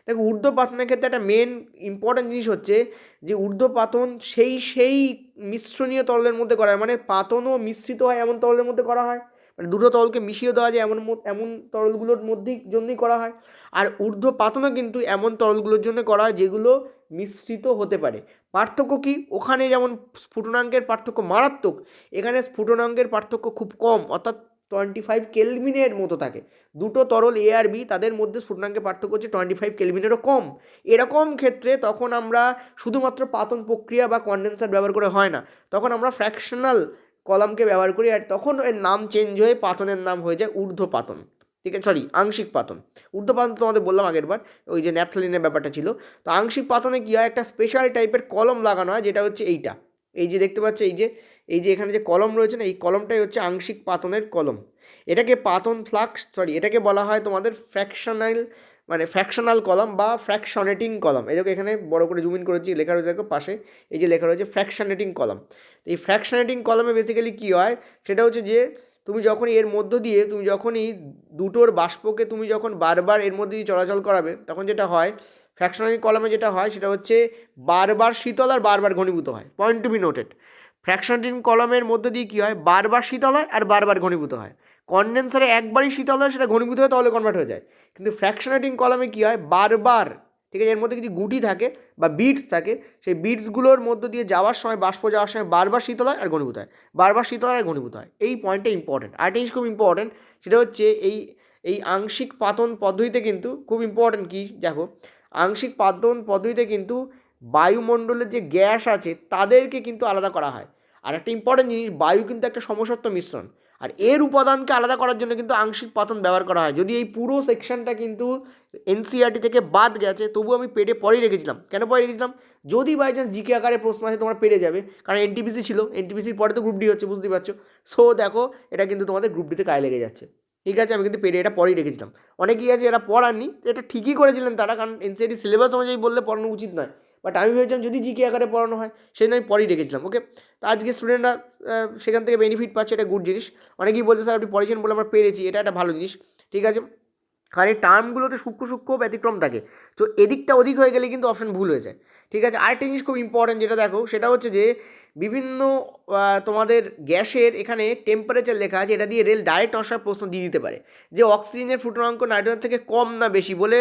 Speaker 1: দেখো ঊর্ধ্বপাতনের ক্ষেত্রে একটা মেন ইম্পর্ট্যান্ট জিনিস হচ্ছে যে ঊর্ধ্বপাতন সেই মিশ্রণীয় তরলের মধ্যে করা হয়, মানে পাতনও মিশ্রিত হয় এমন তরলের মধ্যে করা হয়, মানে দুটো তরলকে মিশিয়ে দেওয়া যায় এমন তরলগুলোর মধ্যেই জন্যই করা হয়। আর ঊর্ধ্বপাতনও কিন্তু এমন তরলগুলোর জন্য করা হয় যেগুলো মিশ্রিত হতে পারে। পার্থক্য কি? ওখানে যেমন স্ফুটনাঙ্কের পার্থক্য মারাত্মক, এখানে স্ফুটনাঙ্কের পার্থক্য খুব কম, অর্থাৎ 25 কেলভিনের মতো থাকে। দুটো তরল এ আর বি তাদের মধ্যে স্ফুটনাঙ্কের পার্থক্য হচ্ছে 25 কেলভিনেরও কম। এরকম ক্ষেত্রে তখন আমরা শুধুমাত্র পাতন প্রক্রিয়া বা কনডেন্সার ব্যবহার করে হয় না, তখন আমরা ফ্র্যাকশনাল কলামকে ব্যবহার করি, আর তখন এর নাম চেঞ্জ হয়ে পাতনের নাম হয়ে যায় ঊর্ধ্বপাতন। ঠিক আছে, সরি আংশিক পাতন। ঊর্ধ্বপাতন তোমাদের বললাম আগের বার, ওই যে ন্যাপথলিনের ব্যাপারটা ছিল। তো আংশিক পাতনে কী হয়, একটা স্পেশাল টাইপের কলম লাগানো হয়, যেটা হচ্ছে এইটা, এই যে দেখতে পাচ্ছ, এই যে এখানে যে কলম রয়েছে না, এই কলমটাই হচ্ছে আংশিক পাতনের কলম। এটাকে এটাকে বলা হয় তোমাদের ফ্র্যাকশনাল কলম বা ফ্র্যাকশনেটিং কলম। এই দেখো এখানে বড় করে জুম ইন করেছি, লেখা রয়েছে দেখো পাশে, এই যে লেখা রয়েছে ফ্র্যাকশনেটিং কলম। এই ফ্র্যাকশনেটিং কলমে বেসিক্যালি কী হয় সেটা হচ্ছে যে তুমি যখন এর মধ্য দিয়ে তুমি যখনই দুটোর বাষ্পকে তুমি যখন বারবার এর মধ্যে দিয়ে চলাচল করাবে তখন যেটা হয়, ফ্র্যাকশনাল কলমে যেটা হয় সেটা হচ্ছে বারবার শীতল আর বারবার ঘনীভূত হয়। Point to be noted, fractional কলমের মধ্যে দিয়ে কী হয়, বারবার শীতল হয় আর বারবার ঘনীভূত হয়। কনডেন্সারে একবারই শীতল হয়, সেটা ঘনীভূত হয়ে তাহলে কনভার্ট হয়ে যায়। কিন্তু ফ্র্যাকশনেটিং কলমে কী হয়, বারবার, ঠিক আছে, এর মধ্যে কিছু গুটি থাকে বা বিটস থাকে, সেই বিটসগুলোর মধ্য দিয়ে যাওয়ার সময় বাষ্প যাওয়ার সময় বারবার শীতল হয় আর ঘনীভূত হয়, বারবার শীতল হয় আর ঘনীভূত হয়। এই পয়েন্টটা ইম্পর্টেন্ট। আরেকটা জিনিস খুব ইম্পর্টেন্ট, সেটা হচ্ছে এই আংশিক পাতন পদ্ধতিতে কিন্তু খুব ইম্পর্টেন্ট কি দেখো, আংশিক পাতন পদ্ধতিতে কিন্তু বায়ুমণ্ডলের যে গ্যাস আছে তাদেরকে কিন্তু আলাদা করা হয়। আর একটা ইম্পর্টেন্ট জিনিস, বায়ু কিন্তু একটা সমসত্ব মিশ্রণ, আর এর উপাদানকে আলাদা করার জন্য কিন্তু আংশিক পাতন ব্যবহার করা হয়। যদি এই পুরো সেকশনটা কিন্তু এনসিইআরটি থেকে বাদ গেছে, তবু আমি পেডে পরেই রেখেছিলাম। কেন পরে রেখেছিলাম? যদি বাই চান্স জিকে আকারে প্রশ্ন আসে তোমরা পেরে যাবে, কারণ এনটিপিসি ছিল, এনটিপিসির পরে তো গ্রুপ ডি হচ্ছে, বুঝতে পারছো। সো দেখো এটা কিন্তু তোমাদের গ্রুপ ডিতে কাজে লেগে যাচ্ছে। ঠিক আছে, আমি কিন্তু পেডে এটা পরেই রেখেছিলাম। অনেকেই আছে এরা পড়াননি, এটা ঠিকই করেছিলেন তারা, কারণ এনসিইআরটি সিলেবাস অনুযায়ী বললে পড়ানো উচিত নয়, বাট আমি ভেবেছিলাম যদি জিকে আকারে পড়ানো হয় সেই নয় পরেই রেখেছিলাম। ওকে, তো আজকে স্টুডেন্টরা সেখান থেকে বেনিফিট পাচ্ছে, এটা গুড জিনিস। অনেকেই বলছে স্যার আপনি পড়েছেন বলে আমরা পেরেছি, এটা একটা ভালো জিনিস, ঠিক আছে। আর এই টার্মগুলোতে সূক্ষ্ম সূক্ষ্ম ব্যতিক্রম থাকে, তো এদিকটা অধিক হয়ে গেলে কিন্তু অপশান ভুল হয়ে যায়, ঠিক আছে। আরেকটা জিনিস খুব ইম্পর্টেন্ট যেটা দেখো, সেটা হচ্ছে যে বিভিন্ন তোমাদের গ্যাসের এখানে টেম্পারেচার লেখা আছে, এটা দিয়ে রেল ডাইরেক্ট অসার প্রশ্ন দিয়ে দিতে পারে যে অক্সিজেনের ফুটনাঙ্ক নাইট্রোজেন থেকে কম না বেশি বলে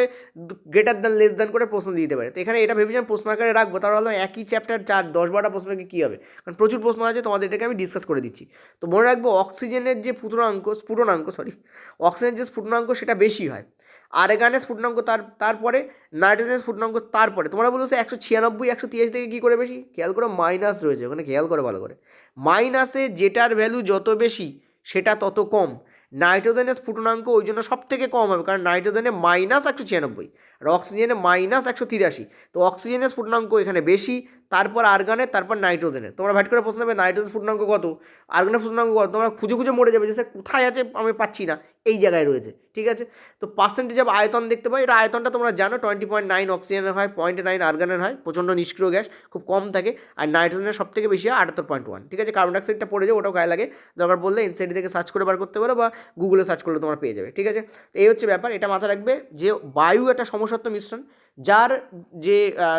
Speaker 1: গ্রেটার দ্যান লেস দ্যান করে প্রশ্ন দিয়ে দিতে পারে। তো এখানে এটা ভেবেছিলাম প্রশ্ন আকারে রাখবো, তার হলো একই চ্যাপ্টার 10-12টা প্রশ্নকে কী হবে, কারণ প্রচুর প্রশ্ন আছে, তোমাদের এটাকে আমি ডিসকাস করে দিচ্ছি। তো মনে রাখবো অক্সিজেনের যে অক্সিজেনের যে স্ফুটনাঙ্ক সেটা বেশি হয়, আর্গনের স্ফুটনাঙ্ক তারপরে, নাইট্রোজেনের স্ফুটনাঙ্ক তারপরে। তোমরা বলছো 196 183 থেকে কী করে বেশি, খেয়াল করো মাইনাস রয়েছে ওখানে, খেয়াল করো ভালো করে, মাইনাসে যেটার ভ্যালু যত বেশি সেটা তত কম। নাইট্রোজেনের স্ফুটনাঙ্ক ওই জন্য সব থেকে কম হবে, কারণ নাইট্রোজেনে -196 আর অক্সিজেনে -183। তো অক্সিজেনের স্ফুটনাঙ্ক এখানে বেশি, তারপর আর্গনের, তারপর নাইট্রোজেনের। তোমরা ভ্যাট করে প্রশ্ন নেবে নাইট্রোজেন স্ফুটনাঙ্ক কত, আর্গনের স্ফুটনাঙ্ক কত, তোমরা খুঁজে খুঁজে মরে যাবে যে স্যার কোথায় আছে আমি পাচ্ছি না, এই জায়গায় রয়েছে, ঠিক আছে। তো পার্সেন্টেজ অফ আয়তন দেখতে পাই, এটা আয়তনটা তোমরা জানো 20.9 অক্সিজেনের হয়, 0.9 আর্গনের হয়, প্রচণ্ড নিষ্ক্রিয় গ্যাস, খুব কম থাকে। আর নাইট্রোজেনের সব থেকে বেশি হয় 78.1, ঠিক আছে। কার্বন ডাইঅক্সাইডটা পড়ে যাবে, ওটাও গায়ে লাগে, দরকার বললে এনসিইআরটি থেকে সার্চ করে বার করতে পারো বা গুগলে সার্চ করলে তোমরা পেয়ে যাবে, ঠিক আছে। এই হচ্ছে ব্যাপার, এটা মাথায় রাখবে যে বায়ু একটা সমসত্ব মিশ্রণ, যার যে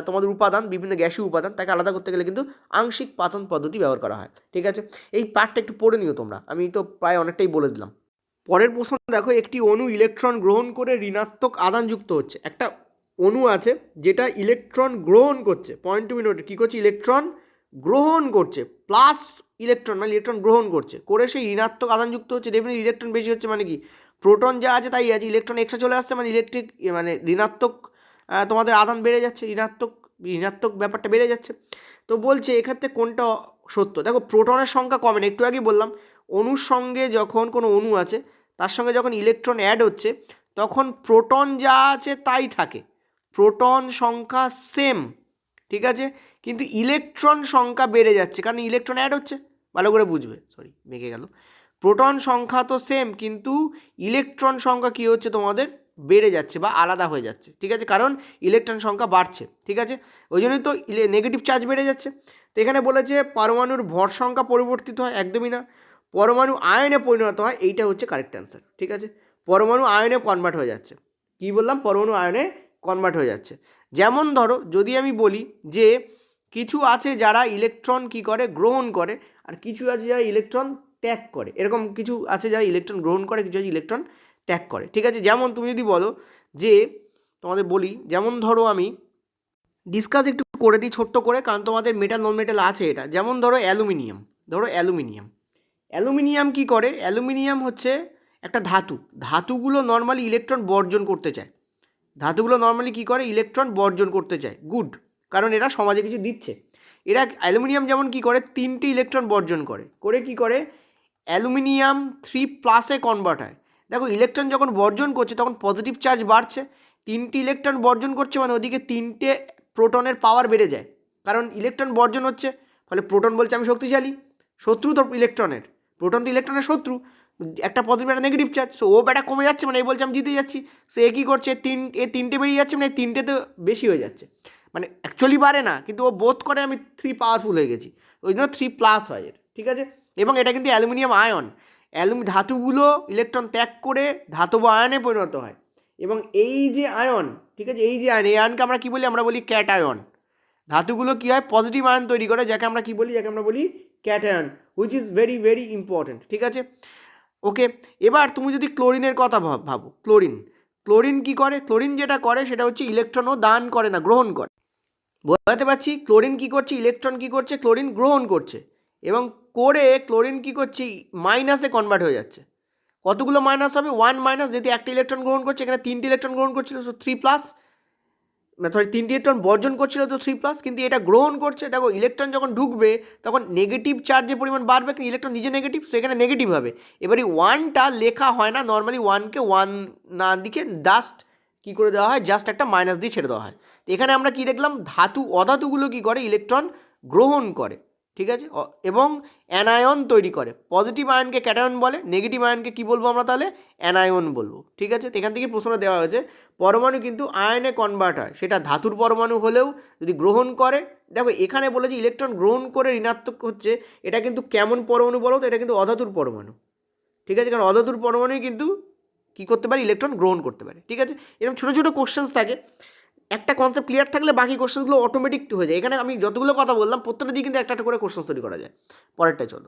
Speaker 1: তোমাদের উপাদান, বিভিন্ন গ্যাসীয় উপাদান, তাকে আলাদা করতে গেলে কিন্তু আংশিক পাতন পদ্ধতি ব্যবহার করা হয়, ঠিক আছে। এই পার্টটা একটু পড়ে নিও তোমরা, আমি তো প্রায় অনেকটাই বলে দিলাম। পরের প্রশ্ন দেখো, একটি অণু ইলেকট্রন গ্রহণ করে ঋণাত্মক আধান যুক্ত হচ্ছে। একটা অণু আছে যেটা ইলেকট্রন গ্রহণ করছে, পয়েন্ট টু বি নোটেড, কী করছে, ইলেকট্রন গ্রহণ করছে, প্লাস ইলেকট্রন মানে ইলেকট্রন গ্রহণ করছে, করে সেই ঋণাত্মক আধান যুক্ত হচ্ছে। ডেফিনেটলি ইলেকট্রন বেশি হচ্ছে মানে কি, প্রোটন যা আছে তাই আছে, ইলেকট্রন এক্সট্রা চলে আসছে মানে মানে ঋণাত্মক তোমাদের আধান বেড়ে যাচ্ছে, ঋণাত্মক ব্যাপারটা বেড়ে যাচ্ছে। তো বলছে এক্ষেত্রে কোনটা সত্য। দেখো প্রোটনের সংখ্যা কমে না, একটু আগে বললাম অণুর সঙ্গে যখন কোনো অণু আছে তার সঙ্গে যখন ইলেকট্রন অ্যাড হচ্ছে তখন প্রোটন যা আছে তাই থাকে, প্রোটন সংখ্যা সেম, ঠিক আছে, কিন্তু ইলেকট্রন সংখ্যা বেড়ে যাচ্ছে কারণ ইলেকট্রন অ্যাড হচ্ছে। ভালো করে বুঝবে, সরি বেঁকে গেল, প্রোটন সংখ্যা তো সেম কিন্তু ইলেকট্রন সংখ্যা কী হচ্ছে তোমাদের বেড়ে যাচ্ছে বা আলাদা হয়ে যাচ্ছে, ঠিক আছে, কারণ ইলেকট্রন সংখ্যা বাড়ছে, ঠিক আছে, ওই জন্যই তো নেগেটিভ চার্জ বেড়ে যাচ্ছে। তো এখানে বলেছে পরমাণুর ভর সংখ্যা পরিবর্তিত হয়, একদমই না, পরমাণু আয়নে পরিণত হয়, এইটা হচ্ছে কারেক্ট অ্যান্সার, ঠিক আছে, পরমাণু আয়নে কনভার্ট হয়ে যাচ্ছে। কি বললাম, পরমাণু আয়নে কনভার্ট হয়ে যাচ্ছে। যেমন ধরো যদি আমি বলি যে কিছু আছে যারা ইলেকট্রন কি করে, গ্রহণ করে, আর কিছু আছে যারা ইলেকট্রন ত্যাগ করে, এরকম কিছু আছে যারা ইলেকট্রন গ্রহণ করে, কিছু আছে ইলেকট্রন ত্যাগ করে, ঠিক আছে। যেমন তুমি যদি বলো যে তোমাদের বলি, যেমন ধরো আমি ডিসকাস একটু করে দিই ছোট্ট করে, কারণ তোমাদের মেটাল নন মেটাল আছে এটা। যেমন ধরো অ্যালুমিনিয়াম কী করে, অ্যালুমিনিয়াম হচ্ছে একটা ধাতুগুলো নর্মালি ইলেকট্রন বর্জন করতে চায়, ধাতুগুলো নর্মালি কী করে, ইলেকট্রন বর্জন করতে চায়, গুড, কারণ এরা সমাজে কিছু দিচ্ছে। এরা অ্যালুমিনিয়াম যেমন কী করে, 3টি ইলেকট্রন বর্জন করে কী করে, অ্যালুমিনিয়াম 3+ কনভার্ট হয়। দেখো ইলেকট্রন যখন বর্জন করছে তখন পজিটিভ চার্জ বাড়ছে, 3টি ইলেকট্রন বর্জন করছে মানে ওদিকে 3টে প্রোটনের পাওয়ার বেড়ে যায়, কারণ ইলেকট্রন বর্জন হচ্ছে, ফলে প্রোটন বলছে আমি শক্তিশালী, শত্রু তো ইলেকট্রনের, প্রোটন তো ইলেকট্রনের শত্রু, একটা পজিটিভ একটা নেগেটিভ চার্জ, সো ও ব্যাটা কমে যাচ্ছে মানে এই বলছে আমি জিতে যাচ্ছি, সে কী করছে, 3টে বেরিয়ে যাচ্ছে মানে 3টে তো বেশি হয়ে যাচ্ছে, মানে অ্যাকচুয়ালি বাড়ে না কিন্তু ও বোধ করে আমি 3 পাওয়ারফুল হয়ে গেছি, ওই জন্য 3+ হয় এর, ঠিক আছে। এবং এটা কিন্তু অ্যালুমিনিয়াম আয়ন, ধাতুগুলো ইলেকট্রন ত্যাগ করে ধাতব আয়নে পরিণত হয়, এবং এই যে আয়ন, ঠিক আছে, এই আয়নকে আমরা কী বলি, আমরা বলি ক্যাটায়ন। ধাতুগুলো কী হয়, পজিটিভ আয়ন তৈরি করে, যাকে আমরা কী বলি, যাকে আমরা বলি cation, which is very very important, ঠিক আছে। ওকে, এবার তুমি যদি ক্লোরিনের কথা ভাবো, ক্লোরিন কী করে, ক্লোরিন যেটা করে সেটা হচ্ছে ইলেকট্রনও দান করে না, গ্রহণ করে। বোঝাতে পারছি, ক্লোরিন কী করছে, ইলেকট্রন কী করছে, ক্লোরিন গ্রহণ করছে, এবং করে ক্লোরিন কী করছে, মাইনাসে কনভার্ট হয়ে যাচ্ছে। কতগুলো মাইনাস হবে, 1- যেহেতু একটা ইলেকট্রন গ্রহণ করছে, এখানে 3টি ইলেকট্রন গ্রহণ করছিল, সো 3+, 3টি ইলেকট্রন বর্জন করছিল তো 3+, কিন্তু এটা গ্রহণ করছে। দেখো ইলেকট্রন যখন ঢুকবে তখন নেগেটিভ চার্জের পরিমাণ বাড়বে, কিন্তু ইলেকট্রন নিজে নেগেটিভ, সো এখানে নেগেটিভ হবে। এবারে 1টা লেখা হয় না, নর্মালি 1কে 1 না দিকে জাস্ট কী করে দেওয়া হয়, জাস্ট একটা মাইনাস দিয়ে ছেড়ে দেওয়া হয়। তো এখানে আমরা কী দেখলাম, অধাতুগুলো কী করে, ইলেকট্রন গ্রহণ করে, ঠিক আছে, এবং অ্যানায়ন তৈরি করে। পজিটিভ আয়নকে ক্যাটায়ন বলে, নেগেটিভ আয়নকে কী বলবো আমরা তাহলে? অ্যানায়ন বলবো। ঠিক আছে, তো এখান থেকে প্রশ্নটা দেওয়া হয়েছে পরমাণু কিন্তু আয়নে কনভার্ট হয়, সেটা ধাতুর পরমাণু হলেও যদি গ্রহণ করে। দেখো এখানে বলেছে ইলেকট্রন গ্রহণ করে ঋণাত্মক হচ্ছে, এটা কিন্তু কেমন পরমাণু বলো তো? এটা কিন্তু অধাতুর পরমাণু। ঠিক আছে, কারণ অধাতুর পরমাণুই কিন্তু কী করতে পারে? ইলেকট্রন গ্রহণ করতে পারে। ঠিক আছে, এরকম ছোটো ছোটো কোশ্চেন্স থাকে, একটা কনসেপ্ট ক্লিয়ার থাকলে বাকি কোশ্চেনগুলো অটোমেটিক হয়ে যায়। এখানে আমি যতগুলো কথা বললাম প্রত্যেকটা দিয়ে কিন্তু একটা একটা করে কোশ্চেন তৈরি করা যায়। পরেরটা চলো।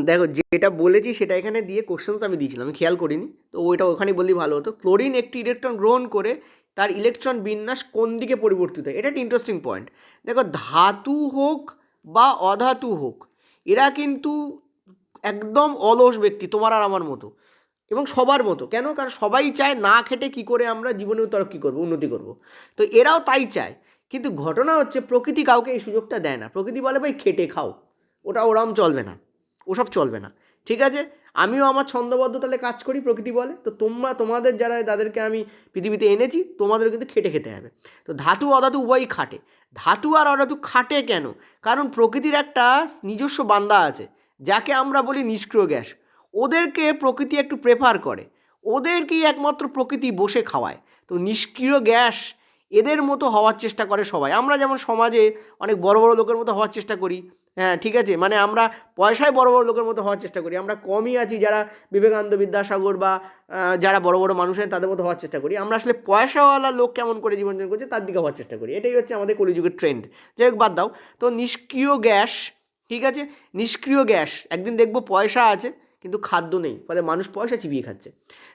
Speaker 1: দেখো যেটা বলেছি সেটা এখানে দিয়ে কোশ্চেনস আমি দিয়েছিলাম, আমি খেয়াল করিনি, তো ওইটা ওখানেই বললেই ভালো হতো। ক্লোরিন একটি ইলেকট্রন গ্রহণ করে তার ইলেকট্রন বিন্যাস কোন দিকে পরিবর্তিত হয়? এটা একটা ইন্টারেস্টিং পয়েন্ট। দেখো ধাতু হোক বা অধাতু হোক, এরা কিন্তু একদম অলস ব্যক্তি, তোমার আর আমার মতো এবং সবার মতো। কেন? কারণ সবাই চায় না খেটে কী করে আমরা জীবনে তরক্কি করবো, উন্নতি করব। তো এরাও তাই চায়, কিন্তু ঘটনা হচ্ছে প্রকৃতি কাউকে এই সুযোগটা দেয় না। প্রকৃতি বলে ভাই খেটে খাও, ওটা ওরম চলবে না, ওসব চলবে না। ঠিক আছে, আমিও আমার ছন্দবদ্ধ তাহলে কাজ করি, প্রকৃতি বলে তো তোমাদের যারা তাদেরকে আমি পৃথিবীতে এনেছি, তোমাদেরও কিন্তু খেটে খেতে হবে। তো ধাতু অধাতু উভয়ই খাটে। ধাতু আর অধাতু খাটে কেন? কারণ প্রকৃতির একটা নিজস্ব বান্দা আছে যাকে আমরা বলি নিষ্ক্রিয় গ্যাস। ওদেরকে প্রকৃতি একটু প্রেফার করে, ওদেরকেই একমাত্র প্রকৃতি বসে খাওয়ায়। তো নিষ্ক্রিয় গ্যাস এদের মতো হওয়ার চেষ্টা করে সবাই। আমরা যেমন সমাজে অনেক বড় বড় লোকের মতো হওয়ার চেষ্টা করি, হ্যাঁ ঠিক আছে, মানে আমরা পয়সায় বড় বড় লোকের মতো হওয়ার চেষ্টা করি। আমরা কমই আছি যারা বিবেকানন্দ, বিদ্যাসাগর বা যারা বড় বড় মানুষ হয় তাদের মতো হওয়ার চেষ্টা করি। আমরা আসলে পয়সাওয়ালা লোক কেমন করে জীবনযাপন করছে তার দিকে হওয়ার চেষ্টা করি। এটাই হচ্ছে আমাদের কলিযুগের ট্রেন্ড। যাই হোক, বাদ দাও। তো নিষ্ক্রিয় গ্যাস, ঠিক আছে, নিষ্ক্রিয় গ্যাস একদিন দেখবো পয়সা আছে কিন্তু খাদ্য নেই, ফলে মানুষ পয়সা চিবিয়ে খাচ্ছে।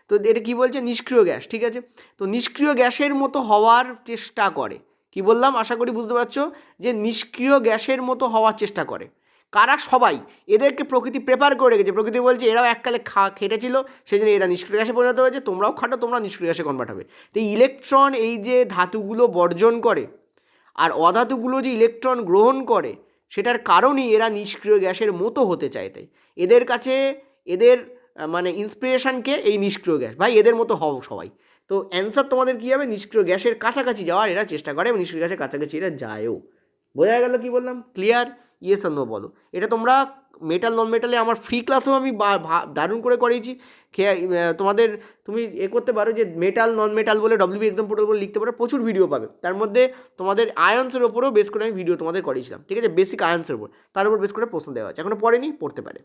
Speaker 1: তো এটা কী বলছে? নিষ্ক্রিয় গ্যাস। ঠিক আছে, তো নিষ্ক্রিয় গ্যাসের মতো হওয়ার চেষ্টা করে। কি বললাম? আশা করি বুঝতে পারছো যে নিষ্ক্রিয় গ্যাসের মতো হওয়ার চেষ্টা করে কারা? সবাই। এদেরকে প্রকৃতি প্রেপার করে রেখেছে। প্রকৃতি বলছে এরাও এককালে খেটেছিল, সেই জন্য এরা নিষ্ক্রিয় গ্যাসে পরিণত হয়েছে, তোমরাও খাটো, তোমরা নিষ্ক্রিয় গ্যাসে কনভার্ট হবে। তো ইলেকট্রন এই যে ধাতুগুলো বর্জন করে আর অধাতুগুলো যে ইলেকট্রন গ্রহণ করে, সেটার কারণেই এরা নিষ্ক্রিয় গ্যাসের মতো হতে চায়। তাই এদের কাছে এদের মানে ইন্সপিরেশনকে এই নিষ্ক্রিয় গ্যাস, ভাই এদের মতো হও সবাই। তো অ্যান্সার তোমাদের কী হবে? নিষ্ক্রিয় গ্যাসের কাছাকাছি যাওয়ার এরা চেষ্টা করে এবং নিষ্ক্রিয় গ্যাসের কাছাকাছি এরা যায়ও। বোঝা গেল কি বললাম? ক্লিয়ার? ইয়েস আর নো বলো। এটা তোমরা মেটাল নন মেটালে আমার ফ্রি ক্লাসেও আমি দারুণ করে করিয়েছি। তোমাদের তুমি করতে পারো যে মেটাল নন মেটাল বলে WB এক্সাম পোর্টাল বলে লিখতে পারো, প্রচুর ভিডিও পাবে। তার মধ্যে তোমাদের আয়ন্সের ওপরেও বেস করে আমি ভিডিও তোমাদের করিয়েছিলাম। ঠিক আছে, বেসিক আয়ন্সের ওপর, তার উপর বেস করে প্রশ্ন দেওয়া আছে। এখনও পড়েনি, পড়তে পারে।